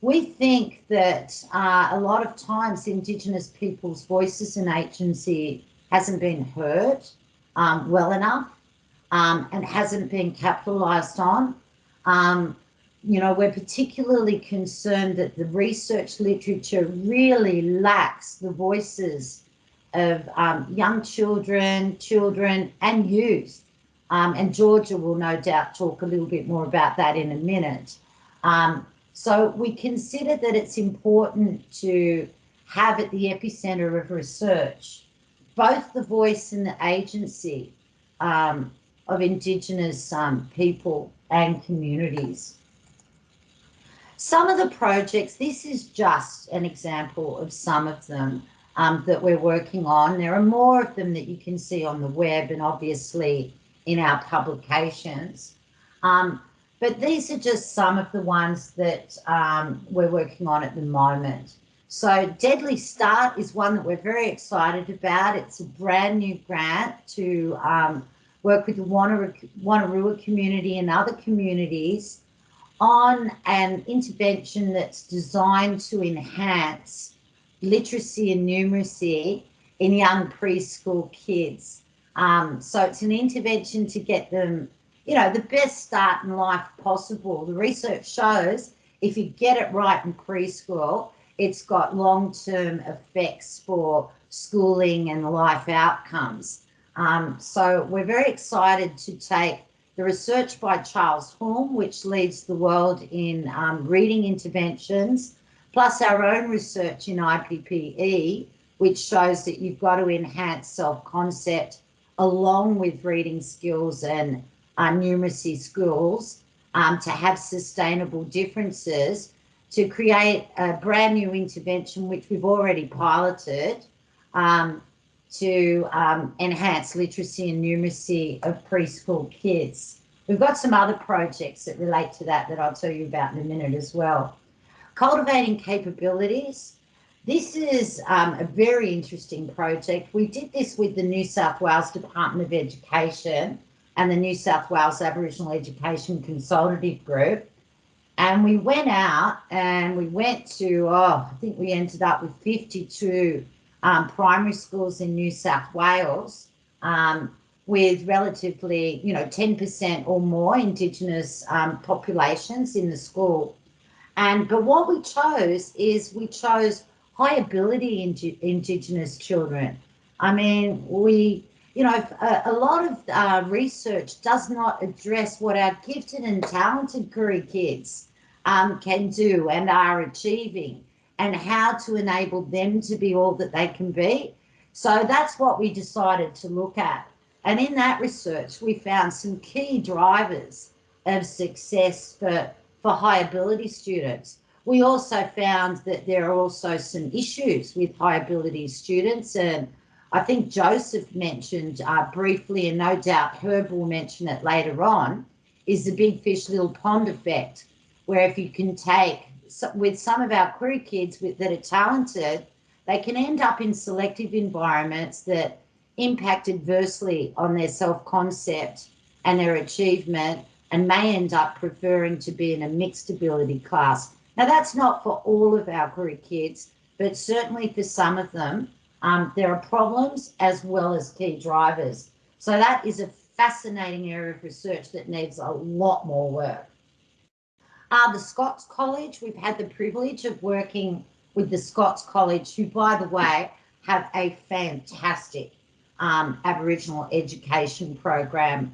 We think that a lot of times Indigenous people's voices and agency hasn't been heard well enough and hasn't been capitalised on. You know, we're particularly concerned that the research literature really lacks the voices of young children and youth. And Georgia will no doubt talk a little bit more about that in a minute. So we consider that it's important to have at the epicentre of research both the voice and the agency of Indigenous people and communities. Some of the projects, this is just an example of some of them that we're working on. There are more of them that you can see on the web and obviously in our publications. But these are just some of the ones that we're working on at the moment. So Deadly Start is one that we're very excited about. It's a brand new grant to work with the Wanneroo community and other communities on an intervention that's designed to enhance literacy and numeracy in young preschool kids. So it's an intervention to get them, you know, the best start in life possible. The research shows if you get it right in preschool, it's got long-term effects for schooling and life outcomes. So we're very excited to take the research by Charles Hulme, which leads the world in reading interventions, plus our own research in IPPE, which shows that you've got to enhance self-concept along with reading skills and numeracy skills to have sustainable differences to create a brand new intervention, which we've already piloted, to enhance literacy and numeracy of preschool kids. We've got some other projects that relate to that I'll tell you about in a minute as well. Cultivating capabilities. This is a very interesting project. We did this with the New South Wales Department of Education and the New South Wales Aboriginal Education Consultative Group. And we went out and we went to, I think we ended up with 52 primary schools in New South Wales with relatively, 10% or more Indigenous populations in the school. But what we chose is high ability Indigenous children. I mean, a lot of research does not address what our gifted and talented Koori kids can do and are achieving and how to enable them to be all that they can be. So that's what we decided to look at. And in that research, we found some key drivers of success for high ability students. We also found that there are also some issues with high ability students, and I think Joseph mentioned briefly, and no doubt Herb will mention it later on, is the big fish, little pond effect, where if you can take, with some of our crew kids that are talented, they can end up in selective environments that impact adversely on their self-concept and their achievement, and may end up preferring to be in a mixed ability class. Now, that's not for all of our crew kids, but certainly for some of them, there are problems as well as key drivers. So that is a fascinating area of research that needs a lot more work. The Scots College, we've had the privilege of working with the Scots College, who, by the way, have a fantastic Aboriginal education program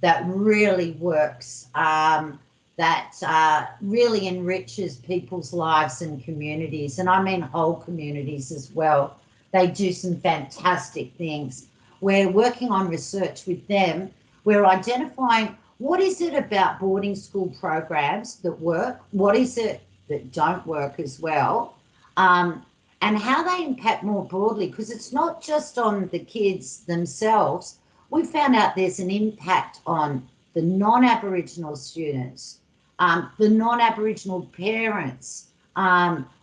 that really works, that really enriches people's lives and communities, and I mean whole communities as well. They do some fantastic things. We're working on research with them. We're identifying what is it about boarding school programs that work, what is it that don't work as well, and how they impact more broadly, because it's not just on the kids themselves. We found out there's an impact on the non-Aboriginal students, the non-Aboriginal parents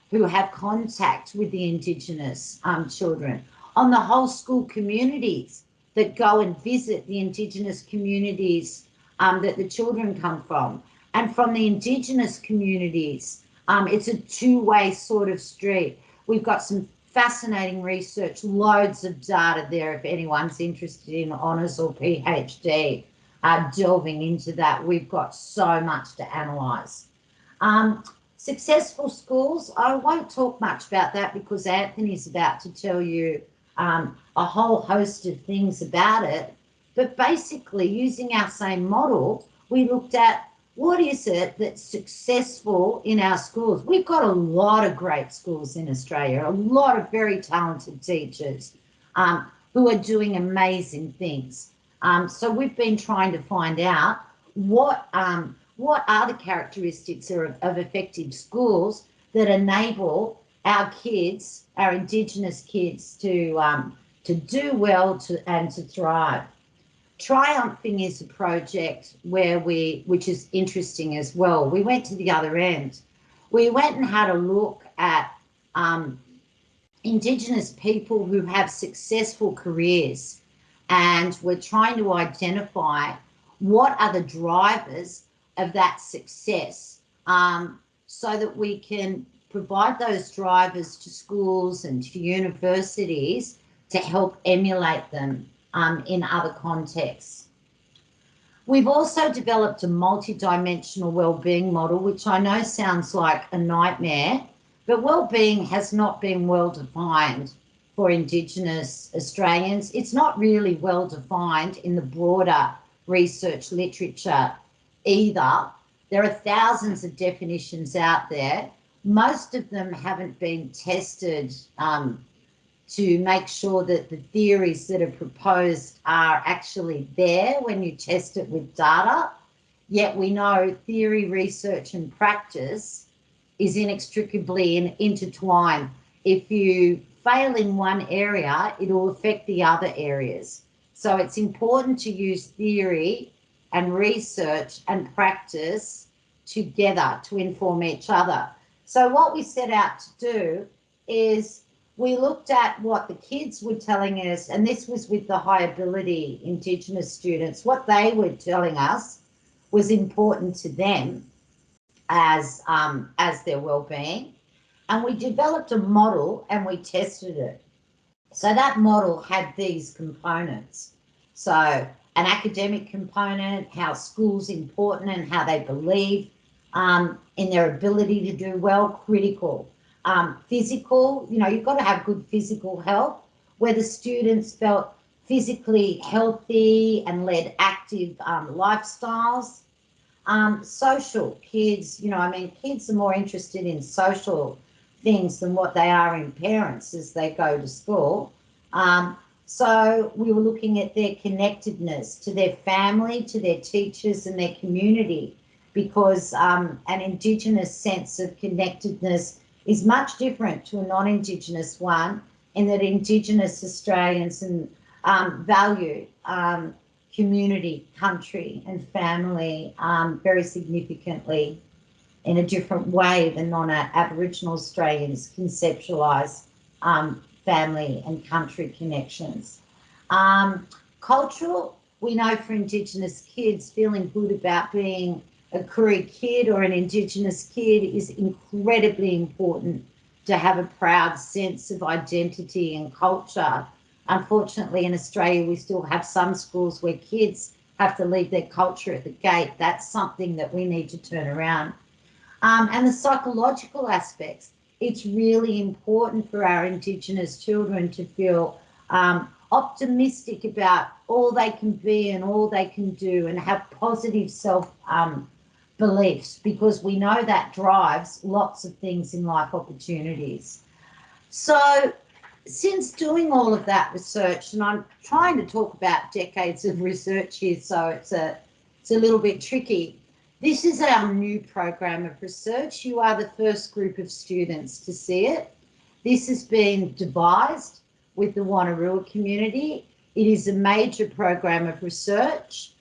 who have contact with the Indigenous children, on the whole school communities that go and visit the Indigenous communities that the children come from, and from the Indigenous communities. It's a two-way sort of street. We've got some fascinating research, loads of data there if anyone's interested in honours or PhD delving into that. We've got so much to analyse. Successful schools, I won't talk much about that because Anthony's about to tell you a whole host of things about it. But basically, using our same model, we looked at what is it that's successful in our schools. We've got a lot of great schools in Australia, a lot of very talented teachers who are doing amazing things. So we've been trying to find out what are the characteristics of effective schools that enable our kids, our Indigenous kids, to do well and to thrive. Triumphing is a project which is interesting as well. We went to the other end. We went and had a look at Indigenous people who have successful careers, and we're trying to identify what are the drivers of that success, so that we can provide those drivers to schools and to universities to help emulate them in other contexts. We've also developed a multidimensional wellbeing model, which I know sounds like a nightmare, but wellbeing has not been well defined for Indigenous Australians. It's not really well defined in the broader research literature either. There are thousands of definitions out there. Most of them haven't been tested to make sure that the theories that are proposed are actually there when you test it with data. Yet we know theory, research and practice is inextricably intertwined. If you fail in one area, it will affect the other areas. So it's important to use theory and research and practice together to inform each other. So what we set out to do is we looked at what the kids were telling us, and this was with the high ability Indigenous students. What they were telling us was important to them as their wellbeing. And we developed a model and we tested it. So that model had these components. So an academic component, how school's important and how they believe in their ability to do well, critical. Physical, you've got to have good physical health, where the students felt physically healthy and led active lifestyles. Social, kids, kids are more interested in social things than what they are in parents as they go to school. So we were looking at their connectedness to their family, to their teachers and their community, because an Indigenous sense of connectedness is much different to a non-Indigenous one in that Indigenous Australians value community, country and family very significantly in a different way than non-Aboriginal Australians conceptualise family and country connections. Cultural, we know for Indigenous kids, feeling good about being a Koori kid or an Indigenous kid is incredibly important to have a proud sense of identity and culture. Unfortunately, in Australia, we still have some schools where kids have to leave their culture at the gate. That's something that we need to turn around. And the psychological aspects, it's really important for our Indigenous children to feel optimistic about all they can be and all they can do and have positive self-beliefs, because we know that drives lots of things in life opportunities. So since doing all of that research, and I'm trying to talk about decades of research here, so it's a little bit tricky. This is our new program of research. You are the first group of students to see it. This has been devised with the Wanneroo community. It is a major program of research.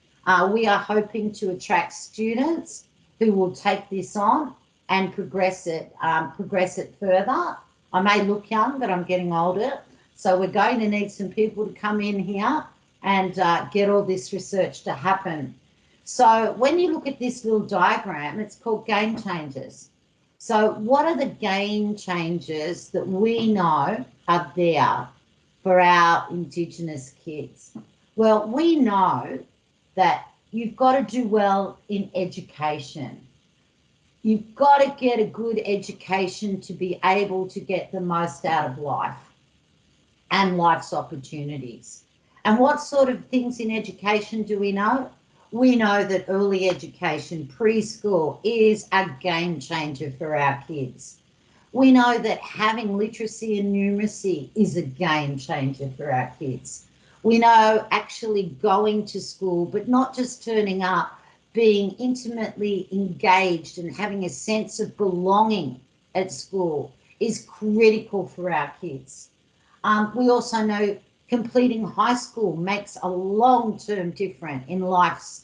We are hoping to attract students who will take this on and progress it further. I may look young, but I'm getting older. So we're going to need some people to come in here and get all this research to happen. So when you look at this little diagram, it's called game changers. So what are the game changers that we know are there for our Indigenous kids? Well, we know that you've got to do well in education. You've got to get a good education to be able to get the most out of life and life's opportunities. And what sort of things in education do we know? We know that early education, preschool, is a game changer for our kids. We know that having literacy and numeracy is a game changer for our kids. We know actually going to school, but not just turning up, being intimately engaged and having a sense of belonging at school is critical for our kids. We also know completing high school makes a long-term difference in life's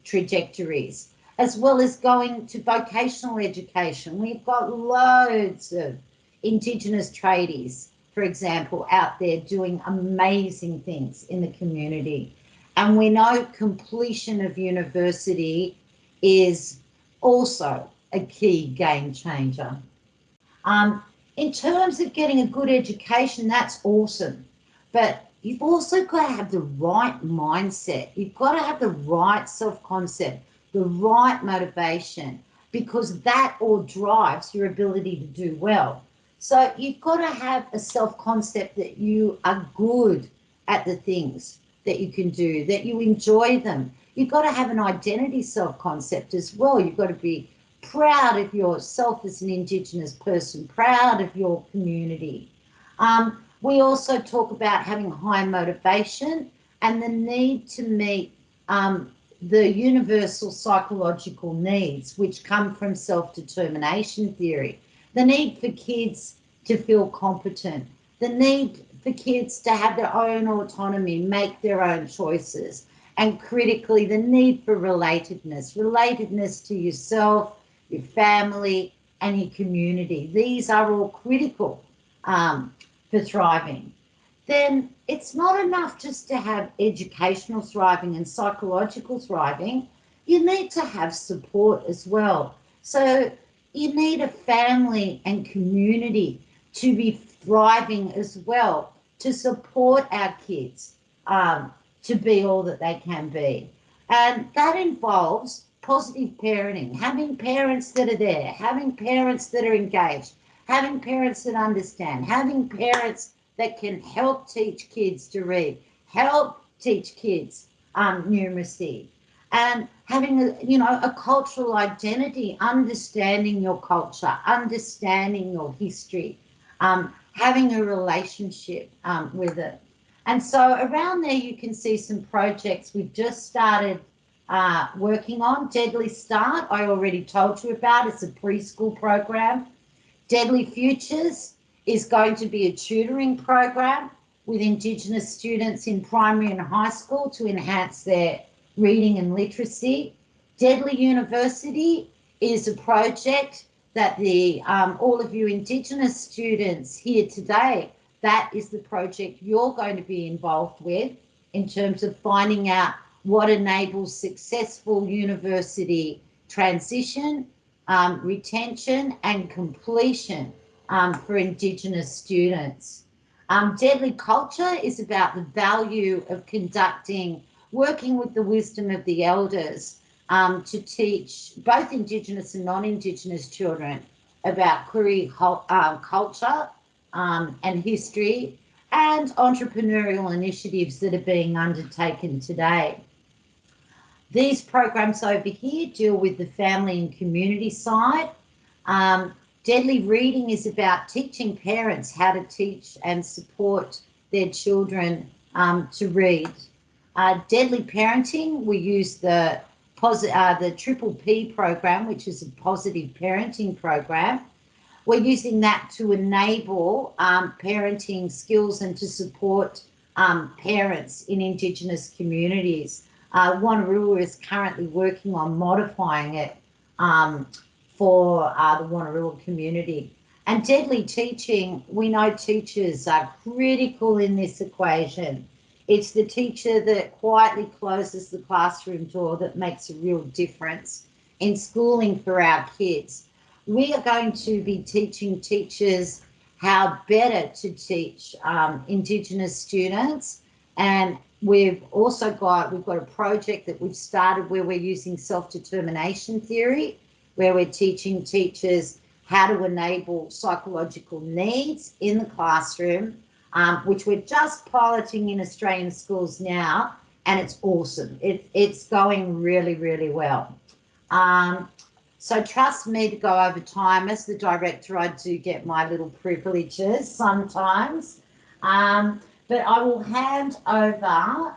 trajectories, as well as going to vocational education. We've got loads of Indigenous tradies, for example, out there doing amazing things in the community. And we know completion of university is also a key game changer. In terms of getting a good education, that's awesome. But you've also got to have the right mindset. You've got to have the right self-concept, the right motivation, because that all drives your ability to do well. So you've got to have a self-concept that you are good at the things that you can do, that you enjoy them. You've got to have an identity self-concept as well. You've got to be proud of yourself as an Indigenous person, proud of your community. We also talk about having high motivation and the need to meet the universal psychological needs, which come from self-determination theory. The need for kids to feel competent, the need for kids to have their own autonomy, make their own choices, and critically, the need for relatedness to yourself, your family, and your community. These are all critical for thriving. Then it's not enough just to have educational thriving and psychological thriving. You need to have support as well. So you need a family and community to be thriving as well, to support our kids to be all that they can be. And that involves positive parenting, having parents that are there, having parents that are engaged, having parents that understand, having parents that can help teach kids to read, help teach kids numeracy, and having a cultural identity, understanding your culture, understanding your history, having a relationship with it. And so around there you can see some projects we've just started working on. Deadly Start, I already told you about. It's a preschool program. Deadly Futures is going to be a tutoring program with Indigenous students in primary and high school to enhance their reading and literacy. Deadly University is a project that all of you Indigenous students here today, that is the project you're going to be involved with in terms of finding out what enables successful university transition, retention and completion for Indigenous students. Deadly Culture is about the value of working with the wisdom of the elders to teach both Indigenous and non-Indigenous children about Koori culture and history and entrepreneurial initiatives that are being undertaken today. These programs over here deal with the family and community side. Deadly Reading is about teaching parents how to teach and support their children to read. Deadly Parenting, we use the IPPE program, which is a positive parenting program. We're using that to enable parenting skills and to support parents in Indigenous communities. Wanneroo is currently working on modifying it for the Wanneroo community. And Deadly Teaching, we know teachers are critical in this equation. It's the teacher that quietly closes the classroom door that makes a real difference in schooling for our kids. We are going to be teaching teachers how better to teach Indigenous students, and we've got a project that we've started where we're using self-determination theory, where we're teaching teachers how to enable psychological needs in the classroom, which we're just piloting in Australian schools now, and it's awesome. It's going really, really well. So trust me to go over time. As the director, I do get my little privileges sometimes. But I will hand over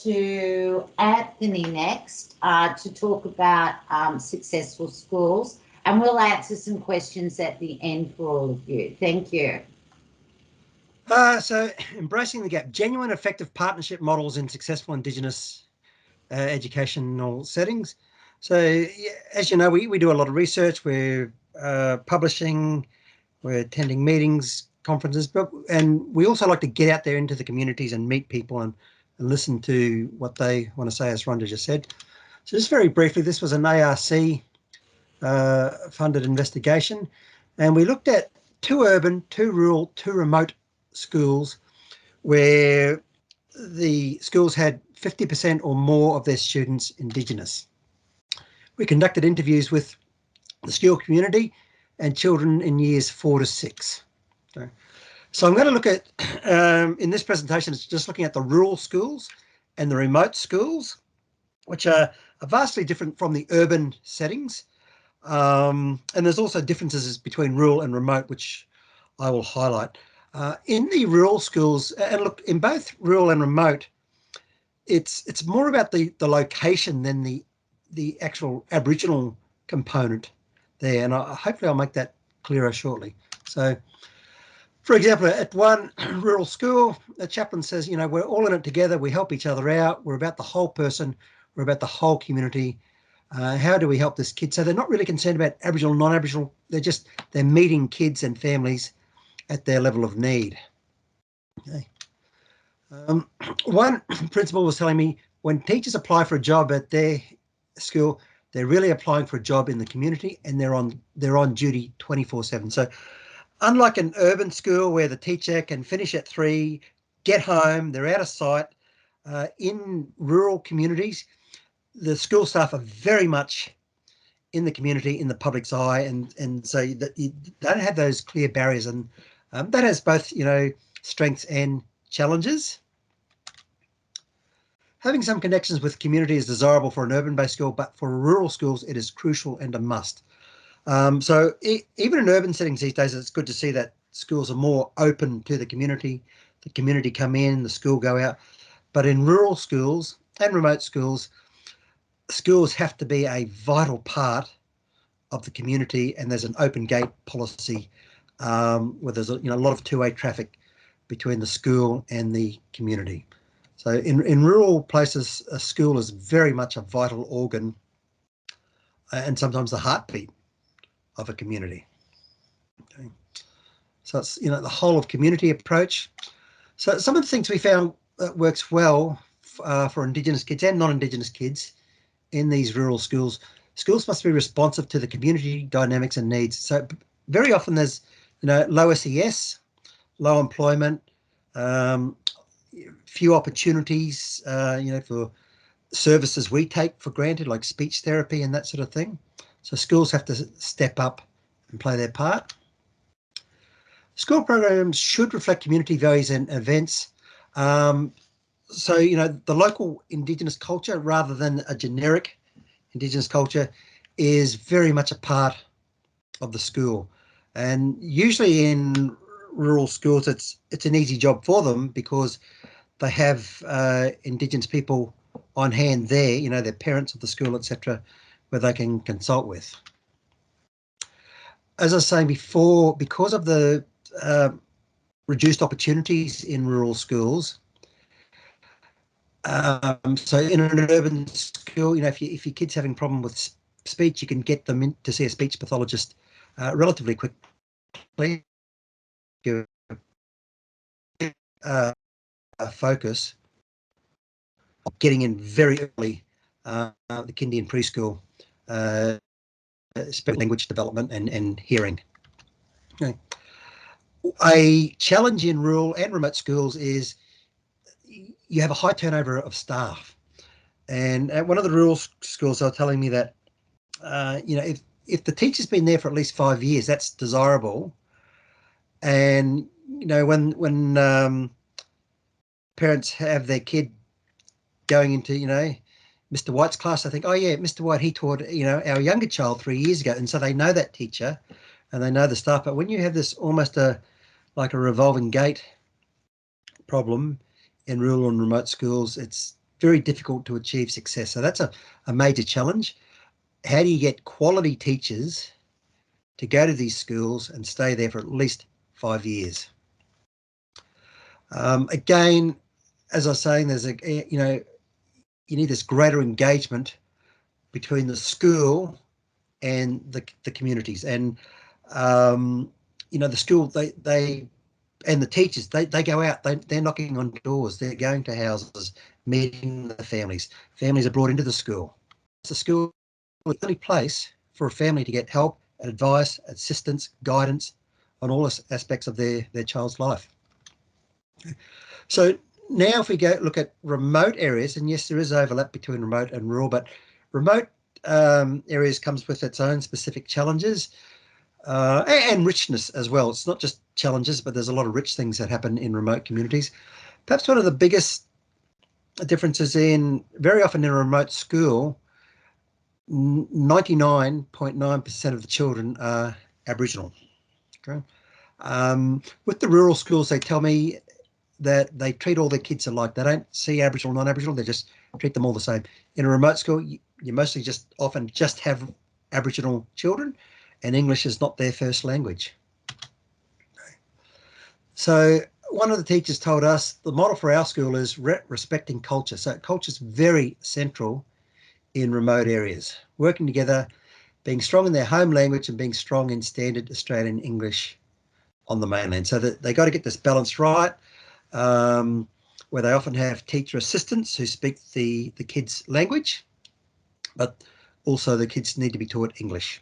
to Anthony next to talk about successful schools, and we'll answer some questions at the end for all of you. Thank you. So embracing the gap, genuine effective partnership models in successful Indigenous educational settings. So as you know, we do a lot of research. We're publishing, we're attending meetings, conferences, and we also like to get out there into the communities and meet people and listen to what they want to say, as Rhonda just said. So just very briefly, this was an ARC funded investigation, and we looked at 2 urban, 2 rural, 2 remote schools where the schools had 50% or more of their students Indigenous. We conducted interviews with the school community and children in years 4 to 6. So I'm going to look at, in this presentation, it's just looking at the rural schools and the remote schools, which are vastly different from the urban settings. And there's also differences between rural and remote, which I will highlight. In the rural schools, and look, in both rural and remote, it's more about the location than the actual Aboriginal component there, and hopefully I'll make that clearer shortly. So, for example, at one rural school, the chaplain says, you know, we're all in it together, we help each other out, we're about the whole person, we're about the whole community. How do we help this kid? So they're not really concerned about Aboriginal, non-Aboriginal, they're meeting kids and families at their level of need. Okay. One principal was telling me when teachers apply for a job at their school, they're really applying for a job in the community, and they're on duty 24/7. So unlike an urban school where the teacher can finish at 3, get home, they're out of sight, in rural communities, the school staff are very much in the community, in the public's eye, and so that you don't have those clear barriers, and that has both, you know, strengths and challenges. Having some connections with community is desirable for an urban-based school, but for rural schools, it is crucial and a must. So even in urban settings these days, it's good to see that schools are more open to the community come in, the school go out. But in rural schools and remote schools, schools have to be a vital part of the community, and there's an open gate policy where there's a lot of two-way traffic between the school and the community. So in rural places, a school is very much a vital organ and sometimes the heartbeat of a community. Okay. So it's the whole of community approach. So some of the things we found that works well for Indigenous kids and non-Indigenous kids in these rural schools. Schools must be responsive to the community dynamics and needs. So very often there's low SES, low employment, few opportunities, for services we take for granted, like speech therapy and that sort of thing. So schools have to step up and play their part. School programs should reflect community values and events. So, the local Indigenous culture, rather than a generic Indigenous culture, is very much a part of the school. And usually in rural schools, it's an easy job for them because they have Indigenous people on hand there, their parents of the school, etc., where they can consult with. As I was saying before, because of the reduced opportunities in rural schools, so in an urban school, if your kid's having a problem with speech, you can get them in to see a speech pathologist relatively quickly. Focus on getting in very early, the kindy and preschool, language development and hearing. Okay. A challenge in rural and remote schools is you have a high turnover of staff. And at one of the rural schools, they were telling me that, if the teacher's been there for at least 5 years, that's desirable. And, when parents have their kid going into, Mr. White's class, I think, oh yeah, Mr. White, he taught, our younger child 3 years ago. And so they know that teacher and they know the staff. But when you have this almost like a revolving gate problem in rural and remote schools, it's very difficult to achieve success. So that's a major challenge. How do you get quality teachers to go to these schools and stay there for at least 5 years? Again, as I was saying, there's you need this greater engagement between the school and the communities. And the school, they and the teachers, they go out, they're knocking on doors, they're going to houses, meeting the families. Families are brought into the school. It's the school is the only place for a family to get help, advice, assistance, guidance on all aspects of their child's life. So now if we go look at remote areas, and yes, there is overlap between remote and rural, but remote areas comes with its own specific challenges and richness as well. It's not just challenges, but there's a lot of rich things that happen in remote communities. Perhaps one of the biggest differences very often in a remote school, 99.9% of the children are Aboriginal. Okay. With the rural schools, they tell me that they treat all their kids alike. They don't see Aboriginal, non-Aboriginal, they just treat them all the same. In a remote school, you mostly often have Aboriginal children, and English is not their first language. So one of the teachers told us the model for our school is respecting culture. So culture is very central in remote areas, working together, being strong in their home language and being strong in standard Australian English on the mainland. So that they got to get this balance right, where they often have teacher assistants who speak the kids' language, but also the kids need to be taught English.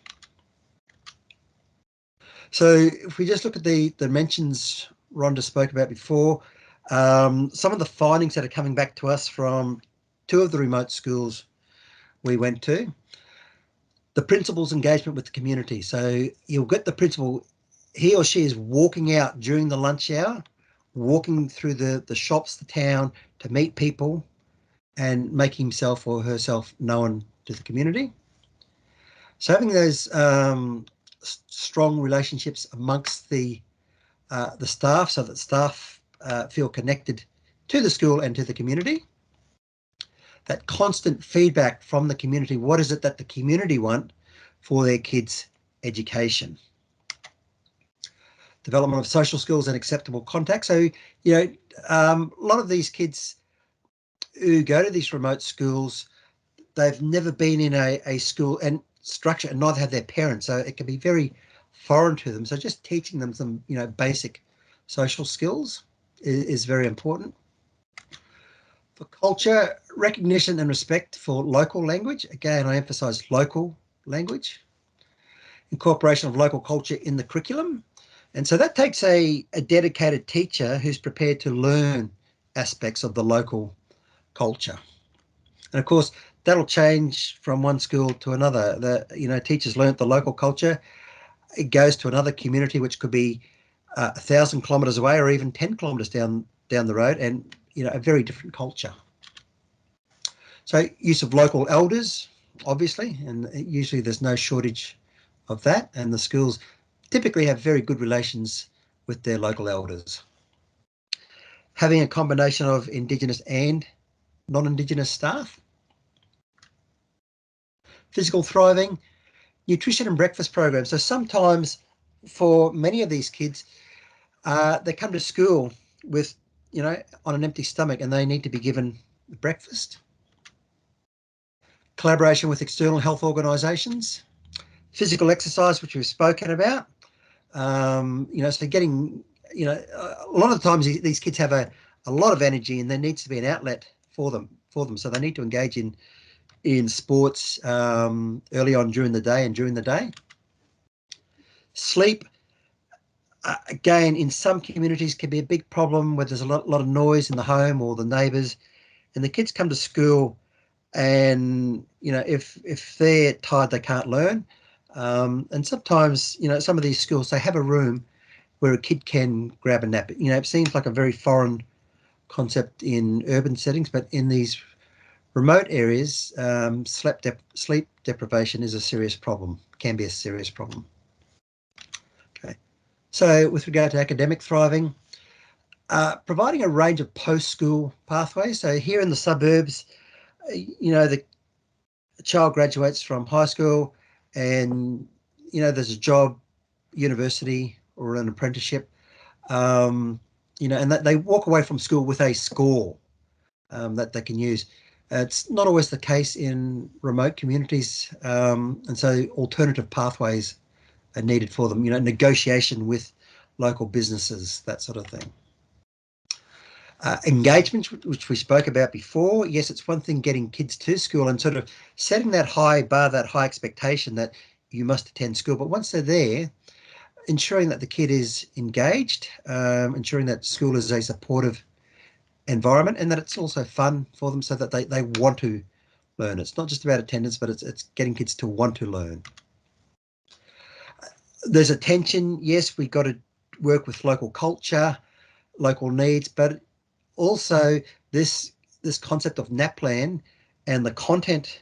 So if we just look at the dimensions Rhonda spoke about before, some of the findings that are coming back to us from 2 of the remote schools we went to, the principal's engagement with the community. So you'll get the principal, he or she is walking out during the lunch hour, walking through the shops, the town, to meet people and make himself or herself known to the community. So having those strong relationships amongst the staff, so that staff feel connected to the school and to the community. That constant feedback from the community. What is it that the community want for their kids' education? development of social skills and acceptable contact. So, a lot of these kids who go to these remote schools, they've never been in a school and structure, and neither have their parents. So it can be very foreign to them. So just teaching them some, basic social skills is very important. For culture, recognition and respect for local language. Again, I emphasize local language. Incorporation of local culture in the curriculum. And so that takes a dedicated teacher who's prepared to learn aspects of the local culture. And of course, that'll change from one school to another. Teachers learnt the local culture. It goes to another community, which could be 1,000 kilometres away or even 10 kilometres down the road, and a very different culture. So use of local elders, obviously, and usually there's no shortage of that, and the schools typically have very good relations with their local elders. Having a combination of Indigenous and non-Indigenous staff. Physical thriving, nutrition and breakfast programs. So sometimes for many of these kids, they come to school with, on an empty stomach, and they need to be given breakfast. Collaboration with external health organisations. Physical exercise, which we've spoken about. So getting, a lot of the times these kids have a lot of energy, and there needs to be an outlet for them. So they need to engage in sports early on during the day and during the day. Sleep, again, in some communities can be a big problem where there's a lot of noise in the home or the neighbours, and the kids come to school, and if they're tired, they can't learn. And sometimes, some of these schools, they have a room where a kid can grab a nap. It seems like a very foreign concept in urban settings, but in these remote areas, sleep deprivation is a serious problem, can be a serious problem. Okay, so with regard to academic thriving, providing a range of post-school pathways. So here in the suburbs, the child graduates from high school, and there's a job, university, or an apprenticeship, and that they walk away from school with a score that they can use. It's not always the case in remote communities, and so alternative pathways are needed for them. Negotiation with local businesses, that sort of thing. Engagement, which we spoke about before. Yes, it's one thing getting kids to school and sort of setting that high bar, that high expectation that you must attend school. But once they're there, ensuring that the kid is engaged, ensuring that school is a supportive environment, and that it's also fun for them, so that they want to learn. It's not just about attendance, but it's getting kids to want to learn. There's attention. Yes, we've got to work with local culture, local needs, but also this concept of NAPLAN and the content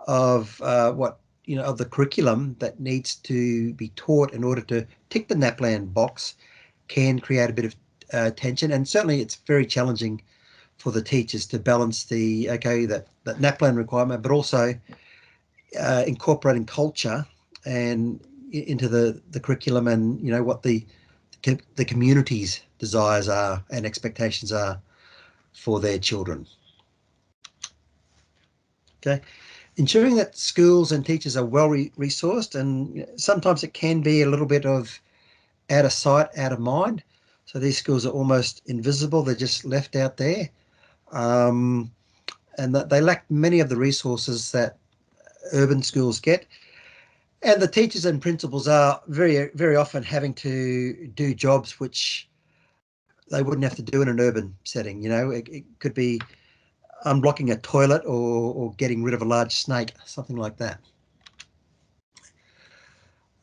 of of the curriculum that needs to be taught in order to tick the NAPLAN box can create a bit of tension, and certainly it's very challenging for the teachers to balance that NAPLAN requirement, but also incorporating culture and into the curriculum, and what the community's desires are and expectations are for their children. Okay, ensuring that schools and teachers are well resourced, and sometimes it can be a little bit of out of sight, out of mind. So these schools are almost invisible; they're just left out there, and that they lack many of the resources that urban schools get. And the teachers and principals are very, very often having to do jobs which they wouldn't have to do in an urban setting. It could be unblocking a toilet or getting rid of a large snake, something like that.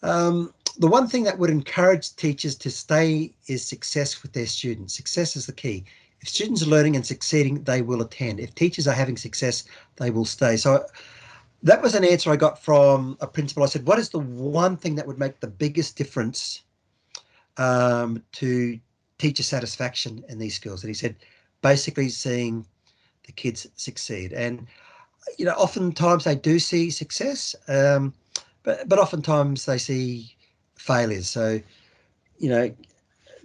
The one thing that would encourage teachers to stay is success with their students. Success is the key. If students are learning and succeeding, they will attend. If teachers are having success, they will stay. So that was an answer I got from a principal. I said, what is the one thing that would make the biggest difference to teacher satisfaction in these schools? And he said, basically seeing the kids succeed. And, oftentimes they do see success, but oftentimes they see failures. So,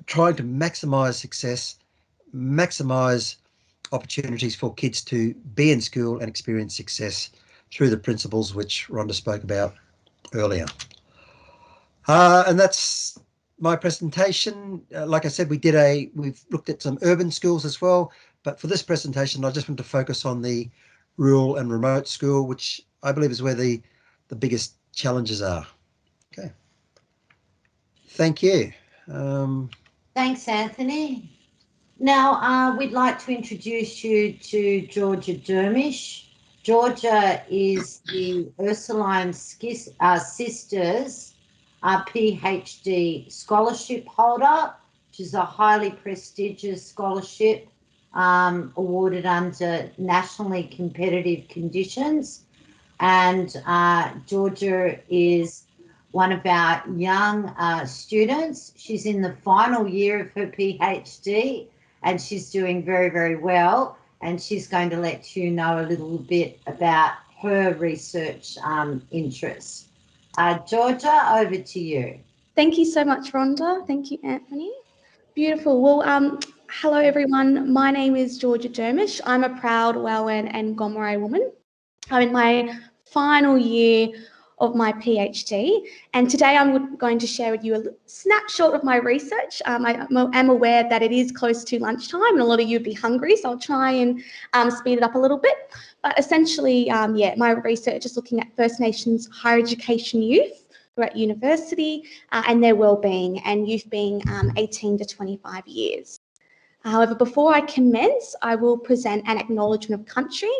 trying to maximise success, maximise opportunities for kids to be in school and experience success through the principles which Rhonda spoke about earlier. And that's my presentation. Like I said, we've looked at some urban schools as well, but for this presentation, I just want to focus on the rural and remote school, which I believe is where the biggest challenges are. Okay. Thank you. Thanks, Anthony. Now, we'd like to introduce you to Georgia Durmush. Georgia is the Ursuline Sisters PhD scholarship holder, which is a highly prestigious scholarship awarded under nationally competitive conditions. And Georgia is one of our young students. She's in the final year of her PhD and she's doing very, very well. And she's going to let you know a little bit about her research interests. Georgia, over to you. Thank you so much, Rhonda. Thank you, Anthony. Beautiful. Well, hello, everyone. My name is Georgia Durmush. I'm a proud Welwyn and Gomeroi woman. I'm in my final year of my PhD, and today I'm going to share with you a snapshot of my research. I am aware that it is close to lunchtime and a lot of you would be hungry, so I'll try and speed it up a little bit. But essentially, my research is looking at First Nations higher education youth who are at university and their wellbeing, and youth being 18 to 25 years. However, before I commence, I will present an acknowledgement of country.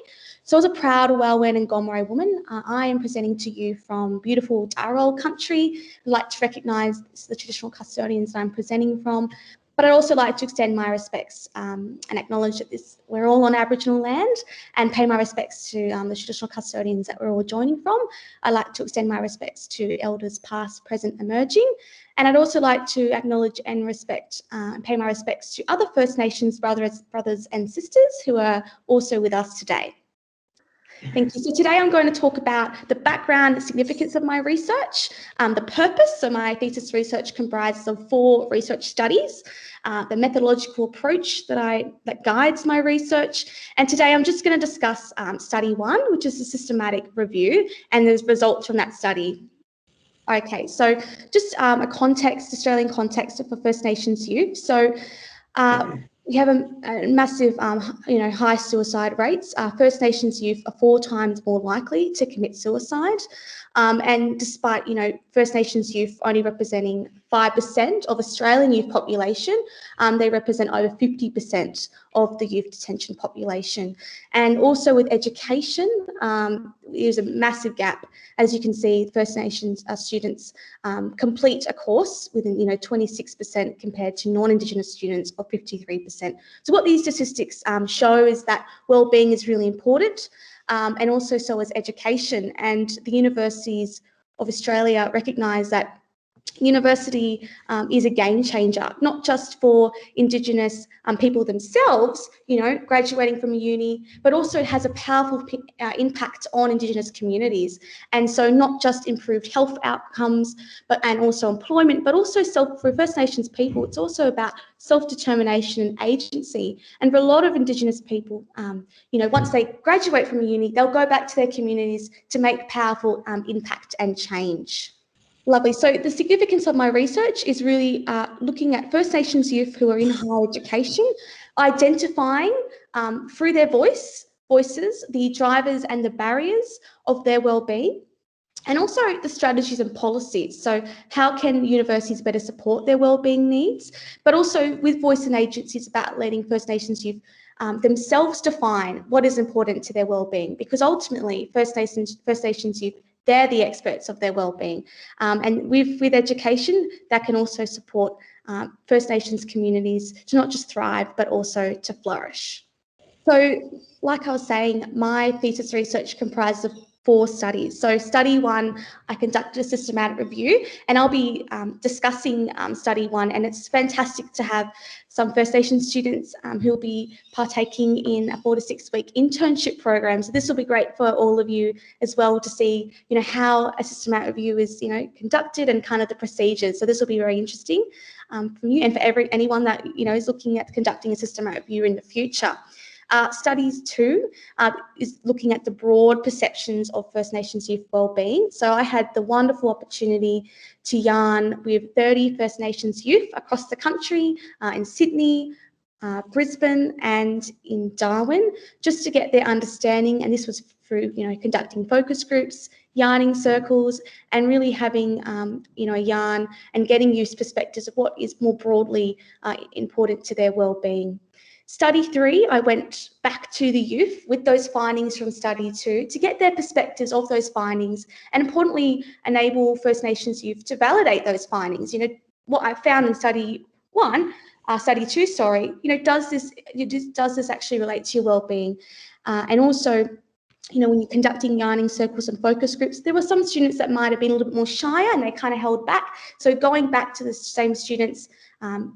So as a proud Welwyn and Gomeroi woman, I am presenting to you from beautiful Darrell country. I'd like to recognise the traditional custodians that I'm presenting from, but I'd also like to extend my respects and acknowledge that we're all on Aboriginal land, and pay my respects to the traditional custodians that we're all joining from. I'd like to extend my respects to elders past, present, emerging. And I'd also like to acknowledge and respect and pay my respects to other First Nations brothers and sisters who are also with us today. Thank you. So today I'm going to talk about the background and significance of my research, the purpose. So my thesis research comprises of 4 research studies, the methodological approach that guides my research. And today I'm just going to discuss study 1, which is a systematic review, and the results from that study. Okay, so just a context, Australian context for First Nations youth. So we have a massive, high suicide rates. First Nations youth are 4 times more likely to commit suicide. And despite, First Nations youth only representing 5% of Australian youth population, they represent over 50% of the youth detention population. And also with education, there's a massive gap. As you can see, First Nations students complete a course within, 26% compared to non-Indigenous students of 53%. So what these statistics show is that wellbeing is really important, and also so is education. And the universities of Australia recognise that university is a game changer, not just for Indigenous people themselves, graduating from a uni, but also it has a powerful impact on Indigenous communities. And so not just improved health outcomes, and also employment, but also for First Nations people, it's also about self-determination and agency. And for a lot of Indigenous people, once they graduate from a uni, they'll go back to their communities to make powerful impact and change. Lovely. So the significance of my research is really looking at First Nations youth who are in higher education, identifying through their voices, the drivers and the barriers of their wellbeing, and also the strategies and policies. So how can universities better support their wellbeing needs, but also with voice and agencies about letting First Nations youth themselves define what is important to their wellbeing, because ultimately First Nations youth, they're the experts of their wellbeing. And with education, that can also support First Nations communities to not just thrive, but also to flourish. So like I was saying, my thesis research comprises of 4 studies. So study 1, I conducted a systematic review, and I'll be discussing study 1, and it's fantastic to have some First Nations students who will be partaking in a 4 to 6 week internship program. So this will be great for all of you as well to see, how a systematic review is, conducted and kind of the procedures. So this will be very interesting from you and for anyone that, is looking at conducting a systematic review in the future. Studies 2 is looking at the broad perceptions of First Nations youth wellbeing. So I had the wonderful opportunity to yarn with 30 First Nations youth across the country, in Sydney, Brisbane and in Darwin, just to get their understanding. And this was through, conducting focus groups, yarning circles, and really having, a yarn and getting youth perspectives of what is more broadly important to their wellbeing. Study 3, I went back to the youth with those findings from study 2 to get their perspectives of those findings and importantly enable First Nations youth to validate those findings. What I found in study 2, does this actually relate to your wellbeing? And also, when you're conducting yarning circles and focus groups, there were some students that might have been a little bit more shyer and they kind of held back. So going back to the same students,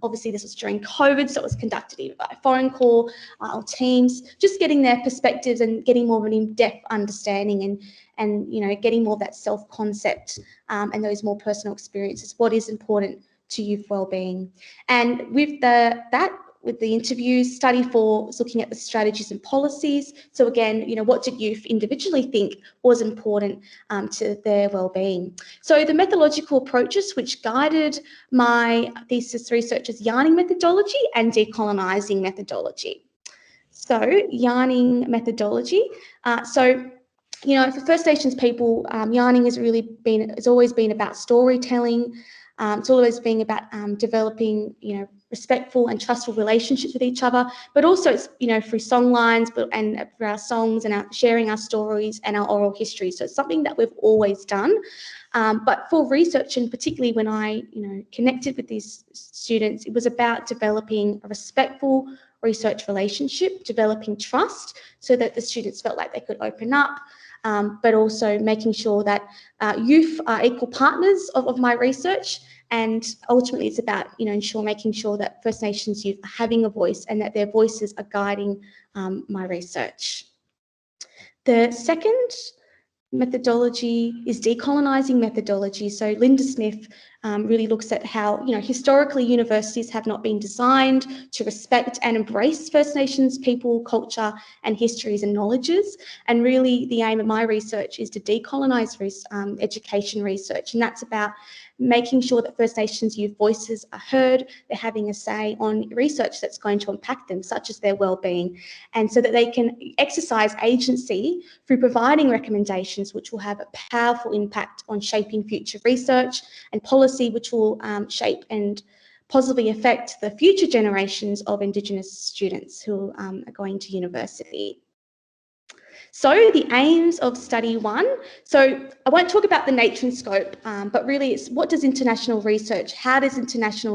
obviously this was during COVID, so it was conducted either by phone call or Teams, just getting their perspectives and getting more of an in-depth understanding and getting more of that self-concept and those more personal experiences, what is important to youth wellbeing. And with the interviews, study 4 was looking at the strategies and policies. So again, what did youth individually think was important to their wellbeing? So the methodological approaches which guided my thesis research is yarning methodology and decolonising methodology. So yarning methodology. For First Nations people, yarning has always been about storytelling. It's always been about developing, respectful and trustful relationships with each other, but also it's, through song lines and through our songs and sharing our stories and our oral history. So it's something that we've always done. But for research, and particularly when I, connected with these students, it was about developing a respectful research relationship, developing trust so that the students felt like they could open up, but also making sure that youth are equal partners of my research. And ultimately it's about, making sure that First Nations youth are having a voice and that their voices are guiding my research. The second methodology is decolonising methodology. So Linda Smith really looks at how, historically universities have not been designed to respect and embrace First Nations people, culture and histories and knowledges. And really the aim of my research is to decolonise education research. And that's about making sure that First Nations youth voices are heard, they're having a say on research that's going to impact them, such as their wellbeing, and so that they can exercise agency through providing recommendations which will have a powerful impact on shaping future research and policy, which will shape and positively affect the future generations of Indigenous students who are going to university. So the aims of study 1, so I won't talk about the nature and scope, but really it's how does international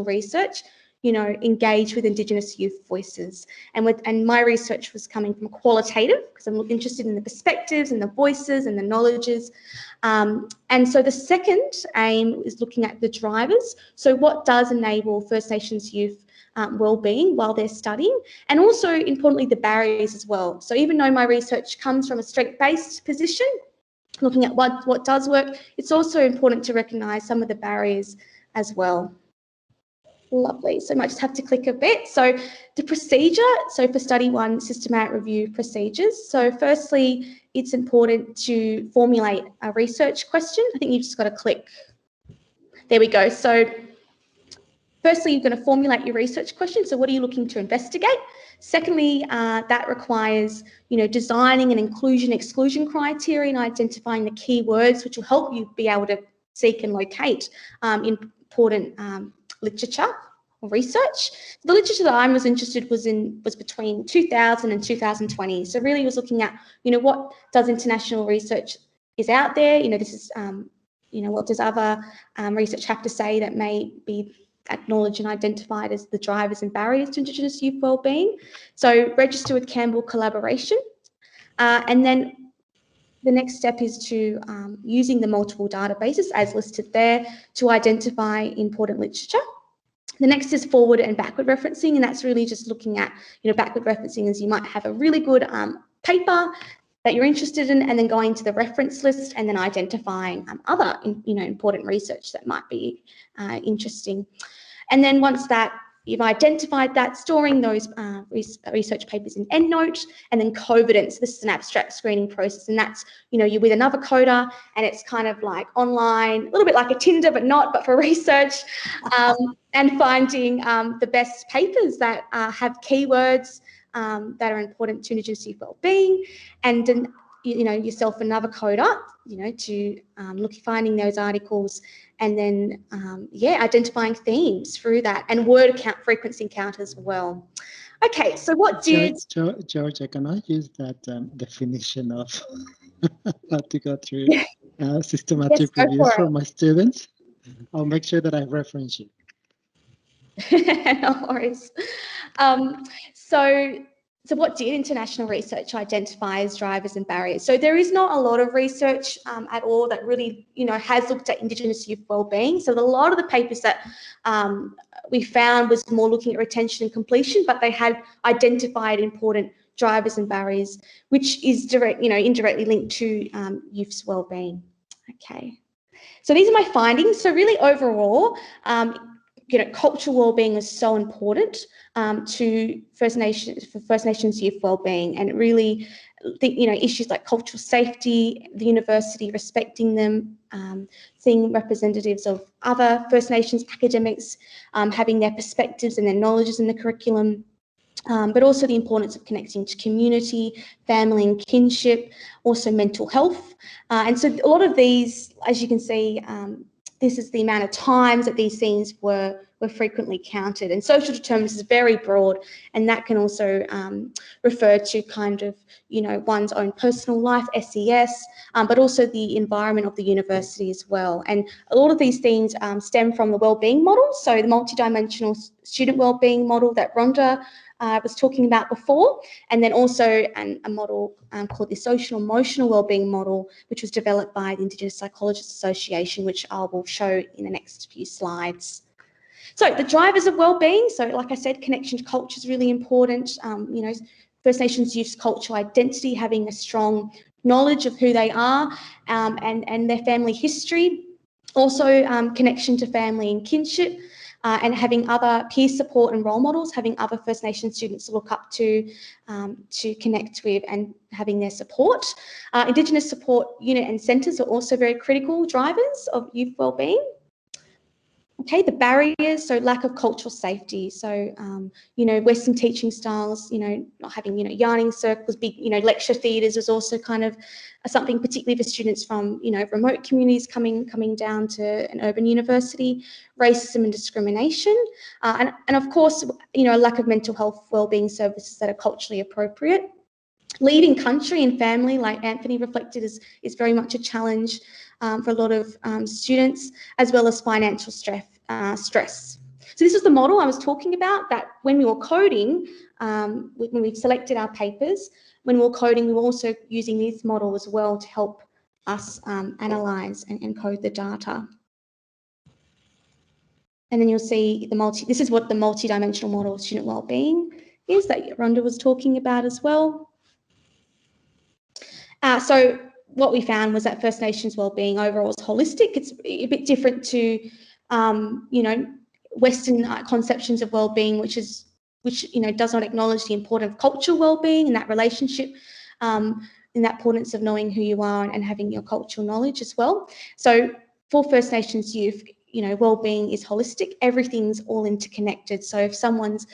research engage with Indigenous youth voices? And my research was coming from qualitative, because I'm interested in the perspectives and the voices and the knowledges. And so the second aim is looking at the drivers. So what does enable First Nations youth wellbeing while they're studying, and also importantly the barriers as well. So even though my research comes from a strength-based position, looking at what does work, it's also important to recognise some of the barriers as well. Lovely. So I might just have to click a bit. So the procedure, so for study 1, systematic review procedures. So firstly, it's important to formulate a research question. I think you've just got to click. There we go. So firstly, you're going to formulate your research question. So what are you looking to investigate? Secondly, that requires, designing an inclusion-exclusion criteria and identifying the key words which will help you be able to seek and locate important literature or research. The literature that I was interested was between 2000 and 2020. So really was looking at, what does international research is out there? This is, what does other research have to say that may be acknowledged and identified as the drivers and barriers to Indigenous youth wellbeing. So register with Campbell Collaboration. And then the next step is to using the multiple databases as listed there to identify important literature. The next is forward and backward referencing, and that's really just looking at, backward referencing as you might have a really good paper that you're interested in, and then going to the reference list and then identifying other, important research that might be interesting. And then once that you've identified that, storing those research papers in EndNote, and then covidence. This is an abstract screening process, and that's, you're with another coder, and it's kind of like online, a little bit like a Tinder, but for research, and finding the best papers that have keywords that are important to Indigenous youth wellbeing, and then, yourself another coder, to finding those articles, and then, identifying themes through that, and word count frequency count as well. Okay, so what did... Georgia, can I use that definition of how to go through systematic reviews for my students? I'll make sure that I reference you. No worries. So what did international research identify as drivers and barriers? So there is not a lot of research at all that really, has looked at Indigenous youth wellbeing. So a lot of the papers that we found was more looking at retention and completion, but they had identified important drivers and barriers, which is indirectly linked to youth's wellbeing. Okay. So these are my findings. So really overall, cultural wellbeing is so important to First Nations youth wellbeing, and really think, issues like cultural safety, the university respecting them, seeing representatives of other First Nations academics, having their perspectives and their knowledges in the curriculum, but also the importance of connecting to community, family and kinship, also mental health. And so a lot of these, as you can see, this is the amount of times that these themes were frequently counted. And social determinants is very broad, and that can also refer to kind of, one's own personal life, SES, but also the environment of the university as well. And a lot of these themes stem from the wellbeing model, so the multidimensional student wellbeing model that Rhonda was talking about before, and then also a model called the social emotional wellbeing model, which was developed by the Indigenous Psychologists Association, which I will show in the next few slides. So the drivers of wellbeing, so like I said, connection to culture is really important. First Nations youth's cultural identity, having a strong knowledge of who they are and their family history. Also connection to family and kinship, and having other peer support and role models, having other First Nations students to look up to connect with, and having their support. Indigenous support unit and centres are also very critical drivers of youth wellbeing. Okay, the barriers, so lack of cultural safety. So, Western teaching styles, not having, yarning circles, big, lecture theatres was also kind of something particularly for students from, remote communities coming down to an urban university, racism and discrimination, and of course, a lack of mental health wellbeing services that are culturally appropriate. Leaving country and family, like Anthony reflected, is very much a challenge for a lot of students, as well as financial stress. So this is the model I was talking about, that when we were coding, when we selected our papers, when we were coding, we were also using this model as well to help us analyse and encode the data. And then you'll see this is what the multidimensional model of student wellbeing is that Rhonda was talking about as well. So what we found was that First Nations wellbeing overall is holistic. It's a bit different to, Western conceptions of wellbeing, which does not acknowledge the importance of cultural wellbeing and that relationship, and that importance of knowing who you are and having your cultural knowledge as well. So for First Nations youth, wellbeing is holistic. Everything's all interconnected. So if someone's,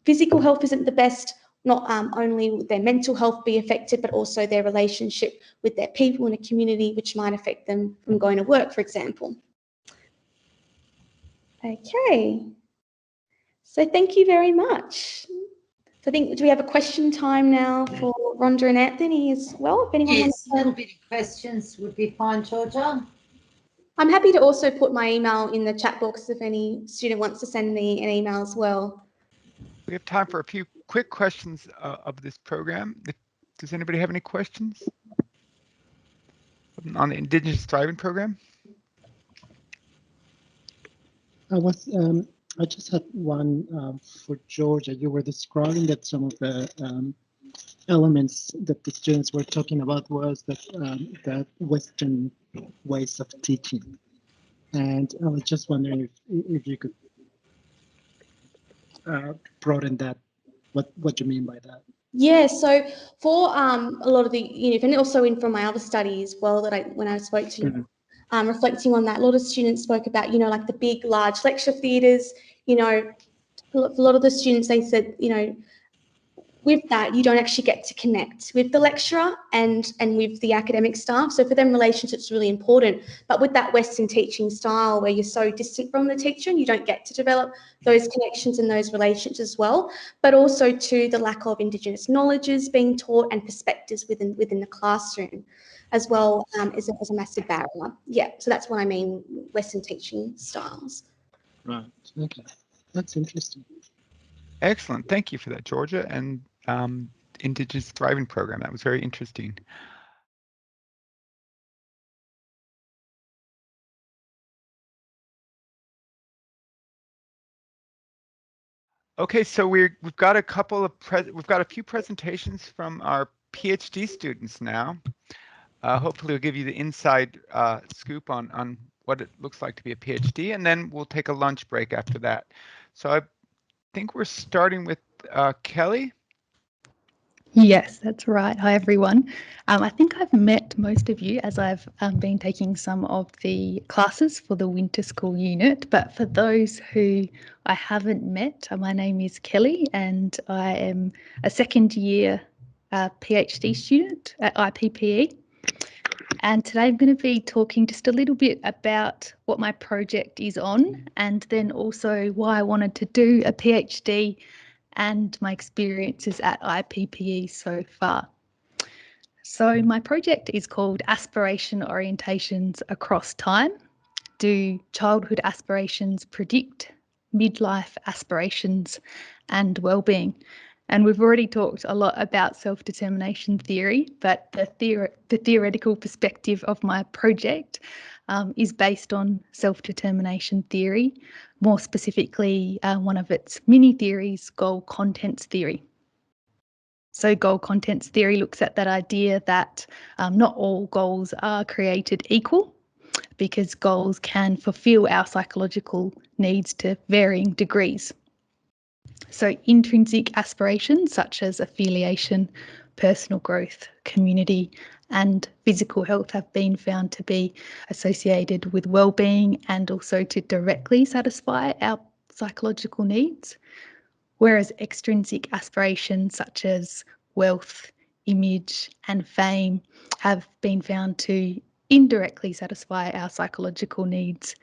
physical health isn't the best, not only will their mental health be affected, but also their relationship with their people in a community, which might affect them from going to work, for example. Okay, so thank you very much. So I think, do we have a question time now for Rhonda and Anthony as well? If anyone wants a little bit of questions would be fine, Georgia. I'm happy to also put my email in the chat box if any student wants to send me an email as well. We have time for a few quick questions of this program. Does anybody have any questions on the Indigenous Thriving Program? I just had one for Georgia. You were describing that some of the elements that the students were talking about was that Western ways of teaching, and I was just wondering if you could broaden that. What you mean by that? Yeah, so for a lot of the, and also from my other studies, well, when I spoke to you, reflecting on that, a lot of students spoke about, like the big, large lecture theatres. A lot of the students, they said, with that, you don't actually get to connect with the lecturer and with the academic staff. So for them, relationships are really important. But with that Western teaching style where you're so distant from the teacher and you don't get to develop those connections and those relationships as well, but also to the lack of Indigenous knowledges being taught and perspectives within the classroom as well is a massive barrier. Yeah, so that's what I mean, Western teaching styles. Right, okay, that's interesting. Excellent, thank you for that, Georgia, and Indigenous Thriving Program. That was very interesting. Okay, so we've got a few presentations from our PhD students now. Hopefully, we'll give you the inside scoop on what it looks like to be a PhD, and then we'll take a lunch break after that. So I think we're starting with Kelly. Yes, that's right. Hi, everyone. I think I've met most of you as I've been taking some of the classes for the winter school unit. But for those who I haven't met, my name is Kelly and I am a second year PhD student at IPPE. And today I'm going to be talking just a little bit about what my project is on and then also why I wanted to do a PhD and my experiences at IPPE so far. So my project is called Aspiration Orientations Across Time. Do childhood aspirations predict midlife aspirations and well-being? And we've already talked a lot about self-determination theory, but the theoretical perspective of my project is based on self-determination theory, more specifically one of its mini theories, goal contents theory. So goal contents theory looks at that idea that not all goals are created equal, because goals can fulfill our psychological needs to varying degrees. So intrinsic aspirations such as affiliation, personal growth, community and physical health have been found to be associated with well-being and also to directly satisfy our psychological needs, whereas extrinsic aspirations such as wealth, image and fame have been found to indirectly satisfy our psychological needs,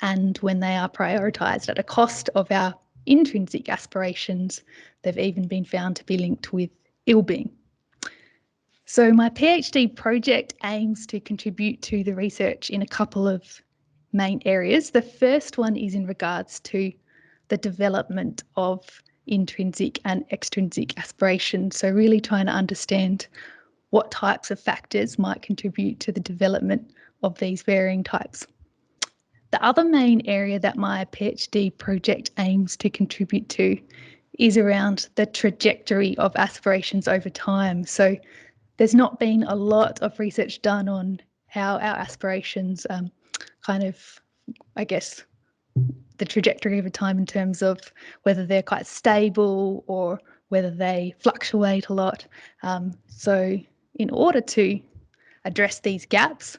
and when they are prioritised at a cost of our intrinsic aspirations, they've even been found to be linked with ill-being. So my PhD project aims to contribute to the research in a couple of main areas. The first one is in regards to the development of intrinsic and extrinsic aspirations. So really trying to understand what types of factors might contribute to the development of these varying types. The other main area that my PhD project aims to contribute to is around the trajectory of aspirations over time. So there's not been a lot of research done on how our aspirations the trajectory over time in terms of whether they're quite stable or whether they fluctuate a lot. So in order to address these gaps,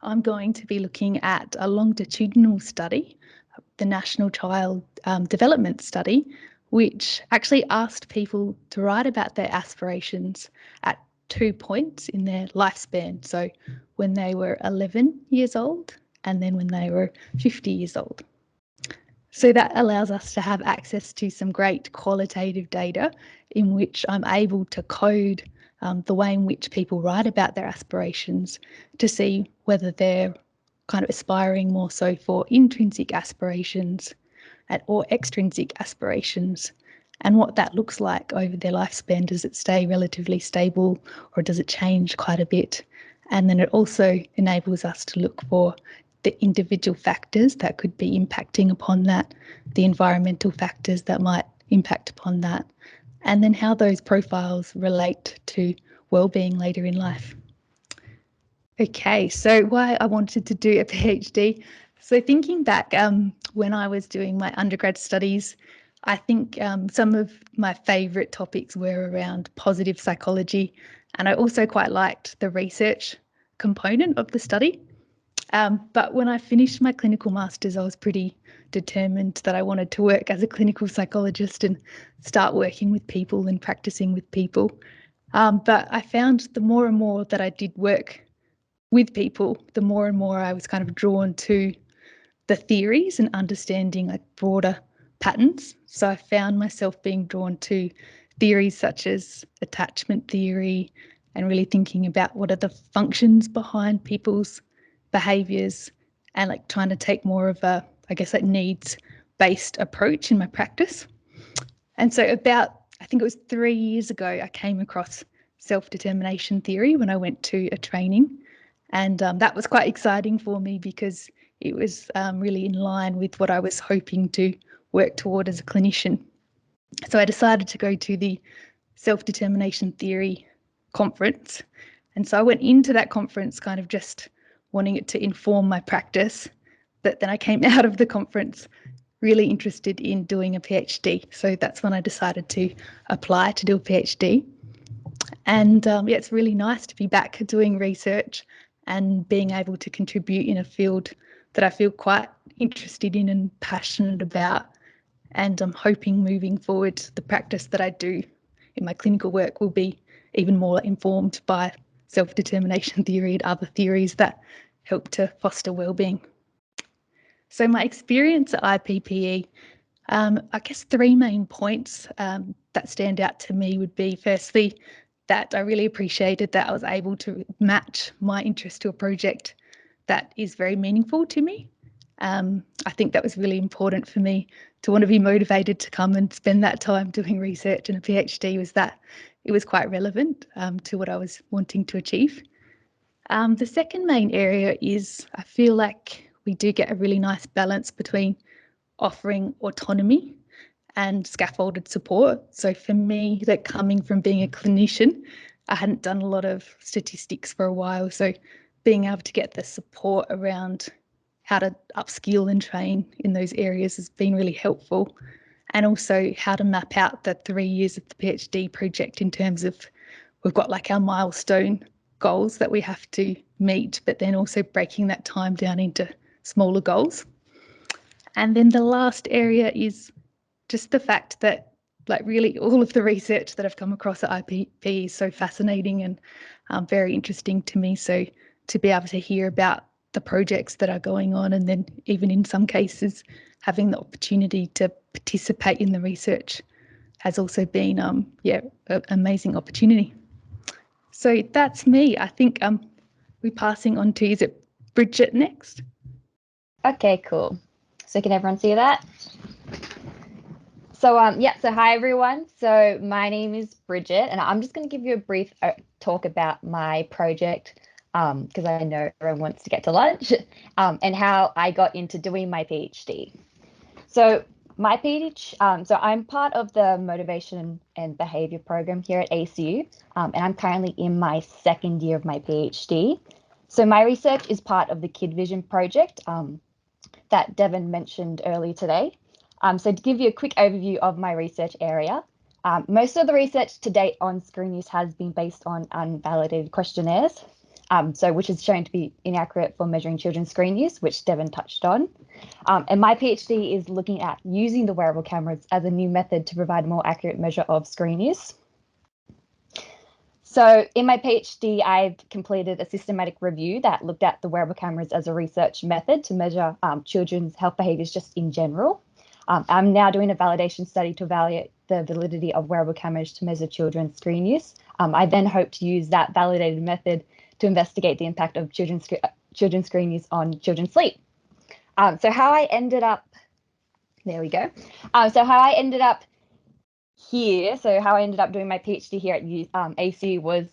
I'm going to be looking at a longitudinal study, the National Child Development Study, which actually asked people to write about their aspirations at 2 points in their lifespan. So when they were 11 years old and then when they were 50 years old. So that allows us to have access to some great qualitative data in which I'm able to code the way in which people write about their aspirations to see whether they're kind of aspiring more so for intrinsic aspirations or extrinsic aspirations, and what that looks like over their lifespan. Does it stay relatively stable or does it change quite a bit? And then it also enables us to look for the individual factors that could be impacting upon that, the environmental factors that might impact upon that, and then how those profiles relate to wellbeing later in life. Okay, so why I wanted to do a PhD. So thinking back when I was doing my undergrad studies, I think some of my favourite topics were around positive psychology, and I also quite liked the research component of the study. But when I finished my clinical masters, I was pretty determined that I wanted to work as a clinical psychologist and start working with people and practicing with people. But I found the more and more that I did work with people, the more and more I was kind of drawn to the theories and understanding like broader patterns. So I found myself being drawn to theories such as attachment theory and really thinking about what are the functions behind people's behaviours and like trying to take more of a, I guess, like needs-based approach in my practice. And so about, I think it was 3 years ago, I came across self-determination theory when I went to a training. And that was quite exciting for me because it was really in line with what I was hoping to work toward as a clinician. So I decided to go to the self-determination theory conference. And so I went into that conference kind of just wanting it to inform my practice. But then I came out of the conference really interested in doing a PhD. So that's when I decided to apply to do a PhD. And yeah, it's really nice to be back doing research and being able to contribute in a field that I feel quite interested in and passionate about. And I'm hoping moving forward, the practice that I do in my clinical work will be even more informed by self-determination theory and other theories that help to foster wellbeing. So my experience at IPPE, I guess 3 main points that stand out to me would be, firstly, that I really appreciated that I was able to match my interest to a project that is very meaningful to me. I think that was really important for me to want to be motivated to come and spend that time doing research, and a PhD was that it was quite relevant to what I was wanting to achieve. The second main area is I feel like we do get a really nice balance between offering autonomy and scaffolded support. So for me, that coming from being a clinician, I hadn't done a lot of statistics for a while. So being able to get the support around how to upskill and train in those areas has been really helpful. And also how to map out the 3 years of the PhD project in terms of we've got like our milestone goals that we have to meet, but then also breaking that time down into smaller goals. And then the last area is just the fact that like really all of the research that I've come across at IPPE is so fascinating and very interesting to me. So to be able to hear about the projects that are going on, and then even in some cases having the opportunity to participate in the research has also been an amazing opportunity. So that's me. I think we're passing on to, is it Bridget next? Okay, cool. So can everyone see that? So so hi everyone. So my name is Bridget, and I'm just going to give you a brief talk about my project because I know everyone wants to get to lunch, and how I got into doing my PhD. So my PhD, so I'm part of the Motivation and Behaviour program here at ACU, and I'm currently in my 2nd year of my PhD. So my research is part of the Kid Vision project that Devan mentioned earlier today. So to give you a quick overview of my research area, most of the research to date on screen use has been based on unvalidated questionnaires, which is shown to be inaccurate for measuring children's screen use, which Devan touched on. And my PhD is looking at using the wearable cameras as a new method to provide a more accurate measure of screen use. So in my PhD, I've completed a systematic review that looked at the wearable cameras as a research method to measure children's health behaviours just in general. I'm now doing a validation study to evaluate the validity of wearable cameras to measure children's screen use. I then hope to use that validated method to investigate the impact of children's screen use on children's sleep. So how I ended up, there we go. So how I ended up here, so how I ended up doing my PhD here at ACU was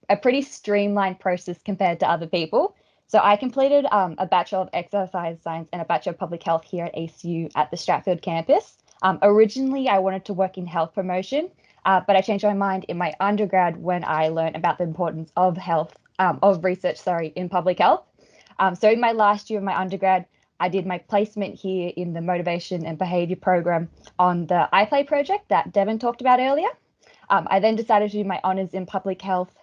a pretty streamlined process compared to other people. So I completed a Bachelor of Exercise Science and a Bachelor of Public Health here at ACU at the Stratford campus. Originally, I wanted to work in health promotion, but I changed my mind in my undergrad when I learned about the importance of research, in public health. So in my last year of my undergrad, I did my placement here in the Motivation and Behaviour program on the iPlay project that Devan talked about earlier. I then decided to do my honours in public health.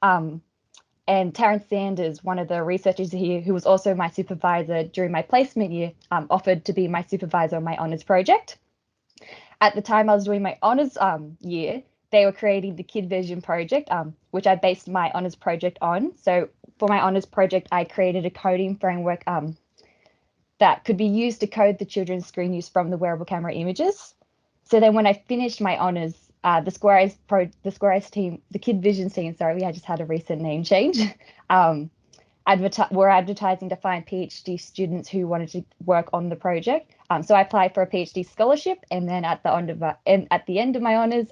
And Terence Sanders, one of the researchers here, who was also my supervisor during my placement year, offered to be my supervisor on my honours project. At the time I was doing my honours year, they were creating the Kid Vision project, which I based my honours project on. So for my honours project, I created a coding framework that could be used to code the children's screen use from the wearable camera images. So then when I finished my honours, the Square Eyes team, the Kid Vision team, sorry, I just had a recent name change, were advertising to find PhD students who wanted to work on the project. So I applied for a PhD scholarship, and then at the end of my honours,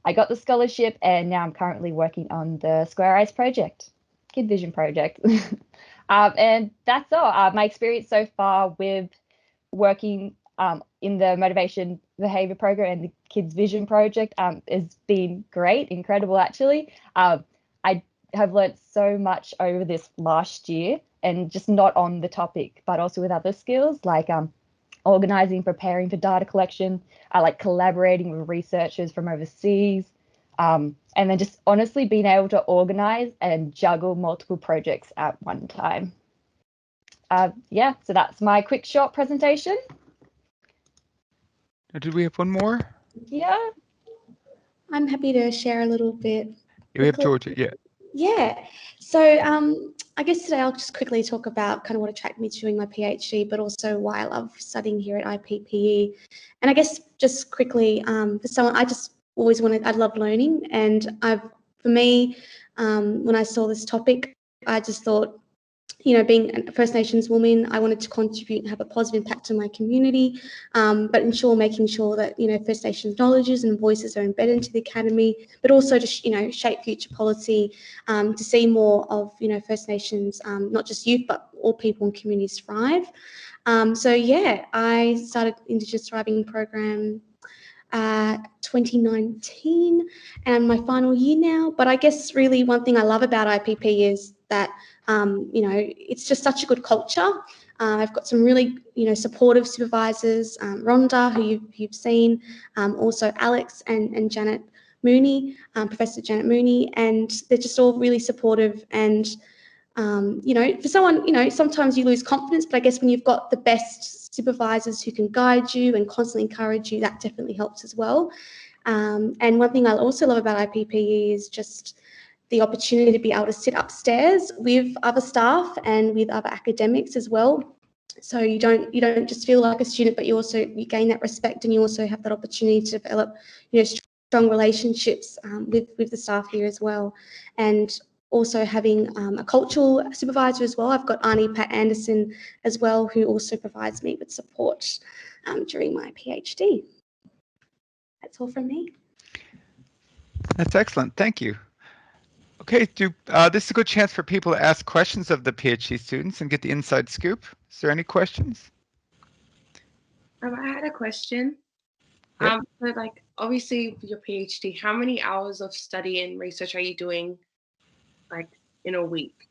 I got the scholarship, and now I'm currently working on the Square Eyes project, Kid Vision project. And that's all. My experience so far with working in the Motivation Behaviour program and the Kids Vision project has been great, incredible actually. I have learnt so much over this last year, and just not on the topic, but also with other skills like organising, preparing for data collection, like collaborating with researchers from overseas, and then just honestly being able to organise and juggle multiple projects at one time. Yeah, so that's my quick short presentation. Did we have one more? Yeah. I'm happy to share a little bit. We have Georgia, yeah. Yeah. So I guess today I'll just quickly talk about kind of what attracted me to doing my PhD, but also why I love studying here at IPPE. And I guess just quickly, for someone, I just always I love learning. And for me, when I saw this topic, I just thought, you know, being a First Nations woman, I wanted to contribute and have a positive impact on my community, but making sure that, you know, First Nations knowledges and voices are embedded into the academy, but also to, you know, shape future policy to see more of, you know, First Nations, not just youth, but all people and communities thrive. So yeah, I started Indigenous Thriving program 2019 and my final year now. But I guess really one thing I love about IPP is that, you know, it's just such a good culture. I've got some really, you know, supportive supervisors, Rhonda, who you've seen, also Alex and Janet Mooney, Professor Janet Mooney, and they're just all really supportive. And you know, for someone, you know, sometimes you lose confidence, but I guess when you've got the best supervisors who can guide you and constantly encourage you, that definitely helps as well. And one thing I also love about IPPE is just the opportunity to be able to sit upstairs with other staff and with other academics as well. So you don't just feel like a student, but you gain that respect, and you also have that opportunity to develop, you know, strong relationships with the staff here as well. And also having a cultural supervisor as well. I've got Arnie Pat Anderson as well, who also provides me with support during my PhD. That's all from me. That's excellent. Thank you. Okay, this is a good chance for people to ask questions of the PhD students and get the inside scoop. Is there any questions? I had a question. Yep. So like obviously for your PhD, how many hours of study and research are you doing like in a week?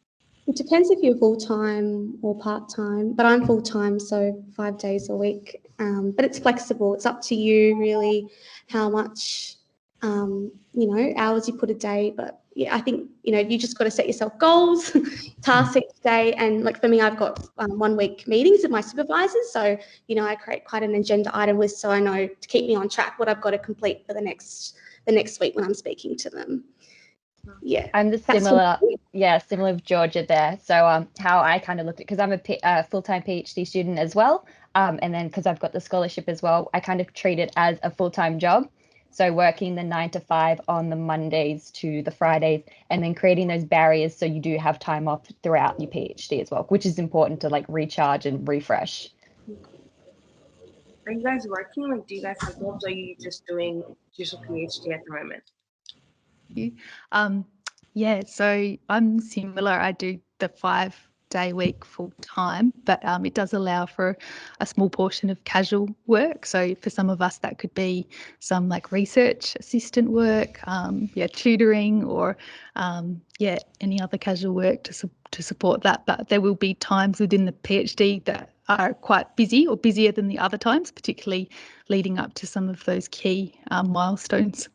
It depends if you're full-time or part-time, but I'm full-time, so 5 days a week. But it's flexible. It's up to you really how much, you know, hours you put a day. But yeah, I think, you know, you just got to set yourself goals, tasks each day. And like for me, I've got 1 week meetings with my supervisors. So, you know, I create quite an agenda item list so I know to keep me on track what I've got to complete for the next week when I'm speaking to them. Yeah, I'm similar with Georgia there. So how I kind of looked at, because I'm a full-time PhD student as well, and then because I've got the scholarship as well, I kind of treat it as a full-time job. So working the 9 to 5 on the Mondays to the Fridays, and then creating those barriers so you do have time off throughout your PhD as well, which is important to like recharge and refresh. Are you guys working? Like, do you guys have jobs? Or are you just doing just a PhD at the moment? Yeah, so I'm similar. I do the 5-day week full time, but it does allow for a small portion of casual work. So for some of us, that could be some like research assistant work, tutoring, or any other casual work to support that. But there will be times within the PhD that are quite busy or busier than the other times, particularly leading up to some of those key milestones.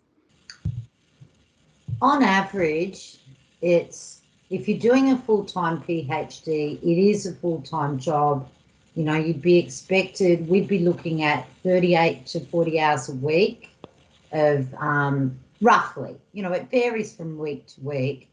On average, it's if you're doing a full-time PhD, it is a full-time job. You know, you'd be expected, we'd be looking at 38 to 40 hours a week of roughly, you know, it varies from week to week.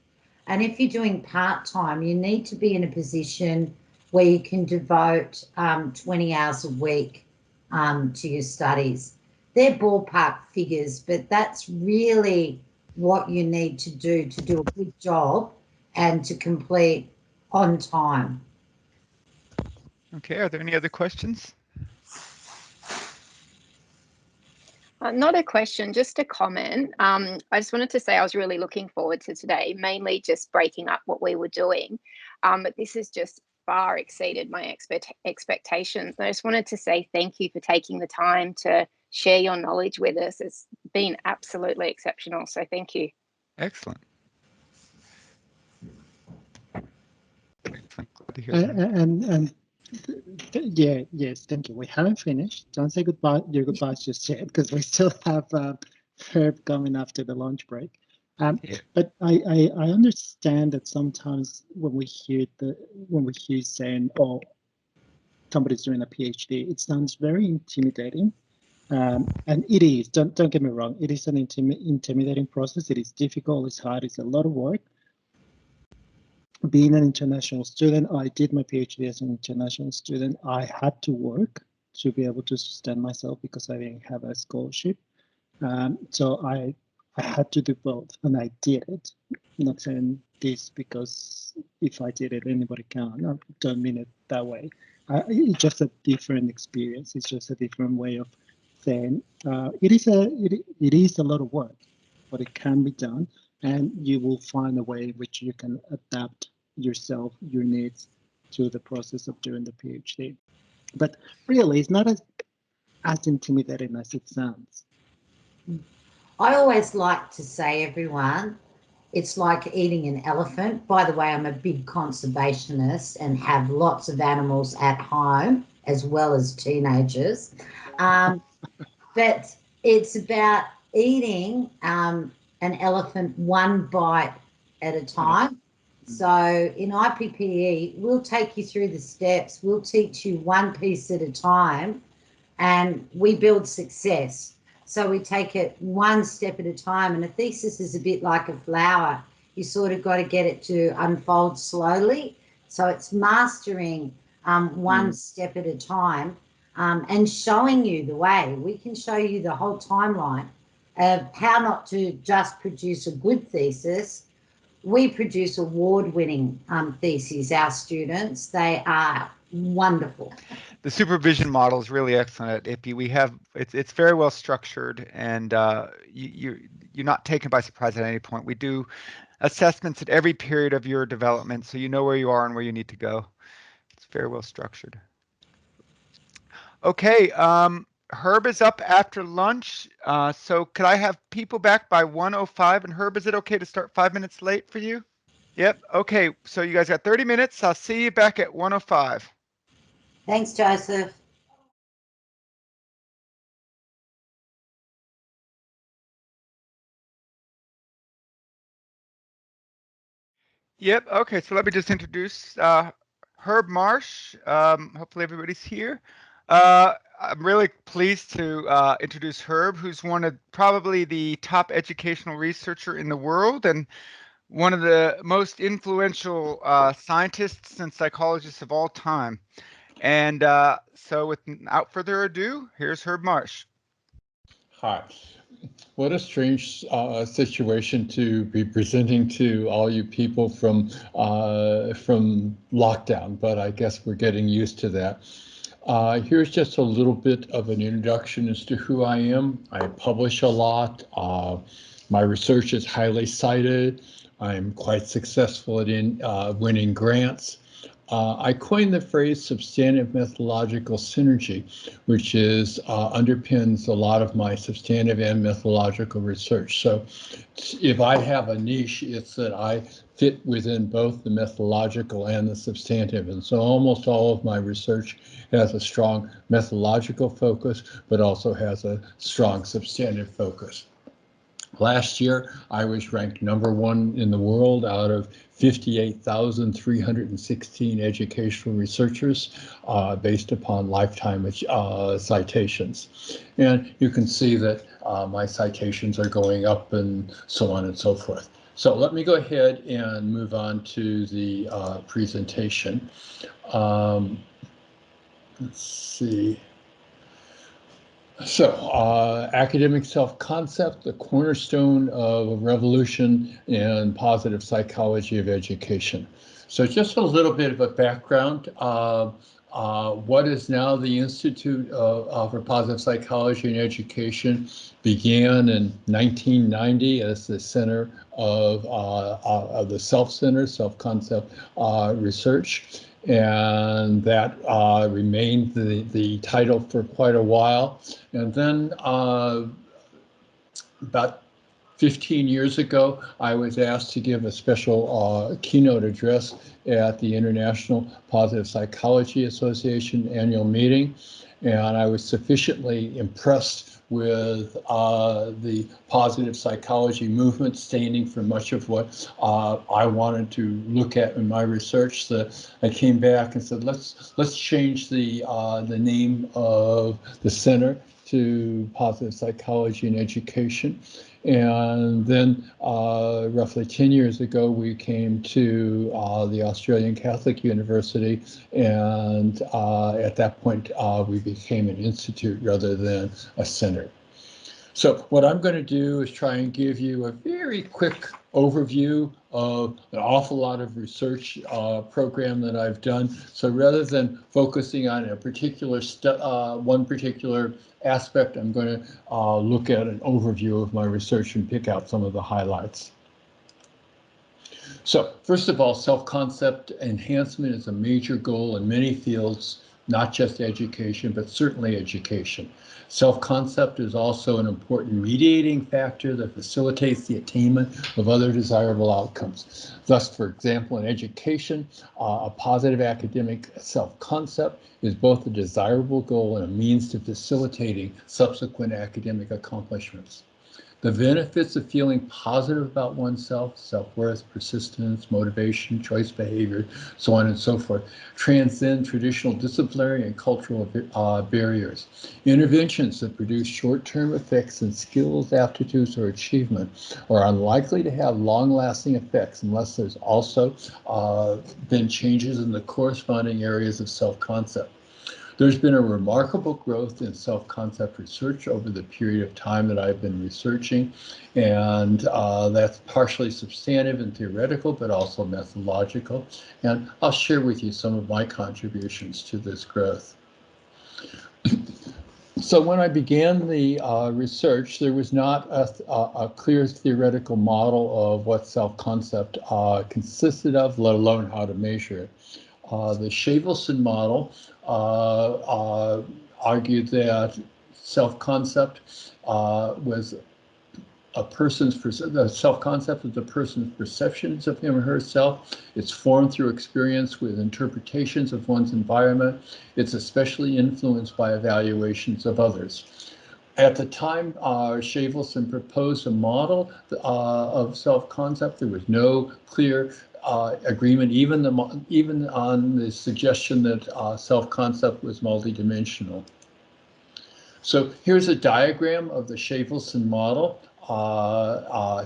And if you're doing part-time, you need to be in a position where you can devote 20 hours a week to your studies. They're ballpark figures, but that's really what you need to do a good job and to complete on time. Okay, are there any other questions? Not a question, just a comment. I just wanted to say I was really looking forward to today, mainly just breaking up what we were doing. But this has just far exceeded my expectations. I just wanted to say thank you for taking the time to share your knowledge with us. It's been absolutely exceptional, so thank you. Excellent. Excellent. Glad to hear that. Yes, thank you. We haven't finished. Don't say goodbye. Your goodbyes just yet, because we still have Ferb coming after the lunch break. But I understand that sometimes when we hear you saying, "Oh, somebody's doing a PhD," it sounds very intimidating. And it is. Don't get me wrong. It is an intimidating process. It is difficult. It's hard. It's a lot of work. Being an international student, I did my PhD as an international student. I had to work to be able to sustain myself because I didn't have a scholarship. So I had to do both, and I did it. I'm not saying this because if I did it, anybody can. I don't mean it that way. It's just a different experience. It's just a different way of saying it is a lot of work, but it can be done, and you will find a way in which you can adapt yourself, your needs to the process of doing the PhD. But really, it's not as intimidating as it sounds. I always like to say, everyone, it's like eating an elephant. By the way, I'm a big conservationist and have lots of animals at home as well as teenagers. But it's about eating an elephant one bite at a time. So in IPPE, we'll take you through the steps. We'll teach you one piece at a time, and we build success. So we take it one step at a time, and a thesis is a bit like a flower. You sort of got to get it to unfold slowly. So it's mastering one step at a time and showing you the way. We can show you the whole timeline of how not to just produce a good thesis. We produce award-winning theses, our students. They are wonderful. The supervision model is really excellent at IPPE. We have it's very well structured, and you're not taken by surprise at any point. We do assessments at every period of your development, so you know where you are and where you need to go. It's very well structured. Okay, Herb is up after lunch, so could I have people back by 1:05? And Herb, is it okay to start 5 minutes late for you? Yep. Okay, so you guys got 30 minutes. I'll see you back at 1:05. Thanks, Joseph. Yep. Okay, so let me just introduce Herb Marsh. Hopefully everybody's here. I'm really pleased to introduce Herb, who's one of probably the top educational researcher in the world and one of the most influential scientists and psychologists of all time. And so without further ado, here's Herb Marsh. Hi. What a strange situation to be presenting to all you people from lockdown, but I guess we're getting used to that. Here's just a little bit of an introduction as to who I am. I publish a lot. My research is highly cited. I'm quite successful at winning grants. I coined the phrase substantive methodological synergy, which underpins a lot of my substantive and methodological research. So if I have a niche, it's that I fit within both the methodological and the substantive. And so almost all of my research has a strong methodological focus, but also has a strong substantive focus. Last year, I was ranked #1 in the world out of 58,316 educational researchers based upon lifetime citations. And you can see that my citations are going up and so on and so forth. So let me go ahead and move on to the presentation. Let's see. So, academic self-concept, the cornerstone of a revolution in positive psychology of education. So just a little bit of a background. What is now the Institute for Positive Psychology in Education began in 1990 as the center of the self-centered, self-concept research. And that remained the title for quite a while. And then about 15 years ago, I was asked to give a special keynote address at the International Positive Psychology Association annual meeting. And I was sufficiently impressed with the positive psychology movement standing for much of what I wanted to look at in my research that I came back and said, let's change the name of the center to Positive Psychology in Education. And then roughly 10 years ago, we came to the Australian Catholic University, and at that point, we became an institute rather than a center. So what I'm going to do is try and give you a very quick overview of an awful lot of research program that I've done. So rather than focusing on a particular one particular aspect, I'm going to look at an overview of my research and pick out some of the highlights. So first of all, self-concept enhancement is a major goal in many fields, not just education, but certainly education. Self-concept is also an important mediating factor that facilitates the attainment of other desirable outcomes. Thus, for example, in education, a positive academic self-concept is both a desirable goal and a means to facilitating subsequent academic accomplishments. The benefits of feeling positive about oneself, self-worth, persistence, motivation, choice behavior, so on and so forth, transcend traditional disciplinary and cultural barriers. Interventions that produce short-term effects in skills, aptitudes, or achievement are unlikely to have long-lasting effects unless there's also been changes in the corresponding areas of self-concept. There's been a remarkable growth in self-concept research over the period of time that I've been researching, and that's partially substantive and theoretical, but also methodological. And I'll share with you some of my contributions to this growth. So when I began the research, there was not a clear theoretical model of what self-concept consisted of, let alone how to measure it. The Shavelson model argued that self-concept was the self-concept of the person's perceptions of him or herself. It's formed through experience with interpretations of one's environment. It's especially influenced by evaluations of others. At the time, Shavelson proposed a model of self-concept. There was no clear agreement, even on the suggestion that self-concept was multidimensional. So here's a diagram of the Shavelson model.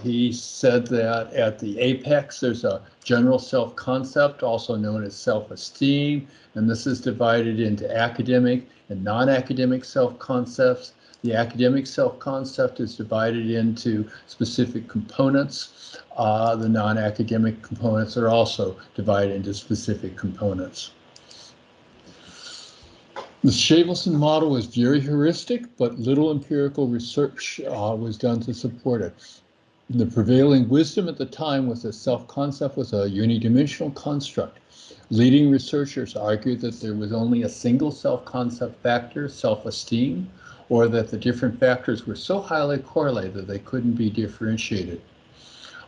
He said that at the apex, there's a general self-concept, also known as self-esteem, and this is divided into academic and non-academic self-concepts. The academic self-concept is divided into specific components. The non-academic components are also divided into specific components. The Shavelson model was very heuristic, but little empirical research was done to support it. The prevailing wisdom at the time was that self-concept was a unidimensional construct. Leading researchers argued that there was only a single self-concept factor, self-esteem, or that the different factors were so highly correlated that they couldn't be differentiated.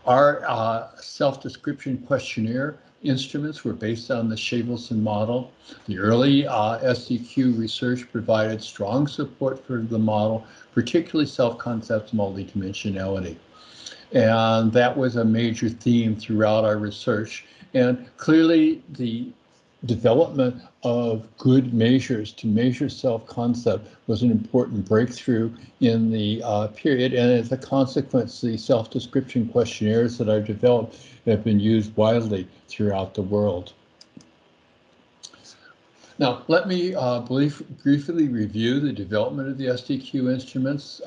Our self-description questionnaire instruments were based on the Shavelson model. The early SDQ research provided strong support for the model, particularly self-concept multidimensionality. And that was a major theme throughout our research. And clearly the development of good measures to measure self-concept was an important breakthrough in the period. And as a consequence, the self-description questionnaires that are developed have been used widely throughout the world. Now, let me briefly review the development of the SDQ instruments.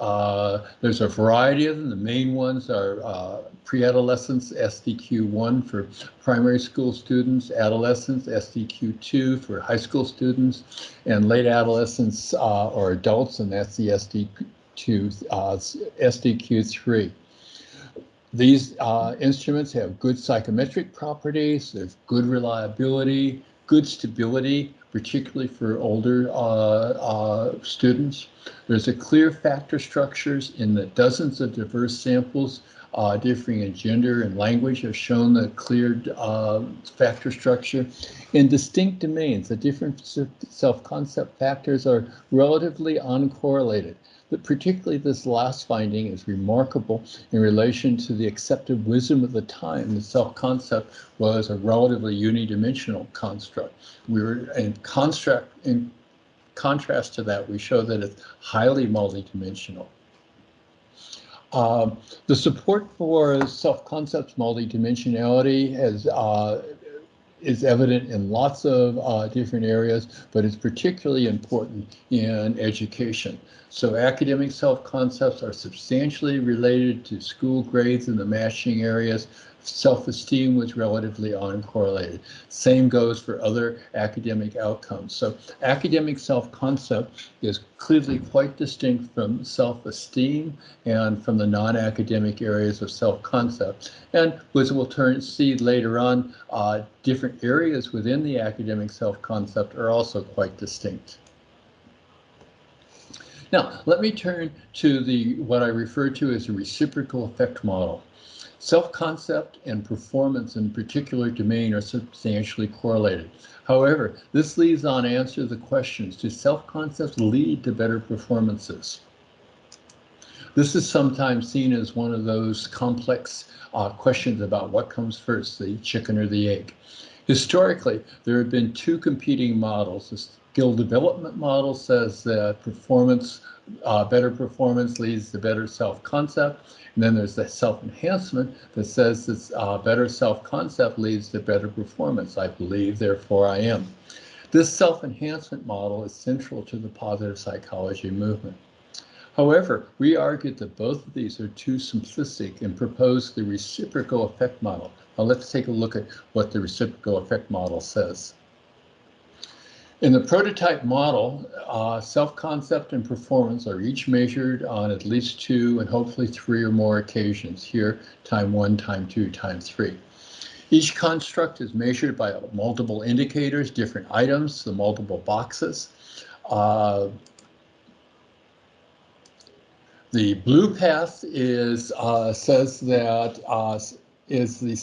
There's a variety of them. The main ones are pre-adolescents, SDQ1 for primary school students, adolescents, SDQ2 for high school students, and late adolescents or adults, and that's the SDQ3. These instruments have good psychometric properties, there's good reliability, good stability, particularly for older students. There's a clear factor structures in the dozens of diverse samples differing in gender and language have shown the clear factor structure. In distinct domains, the different self-concept factors are relatively uncorrelated. But particularly this last finding is remarkable in relation to the accepted wisdom of the time. The self-concept was a relatively unidimensional construct. We were in contrast to that, we show that it's highly multidimensional. The support for self-concept multidimensionality is evident in lots of different areas, but it's particularly important in education. So academic self-concepts are substantially related to school grades in the matching areas. Self-esteem was relatively uncorrelated. Same goes for other academic outcomes. So academic self-concept is clearly quite distinct from self-esteem and from the non-academic areas of self-concept. And as we'll see later on, different areas within the academic self-concept are also quite distinct. Now, let me turn to what I refer to as the reciprocal effect model. Self-concept and performance in particular domain are substantially correlated. However, this leaves unanswered the questions, do self-concepts lead to better performances? This is sometimes seen as one of those complex questions about what comes first, the chicken or the egg. Historically, there have been two competing models. The skill development model says that better performance leads to better self-concept. And then there's the self-enhancement that says that better self-concept leads to better performance. I believe, therefore I am. This self-enhancement model is central to the positive psychology movement. However, we argued that both of these are too simplistic and proposed the reciprocal effect model. Now let's take a look at what the reciprocal effect model says. In the prototype model, self-concept and performance are each measured on at least 2 and hopefully 3 or more occasions. Here, time 1, time 2, time 3. Each construct is measured by multiple indicators, different items, the multiple boxes. The blue path says that is the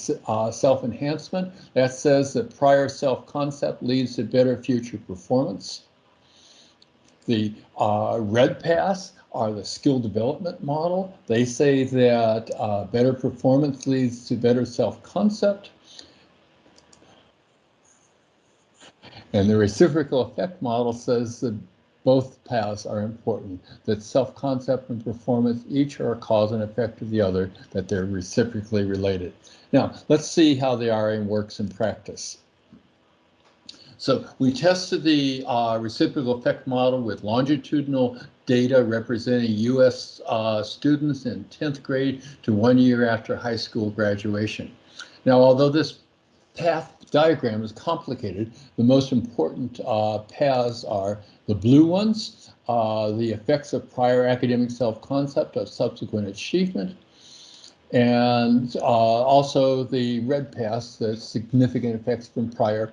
self-enhancement. That says that prior self-concept leads to better future performance. The red paths are the skill development model. They say that better performance leads to better self-concept. And the reciprocal effect model says that both paths are important, that self-concept and performance each are a cause and effect of the other, that they're reciprocally related. Now, let's see how the RM works in practice. So we tested the reciprocal effect model with longitudinal data representing U.S. students in 10th grade to 1 year after high school graduation. Now, although this path diagram is complicated. The most important paths are the blue ones, the effects of prior academic self-concept of subsequent achievement, and also the red paths, the significant effects from prior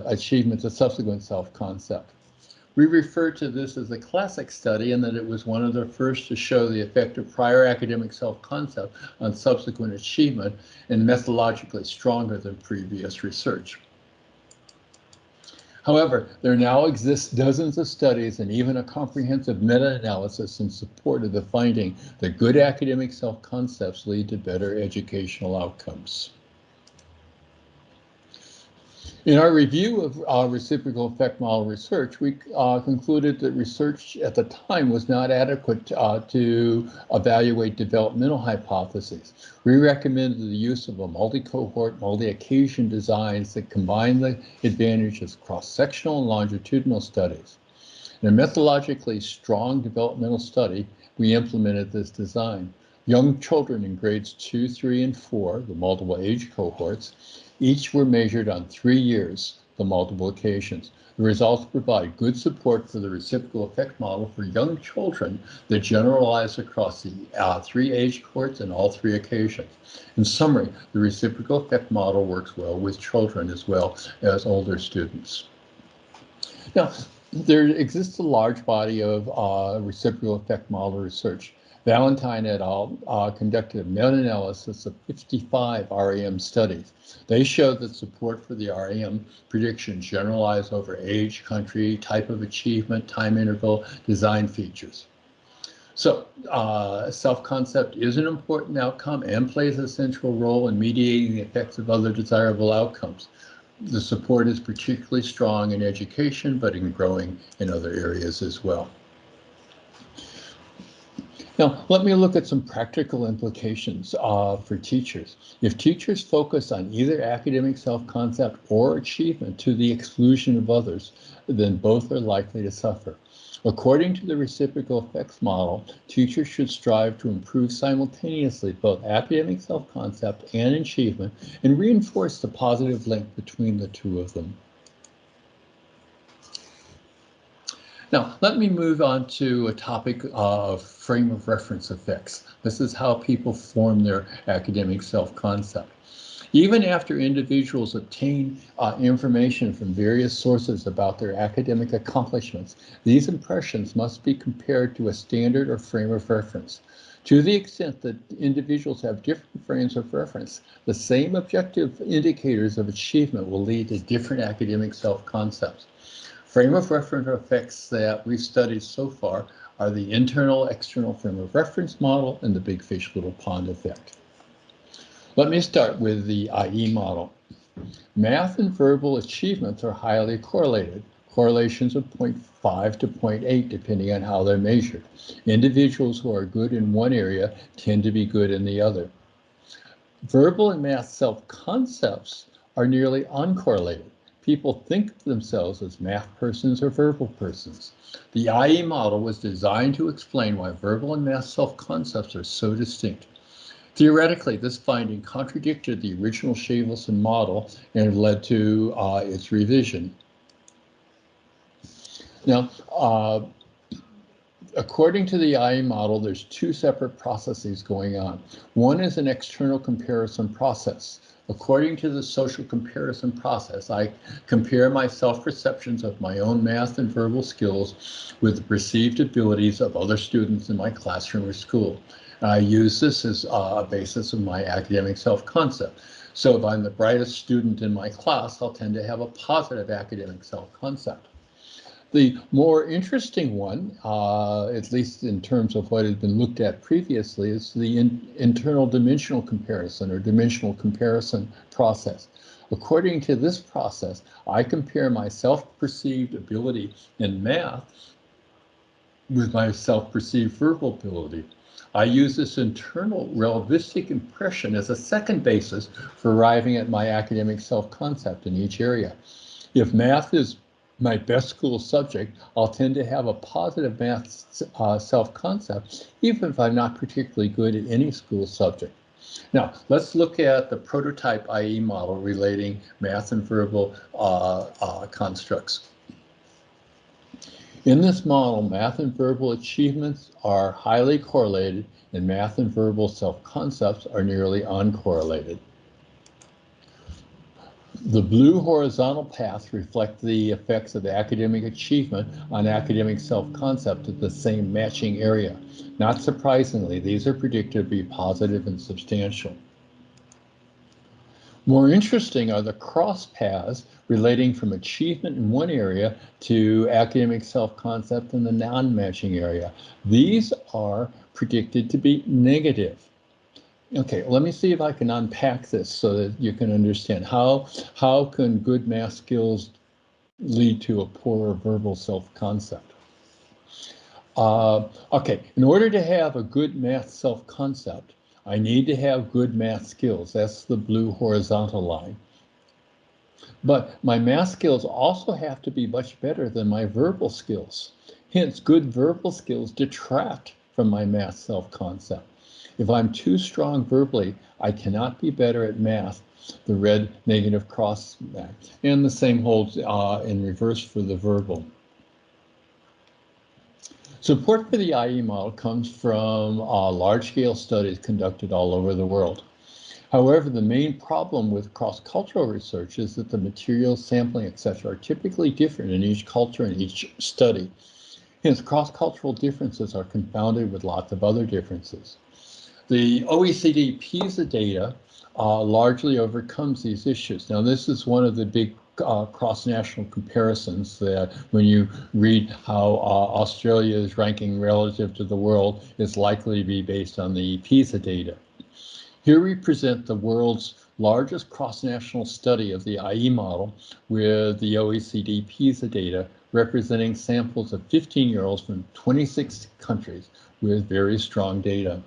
achievement to subsequent self-concept. We refer to this as a classic study in that it was one of the first to show the effect of prior academic self-concept on subsequent achievement and methodologically stronger than previous research. However, there now exist dozens of studies and even a comprehensive meta-analysis in support of the finding that good academic self-concepts lead to better educational outcomes. In our review of reciprocal effect model research, we concluded that research at the time was not adequate to evaluate developmental hypotheses. We recommended the use of a multi-cohort, multi-occasion designs that combine the advantages of cross-sectional and longitudinal studies. In a methodologically strong developmental study, we implemented this design. Young children in grades 2, 3, and 4, the multiple age cohorts, each were measured on 3 years, the multiple occasions. The results provide good support for the reciprocal effect model for young children that generalize across the 3 age cohorts and all 3 occasions. In summary, the reciprocal effect model works well with children as well as older students. Now, there exists a large body of reciprocal effect model research. Valentine et al. Conducted a meta-analysis of 55 REM studies. They showed that support for the REM prediction generalized over age, country, type of achievement, time interval, design features. So self-concept is an important outcome and plays a central role in mediating the effects of other desirable outcomes. The support is particularly strong in education, but in growing in other areas as well. Now, let me look at some practical implications for teachers. If teachers focus on either academic self-concept or achievement to the exclusion of others, then both are likely to suffer. According to the reciprocal effects model, teachers should strive to improve simultaneously both academic self-concept and achievement and reinforce the positive link between the two of them. Now, let me move on to a topic of frame of reference effects. This is how people form their academic self-concept. Even after individuals obtain information from various sources about their academic accomplishments, these impressions must be compared to a standard or frame of reference. To the extent that individuals have different frames of reference, the same objective indicators of achievement will lead to different academic self-concepts. Frame of reference effects that we've studied so far are the internal-external frame of reference model and the big fish little pond effect. Let me start with the IE model. Math and verbal achievements are highly correlated, correlations of 0.5 to 0.8 depending on how they're measured. Individuals who are good in one area tend to be good in the other. Verbal and math self-concepts are nearly uncorrelated. People think of themselves as math persons or verbal persons. The IE model was designed to explain why verbal and math self-concepts are so distinct. Theoretically, this finding contradicted the original Shavelson model and led to its revision. Now, according to the IE model, there's 2 separate processes going on. One is an external comparison process. According to the social comparison process, I compare my self-perceptions of my own math and verbal skills with the perceived abilities of other students in my classroom or school. I use this as a basis of my academic self-concept. So if I'm the brightest student in my class, I'll tend to have a positive academic self-concept. The more interesting one, at least in terms of what has been looked at previously, is the internal dimensional comparison or dimensional comparison process. According to this process, I compare my self-perceived ability in math with my self-perceived verbal ability. I use this internal relativistic impression as a second basis for arriving at my academic self-concept in each area. If math is my best school subject, I'll tend to have a positive math self-concept, even if I'm not particularly good at any school subject. Now, let's look at the prototype IE model relating math and verbal constructs. In this model, math and verbal achievements are highly correlated, and math and verbal self-concepts are nearly uncorrelated. The blue horizontal paths reflect the effects of academic achievement on academic self-concept at the same matching area. Not surprisingly, these are predicted to be positive and substantial. More interesting are the cross paths relating from achievement in one area to academic self-concept in the non-matching area. These are predicted to be negative. Okay, let me see if I can unpack this so that you can understand how can good math skills lead to a poorer verbal self-concept. Okay, in order to have a good math self-concept, I need to have good math skills. That's the blue horizontal line. But my math skills also have to be much better than my verbal skills. Hence, good verbal skills detract from my math self-concept. If I'm too strong verbally, I cannot be better at math, the red negative cross. And the same holds in reverse for the verbal. Support for the IE model comes from large-scale studies conducted all over the world. However, the main problem with cross-cultural research is that the materials, sampling, etc. are typically different in each culture and each study. Hence, cross-cultural differences are confounded with lots of other differences. The OECD PISA data largely overcomes these issues. Now, this is one of the big cross-national comparisons that when you read how Australia is ranking relative to the world, is likely to be based on the PISA data. Here we present the world's largest cross-national study of the IE model with the OECD PISA data representing samples of 15-year-olds from 26 countries with very strong data.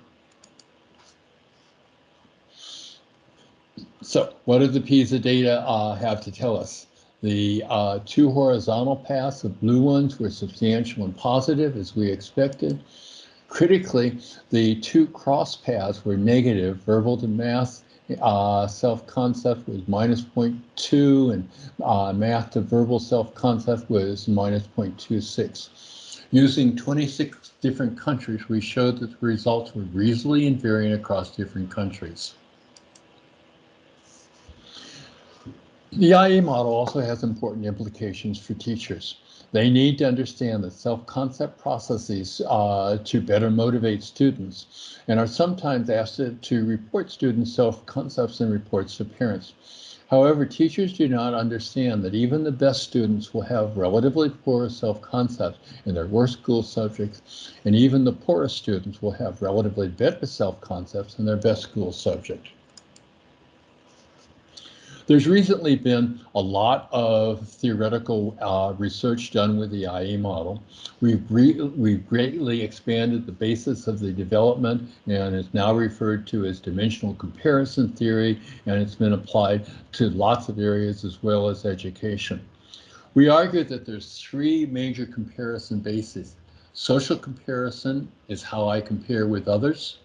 So what do the PISA data have to tell us? The two horizontal paths, the blue ones, were substantial and positive as we expected. Critically, the two cross paths were negative. Verbal to math self-concept was -0.2 and math to verbal self-concept was -0.26. Using 26 different countries, we showed that the results were reasonably invariant across different countries. The IE model also has important implications for teachers. They need to understand the self-concept processes to better motivate students and are sometimes asked to report students' self-concepts in reports to parents. However, teachers do not understand that even the best students will have relatively poor self-concepts in their worst school subjects, and even the poorest students will have relatively better self-concepts in their best school subject. There's recently been a lot of theoretical research done with the IE model. We've greatly expanded the basis of the development, and it's now referred to as dimensional comparison theory, and it's been applied to lots of areas as well as education. We argue that there's three major comparison bases. Social comparison is how I compare with others.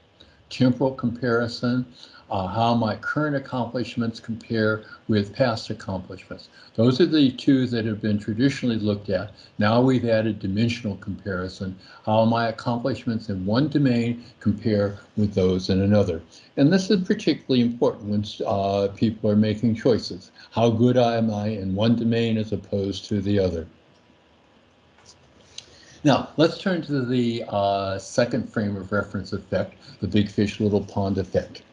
Temporal comparison, how my current accomplishments compare with past accomplishments. Those are the two that have been traditionally looked at. Now we've added dimensional comparison, how my accomplishments in one domain compare with those in another. And this is particularly important when people are making choices. How good am I in one domain as opposed to the other? Now, let's turn to the second frame of reference effect, the big fish, little pond effect.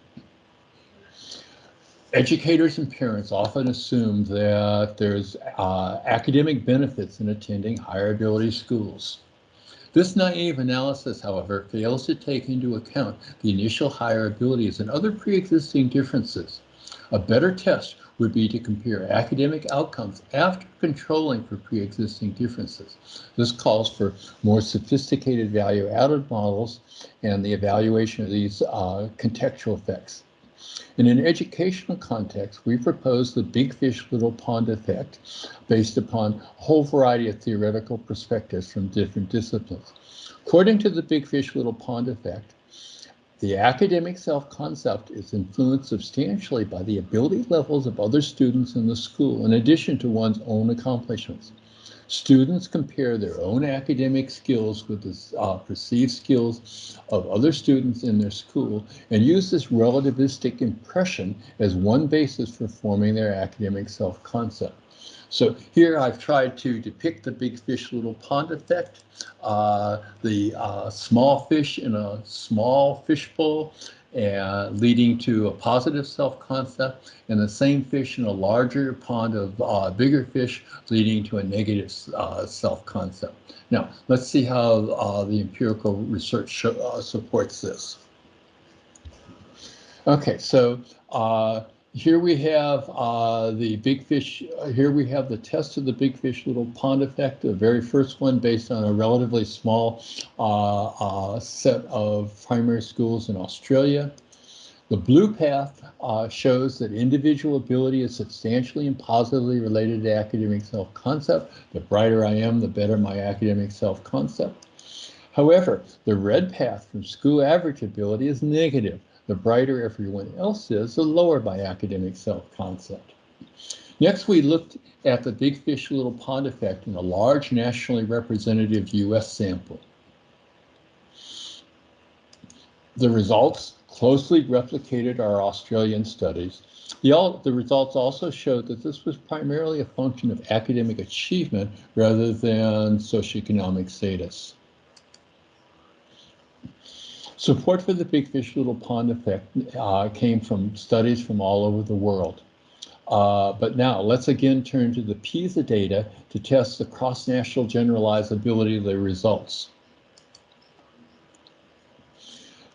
Educators and parents often assume that there's academic benefits in attending higher ability schools. This naive analysis, however, fails to take into account the initial higher abilities and other pre-existing differences. A better test would be to compare academic outcomes after controlling for pre-existing differences. This calls for more sophisticated value-added models and the evaluation of these contextual effects. In an educational context, we propose the big fish, little pond effect based upon a whole variety of theoretical perspectives from different disciplines. According to the big fish, little pond effect, The academic self-concept is influenced substantially by the ability levels of other students in the school, in addition to one's own accomplishments. Students compare their own academic skills with the perceived skills of other students in their school and use this relativistic impression as one basis for forming their academic self-concept. So here I've tried to depict the big fish, little pond effect, the small fish in a small fishbowl, leading to a positive self-concept, and the same fish in a larger pond of bigger fish, leading to a negative self-concept. Now, let's see how the empirical research supports this. Okay, so here we have the big fish. Here we have the test of the big fish, little pond effect, the very first one based on a relatively small set of primary schools in Australia. The blue path shows that individual ability is substantially and positively related to academic self-concept. The brighter I am, the better my academic self-concept. However, the red path from school average ability is negative. The brighter everyone else is, the lower my academic self-concept. Next, we looked at the big fish, little pond effect in a large nationally representative US sample. The results closely replicated our Australian studies. The results also showed that this was primarily a function of academic achievement rather than socioeconomic status. Support for the big fish, little pond effect came from studies from all over the world. But now let's again turn to the PISA data to test the cross-national generalizability of the results.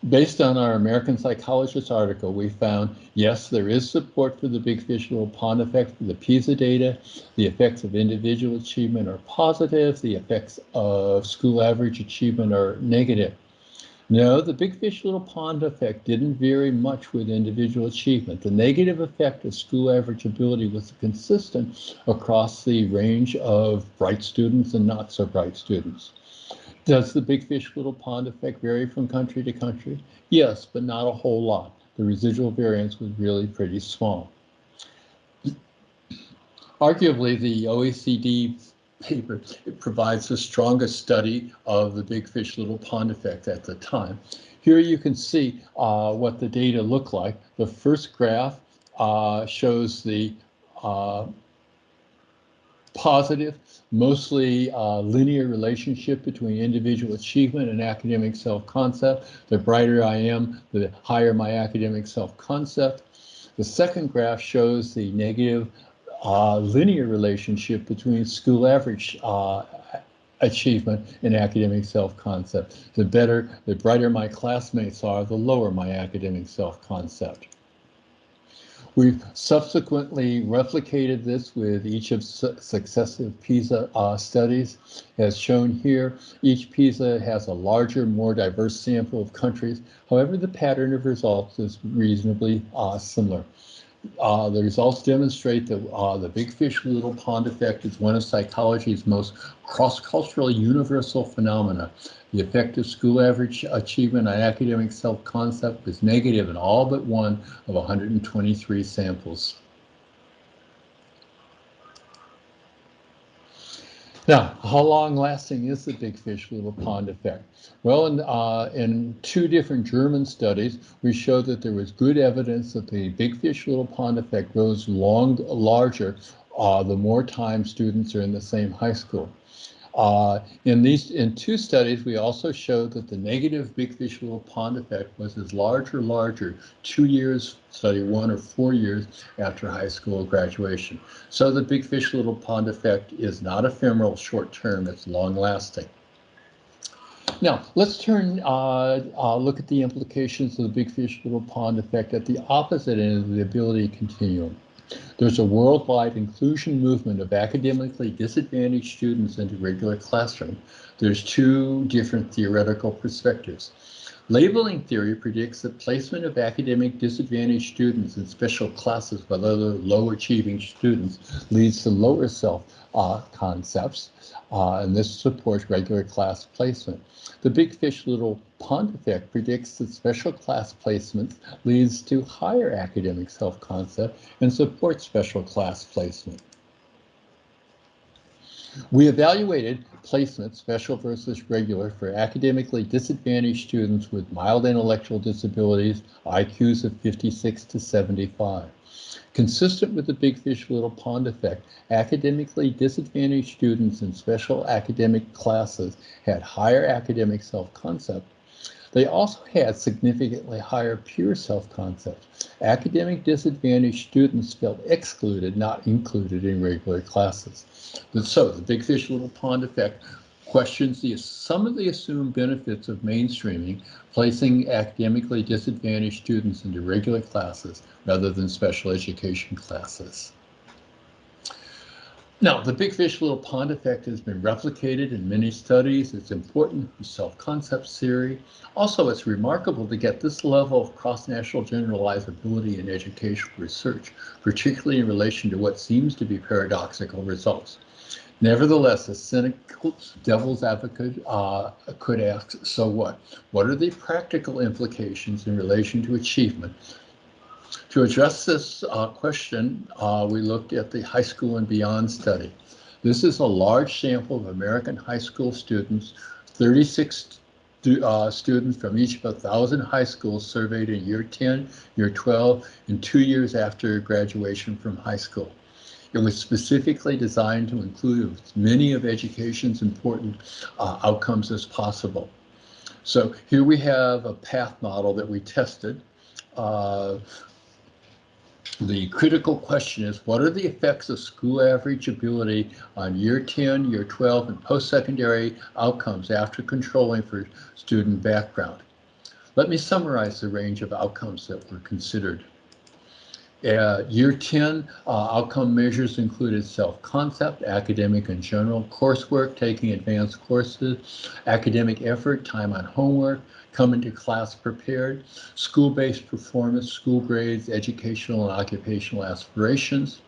Based on our American Psychologist article, we found, yes, there is support for the big fish, little pond effect for the PISA data. The effects of individual achievement are positive. The effects of school average achievement are negative. No, the big fish, little pond effect didn't vary much with individual achievement. The negative effect of school average ability was consistent across the range of bright students and not so bright students. Does the big fish, little pond effect vary from country to country? Yes, but not a whole lot. The residual variance was really pretty small. Arguably, the OECD paper provides the strongest study of the big fish, little pond effect at the time. Here you can see what the data look like. The first graph shows the positive, mostly linear relationship between individual achievement and academic self-concept. The brighter I am, the higher my academic self-concept. The second graph shows the negative linear relationship between school average achievement and academic self-concept. The brighter my classmates are, the lower my academic self-concept. We've subsequently replicated this with each of successive PISA studies. As shown here, each PISA has a larger, more diverse sample of countries. However, the pattern of results is reasonably similar. The results demonstrate that the big fish, little pond effect is one of psychology's most cross-cultural universal phenomena. The effect of school average achievement on academic self-concept was negative in all but one of 123 samples. Now, how long-lasting is the big fish, little pond effect? Well, in two different German studies, we showed that there was good evidence that the big fish, little pond effect grows larger the more time students are in the same high school. In two studies, we also showed that the negative big fish, little pond effect was as larger 2 years, study 1 or 4 years after high school graduation. So the big fish, little pond effect is not ephemeral, short term, it's long lasting. Now, let's look at the implications of the big fish, little pond effect at the opposite end of the ability continuum. There's a worldwide inclusion movement of academically disadvantaged students into regular classroom. There's two different theoretical perspectives. Labeling theory predicts that placement of academic disadvantaged students in special classes with other low-achieving students leads to lower concepts, and this supports regular class placement. The big fish, little pond effect predicts that special class placement leads to higher academic self-concept and supports special class placement. We evaluated placement, special versus regular, for academically disadvantaged students with mild intellectual disabilities, IQs of 56 to 75. Consistent with the big fish, little pond effect, academically disadvantaged students in special academic classes had higher academic self-concept. They also had significantly higher pure self-concept. Academic disadvantaged students felt excluded, not included in regular classes. So the big fish, little pond effect questions some of the assumed benefits of mainstreaming, placing academically disadvantaged students into regular classes rather than special education classes. Now, the big fish, little pond effect has been replicated in many studies. It's important for self-concept theory. Also, it's remarkable to get this level of cross-national generalizability in educational research, particularly in relation to what seems to be paradoxical results. Nevertheless, a cynical devil's advocate could ask, so what? What are the practical implications in relation to achievement? To address this question, we looked at the high school and beyond study. This is a large sample of American high school students, 36 students from each of 1,000 high schools surveyed in year 10, year 12, and 2 years after graduation from high school. It was specifically designed to include as many of education's important outcomes as possible. So here we have a path model that we tested. The critical question is, what are the effects of school average ability on year 10, year 12, and post-secondary outcomes after controlling for student background? Let me summarize the range of outcomes that were considered. Year 10 outcome measures included self-concept, academic and general, coursework, taking advanced courses, academic effort, time on homework, coming to class prepared, school-based performance, school grades, educational and occupational aspirations.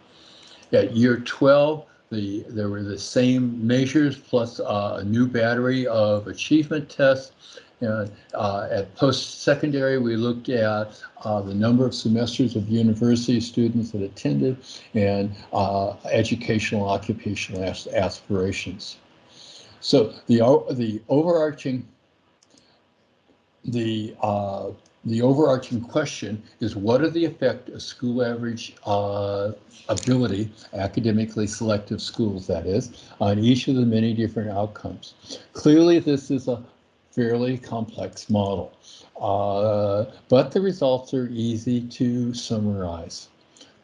At year 12, there were the same measures plus a new battery of achievement tests. And at post-secondary, we looked at the number of semesters of university students that attended and educational occupational aspirations. So the overarching question is, what are the effect of school average ability, academically selective schools that is, on each of the many different outcomes? Clearly, this is a fairly complex model, but the results are easy to summarize.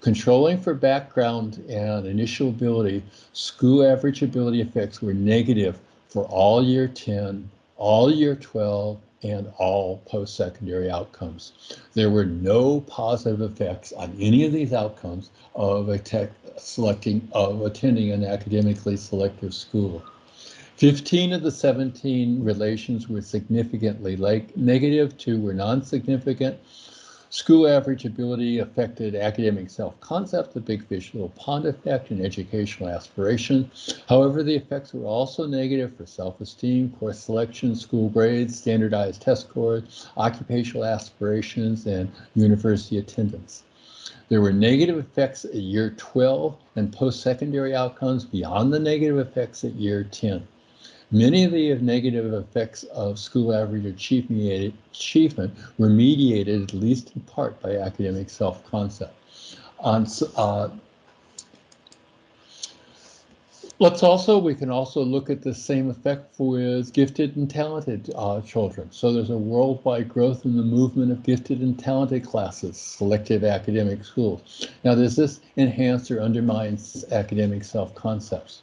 Controlling for background and initial ability, school average ability effects were negative for all year 10, all year 12, and all post-secondary outcomes. There were no positive effects on any of these outcomes of attending an academically selective school. 15 of the 17 relations were significantly negative, 2 were non-significant. School average ability affected academic self-concept, the big fish, little pond effect, and educational aspiration. However, the effects were also negative for self-esteem, course selection, school grades, standardized test scores, occupational aspirations, and university attendance. There were negative effects at year 12 and post-secondary outcomes beyond the negative effects at year 10. Many of the negative effects of school average achievement were mediated, at least in part, by academic self-concept. We can also look at the same effect with gifted and talented children. So there's a worldwide growth in the movement of gifted and talented classes, selective academic schools. Now, does this enhance or undermine academic self-concepts?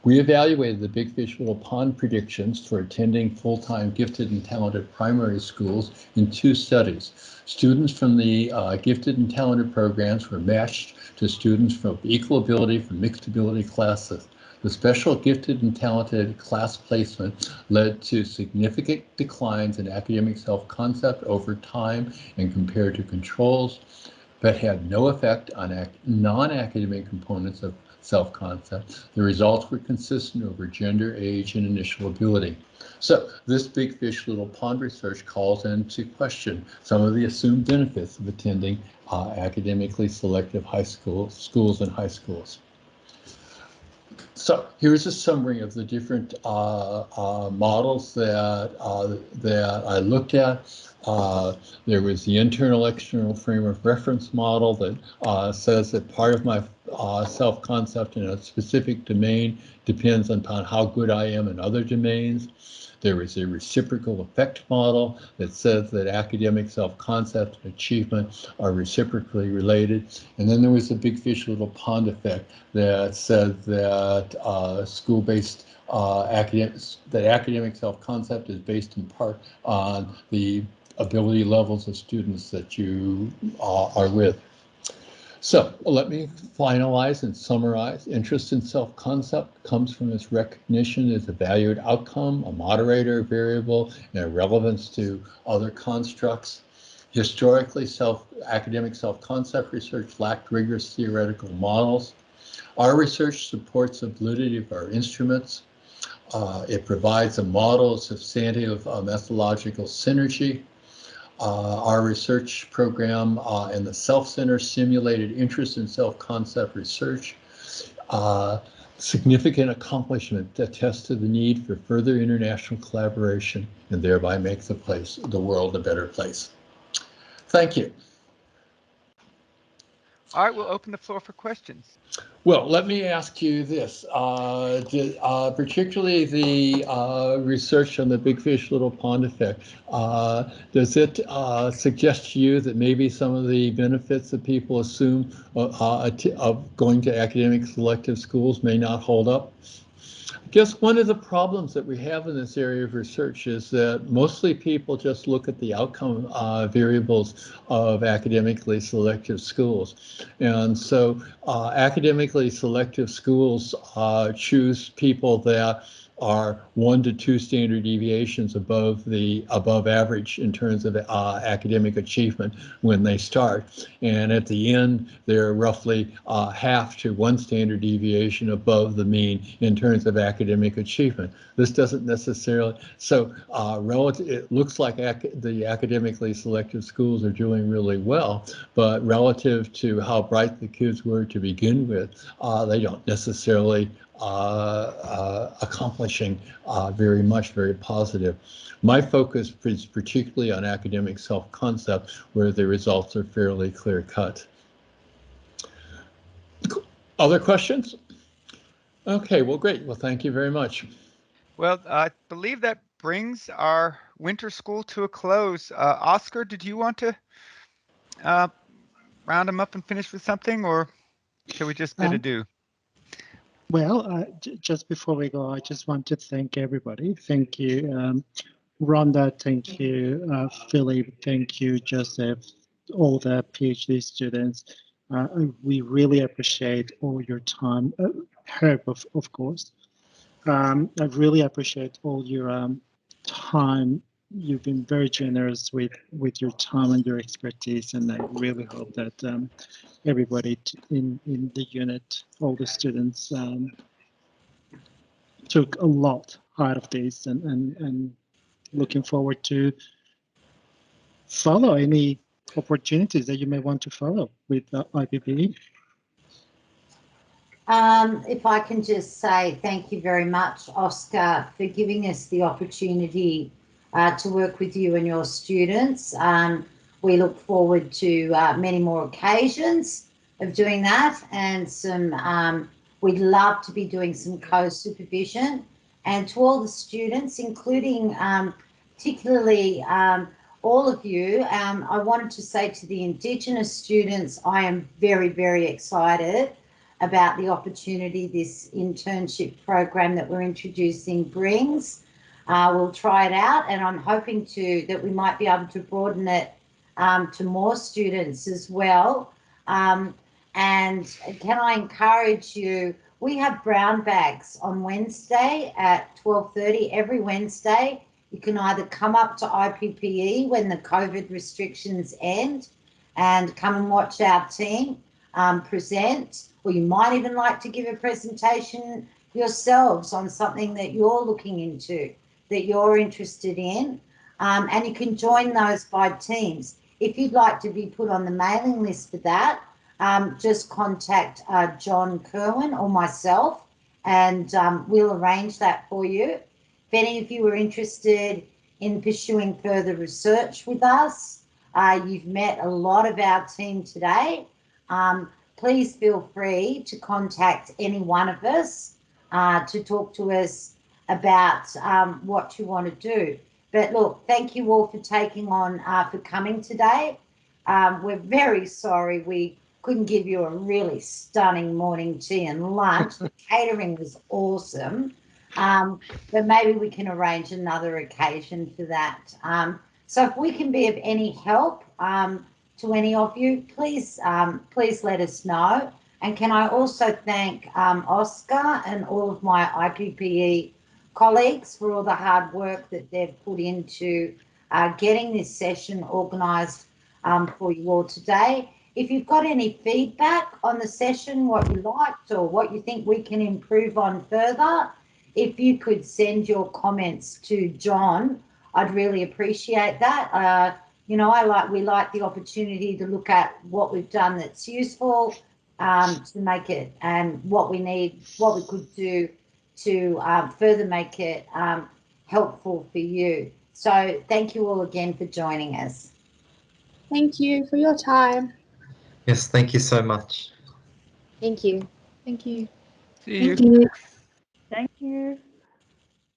We evaluated the big fish, little pond predictions for attending full-time gifted and talented primary schools in 2 studies. Students from the gifted and talented programs were matched to students from equal ability from mixed ability classes. The special gifted and talented class placement led to significant declines in academic self-concept over time and compared to controls, but had no effect on non-academic components of self-concept. The results were consistent over gender, age, and initial ability. So this big fish, little pond research calls into question some of the assumed benefits of attending academically selective schools and high schools. So here's a summary of the different models that I looked at. There was the internal-external frame of reference model that says that part of my self-concept in a specific domain depends upon how good I am in other domains. There is a reciprocal effect model that says that academic self-concept and achievement are reciprocally related. And then there was the big fish, little pond effect that said that school-based academic self-concept is based in part on the ability levels of students that you are with. So let me finalize and summarize. Interest in self-concept comes from its recognition as a valued outcome, a moderator variable, and a relevance to other constructs. Historically, academic self-concept research lacked rigorous theoretical models. Our research supports the validity of our instruments. It provides a model of substantive methodological synergy. Our research program and the Self-Center Simulated Interest in Self-Concept Research, significant accomplishment attests to the need for further international collaboration and thereby make the world a better place. Thank you. All right, we'll open the floor for questions. Well, let me ask you this, particularly the research on the big fish, little pond effect. Does it suggest to you that maybe some of the benefits that people assume of going to academic selective schools may not hold up? I guess one of the problems that we have in this area of research is that mostly people just look at the outcome variables of academically selective schools. And so academically selective schools choose people that are 1 to 2 standard deviations above average in terms of academic achievement when they start. And at the end, they're roughly half to 1 standard deviation above the mean in terms of academic achievement. This doesn't necessarily, so it looks like the academically selective schools are doing really well, but relative to how bright the kids were to begin with, they don't necessarily accomplishing very positive. My focus is particularly on academic self-concept, where the results are fairly clear-cut. Other questions? Okay, well, great. Well, thank you very much. Well, I believe that brings our winter school to a close. Oscar, did you want to round them up and finish with something, or shall we just bid adieu? Well, just before we go, I just want to thank everybody. Thank you, Rhonda. Thank you, Philip. Thank you, Joseph, all the PhD students. We really appreciate all your time. Herb, of course. I really appreciate all your time. You've been very generous with your time and your expertise, and I really hope that everybody in the unit, all the students, took a lot out of this, and looking forward to follow any opportunities that you may want to follow with IPPE. If I can just say thank you very much, Oscar, for giving us the opportunity to work with you and your students. We look forward to many more occasions of doing that, and we'd love to be doing some co-supervision. And to all the students, including particularly all of you, I wanted to say to the Indigenous students, I am very excited about the opportunity this internship program that we're introducing brings. We'll try it out, and I'm hoping that we might be able to broaden it to more students as well. And can I encourage you, we have brown bags on Wednesday at 12:30 every Wednesday. You can either come up to IPPE when the COVID restrictions end and come and watch our team. present, or you might even like to give a presentation yourselves on something that you're looking into, that you're interested in, and you can join those by teams. If you'd like to be put on the mailing list for that, just contact John Kerwin or myself, and we'll arrange that for you. If any of you are interested in pursuing further research with us, you've met a lot of our team today. Please feel free to contact any one of us to talk to us about what you want to do. But look, thank you all for taking on, for coming today. We're very sorry we couldn't give you a really stunning morning tea and lunch. The catering was awesome. But maybe we can arrange another occasion for that. So if we can be of any help to any of you, please let us know. And can I also thank Oscar and all of my IPPE colleagues for all the hard work that they've put into getting this session organised for you all today. If you've got any feedback on the session, what you liked or what you think we can improve on further, if you could send your comments to John, I'd really appreciate that. You know, we like the opportunity to look at what we've done that's useful, to make it, and what we need, what we could do to further make it helpful for you. So thank you all again for joining us. Thank you for your time. Yes, thank you so much. Thank you. Thank you. See you. Thank you. Thank you.